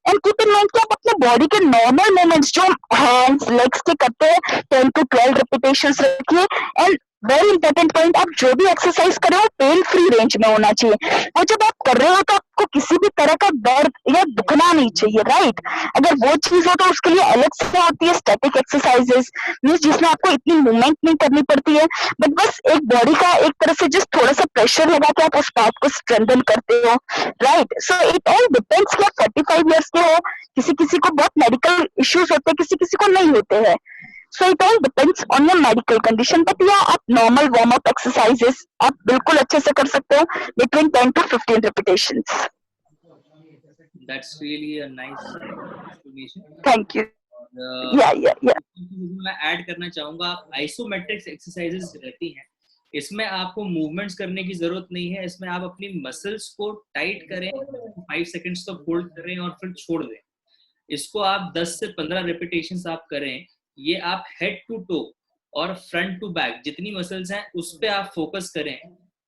एंड कीप इन माइंड कि आप अपने बॉडी के नॉर्मल मूवमेंट्स जो हैंड्स लेग्स के करते हैं 10 to 12 रिपीटेशंस रखिए। एंड वेरी इंपॉर्टेंट पॉइंट, आप जो भी एक्सरसाइज कर रहे हो पेन फ्री रेंज में होना चाहिए। और जब आप कर रहे हो तो आपको किसी भी तरह का दर्द या दुखना नहीं चाहिए, राइट। अगर वो चीज हो तो उसके लिए अलग से होती है स्टैटिक एक्सरसाइजेस, मीन्स जिसमें आपको इतनी मूवमेंट नहीं करनी पड़ती है, बट बस एक बॉडी का एक तरह से जस्ट थोड़ा सा प्रेशर लगा के आप उस पार्ट को स्ट्रेंथन करते हो, right. So it all depends कि आप 45 ईयर्स के हो, किसी किसी को बहुत मेडिकल इश्यूज होते हैं, किसी किसी को नहीं होते हैं। So it all depends on your medical condition, but yeah, आप normal warm up exercises आप बिल्कुल अच्छे से कर सकते हो between 10 to 15 repetitions.
That's really a nice explanation.
Thank you. Yeah.
मैं ऐड करना चाहूंगा, आप आइसोमेट्रिक्स एक्सरसाइजेस रहती हैं, इसमें आपको मूवमेंट्स करने की जरूरत नहीं है। इसमें आप अपनी मसल्स को टाइट करें, 5 सेकंड्स तक होल्ड करें और फिर छोड़ दें। इसको आप 10 से 15 रिपीटेशंस आप करें। ये आप हेड टू टो और फ्रंट टू बैक जितनी मसल्स हैं उस पे आप फोकस करें,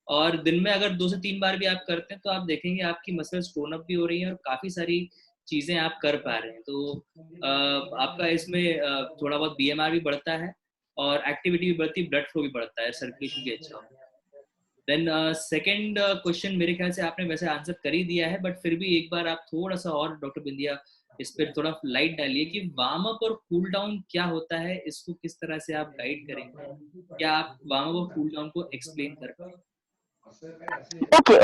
और दिन में अगर 2 से 3 बार भी आप करते हैं तो आप देखेंगे आपकी मसल्स टोन अप भी हो रही हैं और काफी सारी चीजें आप कर पा रहे हैं। तो आपका इसमें थोड़ा बहुत BMR भी बढ़ता है और एक्टिविटी भी बढ़ती है, ब्लड फ्लो भी बढ़ता है, सर्कुलेशन भी अच्छा होता है। देन सेकंड क्वेश्चन मेरे ख्याल से आपने वैसे आंसर कर ही दिया है, बट फिर भी एक बार आप थोड़ा सा और डॉक्टर बिंदिया इस पर थोड़ा लाइट डालिए कि वार्म अप और कूल डाउन क्या होता है, इसको किस तरह से आप गाइड करेंगे। क्या आप वार्म अप और कूल डाउन को एक्सप्लेन कर पाएंगे?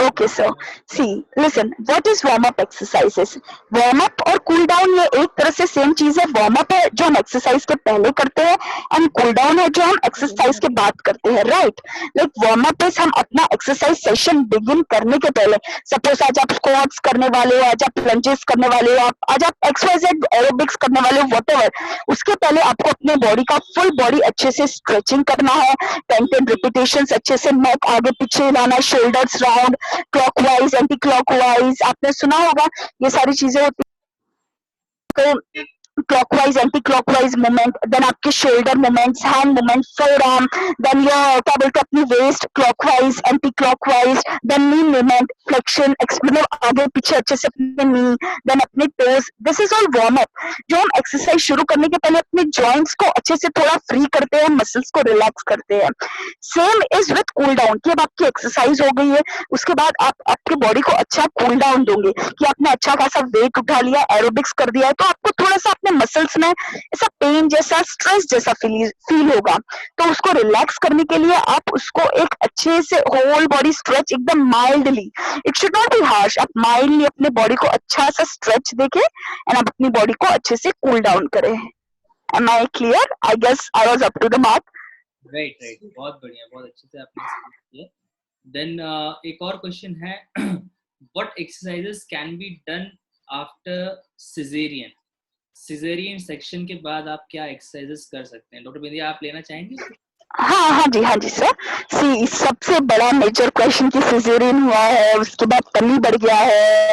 Okay, sir. See, listen, what is warm up exercises? Warm up और cool down ये एक तरह से सेम चीज है। वार्म अप है जो हम एक्सरसाइज के पहले करते हैं, एंड कूल डाउन है जो हम एक्सरसाइज के बाद करते हैं, right. Like warm up is हम अपना एक्सरसाइज सेशन बिगिन करने के पहले, सपोज आज आप स्क्वाट्स करने वाले हो, आज आप लंजेस करने वाले हो, आज आप XYZ एरोबिक्स करने वाले हो, व्हाटएवर, उसके पहले आपको अपने बॉडी का फुल बॉडी अच्छे से स्ट्रेचिंग करना है। 10 रिपीटेशंस अच्छे से नेक आगे पीछे हिलाना, shoulders round, clockwise anti clockwise, आपने सुना होगा ये सारी चीजें होती है। Clockwise anti clockwise movement, then आपके shoulder movements, hand movement, forearm, then your क्या बोलते हैं अपनी waist clockwise anti clockwise, then knee movement, flexion, मतलब आगे पीछे अच्छे से अपने नी, देन अपने toes. This is all warm up. जो हम एक्सरसाइज शुरू करने के पहले अपने जॉइंट्स को अच्छे से थोड़ा फ्री करते हैं, मसल्स को रिलैक्स करते हैं। Same is with cool down, कि अब आपकी एक्सरसाइज हो गई है, उसके बाद आप आपकी बॉडी को अच्छा कूल डाउन दोगे, कि आपने अच्छा खासा वेट उठा लिया, एरोबिक्स कर दिया है, तो आपको थोड़ा सा अपने मसल्स में ऐसा पेन जैसा, स्ट्रेस जैसा फील होगा। तो उसको रिलैक्स करने के लिए आप उसको एक अच्छे से होल बॉडी स्ट्रेच, एकदम mildly, it should not be harsh, आप माइल्डली अपने बॉडी को अच्छा सा स्ट्रेच देके एंड आप अपनी बॉडी को अच्छे से कूल डाउन करें। Am I clear? I guess I was up to the mark.
Right, बहुत बढ़िया, बहुत अच्छे से आपने किया। देन एक और क्वेश्चन है, what exercises can be done after caesarean? Caesarean section के बाद आप क्या एक्सरसाइजेस कर सकते हैं? डॉक्टर बिंदिया, आप लेना चाहेंगे?
हाँ जी सर। सी, सबसे बड़ा मेजर क्वेश्चन की सिजेरियन हुआ है, उसके बाद टमी बढ़ गया है,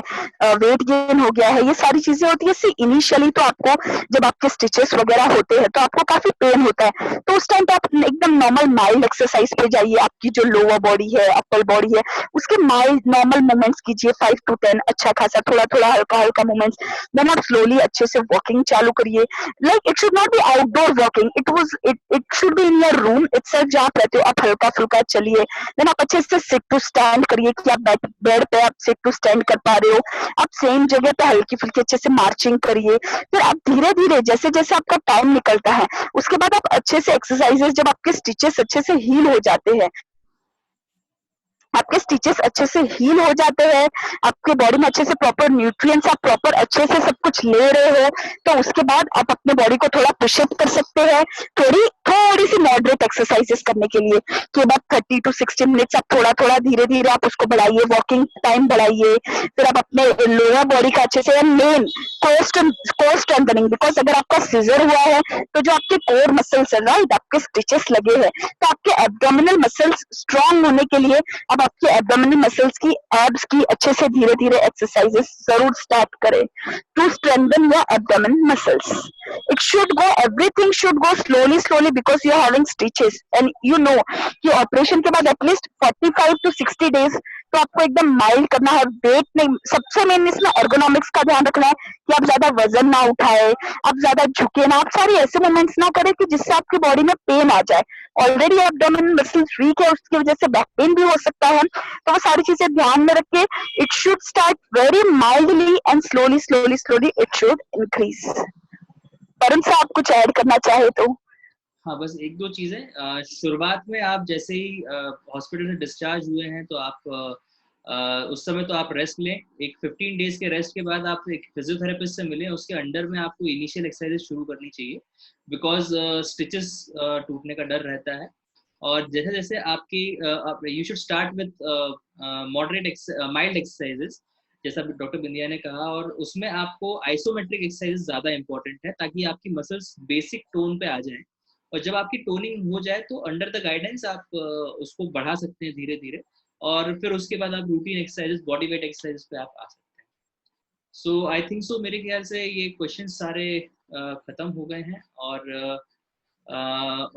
वेट गेन हो गया है, ये सारी चीजें होती है। सी, इनिशियली तो आपको जब आपके स्टिचेस वगैरह होते हैं तो आपको काफी पेन होता है, तो उस टाइम पे आप एकदम नॉर्मल माइल्ड एक्सरसाइज पे जाइए। आपकी जो लोअर बॉडी है, अपर बॉडी है, उसके माइल्ड नॉर्मल मूवमेंट्स कीजिए, 5 to 10 अच्छा खासा, थोड़ा थोड़ा हल्का हल्का मूवमेंट्स। देन आप स्लोली अच्छे से वॉकिंग चालू करिए। Like it should not be outdoor walking, it should be in your room itself, जहाँ आप रहते हो आप हल्का फुल्का चलिए। देन आप अच्छे से सिट टू स्टैंड करिए, कि आप बेड पे आप सिट टू स्टैंड कर पा रहे हो। आप सेम जगह पे हल्की फुल्की अच्छे से मार्चिंग करिए। फिर आप धीरे धीरे जैसे जैसे आपका टाइम निकलता है, उसके बाद आप अच्छे से एक्सरसाइजेस, जब आपके स्टिचेस अच्छे से हील हो जाते हैं, आपके स्टिचेस अच्छे से हील हो जाते हैं, आपके बॉडी में अच्छे से प्रॉपर न्यूट्रिएंट्स आप प्रॉपर अच्छे से सब कुछ ले रहे हो, तो उसके बाद आप अपने बॉडी को थोड़ा पुशअप कर सकते हैं, थोड़ी सी मॉडरेट एक्सरसाइजेस करने के लिए, कि बाद 30 to 60 मिनट्स आप थोड़ा थोड़ा धीरे धीरे आप उसको बढ़ाइए, वॉकिंग टाइम बढ़ाइए, फिर आप अपने लोअर बॉडी का अच्छे से, मेन कोर स्ट्रेंथनिंग, बिकॉज अगर आपका सीजर हुआ है तो जो आपके कोर मसल्स है, राइट, आपके स्टिचेस लगे हैं, तो आपके एब्डोमिनल मसल्स स्ट्रांग होने के लिए अब आपके एब्डोमिनल मसल्स की, एब्स की अच्छे से धीरे धीरे एक्सरसाइजेस जरूर स्टार्ट करें to strengthen your abdominal muscles. It should go, everything should go slowly because you are having stitches and you know कि ऑपरेशन के बाद एटलीस्ट 45 to 60 days तो आपको एकदम माइल्ड करना है, वेट नहीं, सबसे मेन इसमें एर्गोनॉमिक्स का ध्यान रखना है कि आप ज्यादा वजन ना उठाए, आप ज्यादा झुके ना, आप सारे ऐसे मूवमेंट्स ना करें कि जिससे आपकी बॉडी में पेन आ जाए. ऑलरेडी एब्डोमिनल मसल्स वीक है, उसकी वजह से बैक पेन भी हो सकता है, तो वो सारी चीजें ध्यान में रख के it should start very mildly and slowly it should increase. Varun साहब आप कुछ ऐड करना चाहे तो.
हाँ, बस एक दो चीजें. शुरुआत में आप जैसे ही हॉस्पिटल से डिस्चार्ज हुए हैं तो आप उस समय तो आप रेस्ट लें. एक 15 डेज के रेस्ट के बाद आप एक फिजियोथेरेपिस्ट से मिलें, उसके अंडर में आपको इनिशियल एक्सरसाइजेस शुरू करनी चाहिए, बिकॉज स्टिचेस टूटने का डर रहता है. और जैसे जैसे आपकी you should start with moderate mild exercises, जैसा डॉक्टर बिंदिया ने कहा, और उसमें आपको आइसोमेट्रिक एक्सरसाइजेस ज्यादा इंपॉर्टेंट है ताकि आपकी मसल्स बेसिक टोन पे आ जाएं, और जब आपकी टोनिंग हो जाए तो अंडर द गाइडेंस आप उसको बढ़ा सकते हैं धीरे धीरे, और फिर उसके बाद आप routine exercises, body weight exercises पे आप आ सकते हैं. सो आई थिंक सो, मेरे ख्याल से ये क्वेश्चन सारे खत्म हो गए हैं.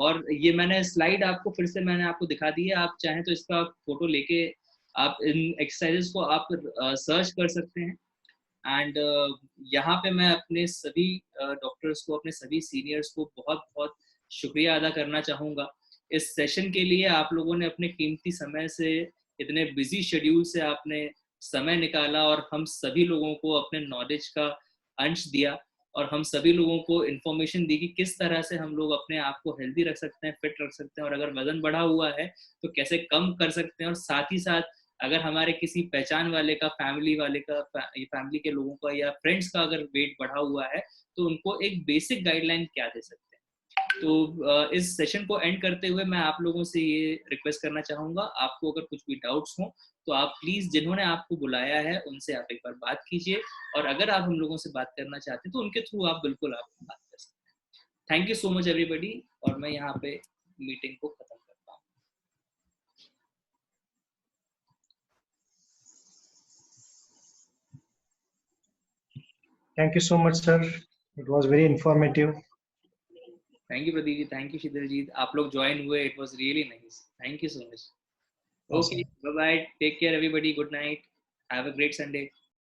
और ये मैंने स्लाइड आपको फिर से मैंने आपको दिखा दी है, आप चाहें तो इसका फोटो लेके आप इन एक्सरसाइजेस को आप सर्च कर सकते हैं. एंड यहाँ पे मैं अपने सभी डॉक्टर्स को, अपने सभी सीनियर्स को बहुत बहुत शुक्रिया अदा करना चाहूँगा इस सेशन के लिए. आप लोगों ने अपने कीमती समय से, इतने बिजी शेड्यूल से आपने समय निकाला और हम सभी लोगों को अपने नॉलेज का अंश दिया, और हम सभी लोगों को इन्फॉर्मेशन दी कि किस तरह से हम लोग अपने आप को हेल्दी रख सकते हैं, फिट रख सकते हैं, और अगर वजन बढ़ा हुआ है तो कैसे कम कर सकते हैं. और साथ ही साथ अगर हमारे किसी पहचान वाले का, फैमिली के लोगों का या फ्रेंड्स का अगर वेट बढ़ा हुआ है तो उनको एक बेसिक गाइडलाइन क्या दे सकते हैं. तो इस सेशन को एंड करते हुए मैं आप लोगों से ये रिक्वेस्ट करना चाहूँगा, आपको अगर कुछ भी डाउट्स हो तो आप प्लीज़, जिन्होंने आपको बुलाया है उनसे आप एक बार बात कीजिए, और अगर आप हम लोगों से बात करना चाहते हैं तो उनके थ्रू आप बिल्कुल आप बात कर सकते हैं. Thank you so much everybody, और मैं यहाँ पे मीटिंग को खत्म करता हूँ.
Thank you so much, sir. It was very informative.
Thank you Pradeep ji, thank you Shidal ji, आप लोग ज्वाइन हुए, it was really nice. Thank you so much. Okay, bye bye, take care everybody, good night, have a great Sunday.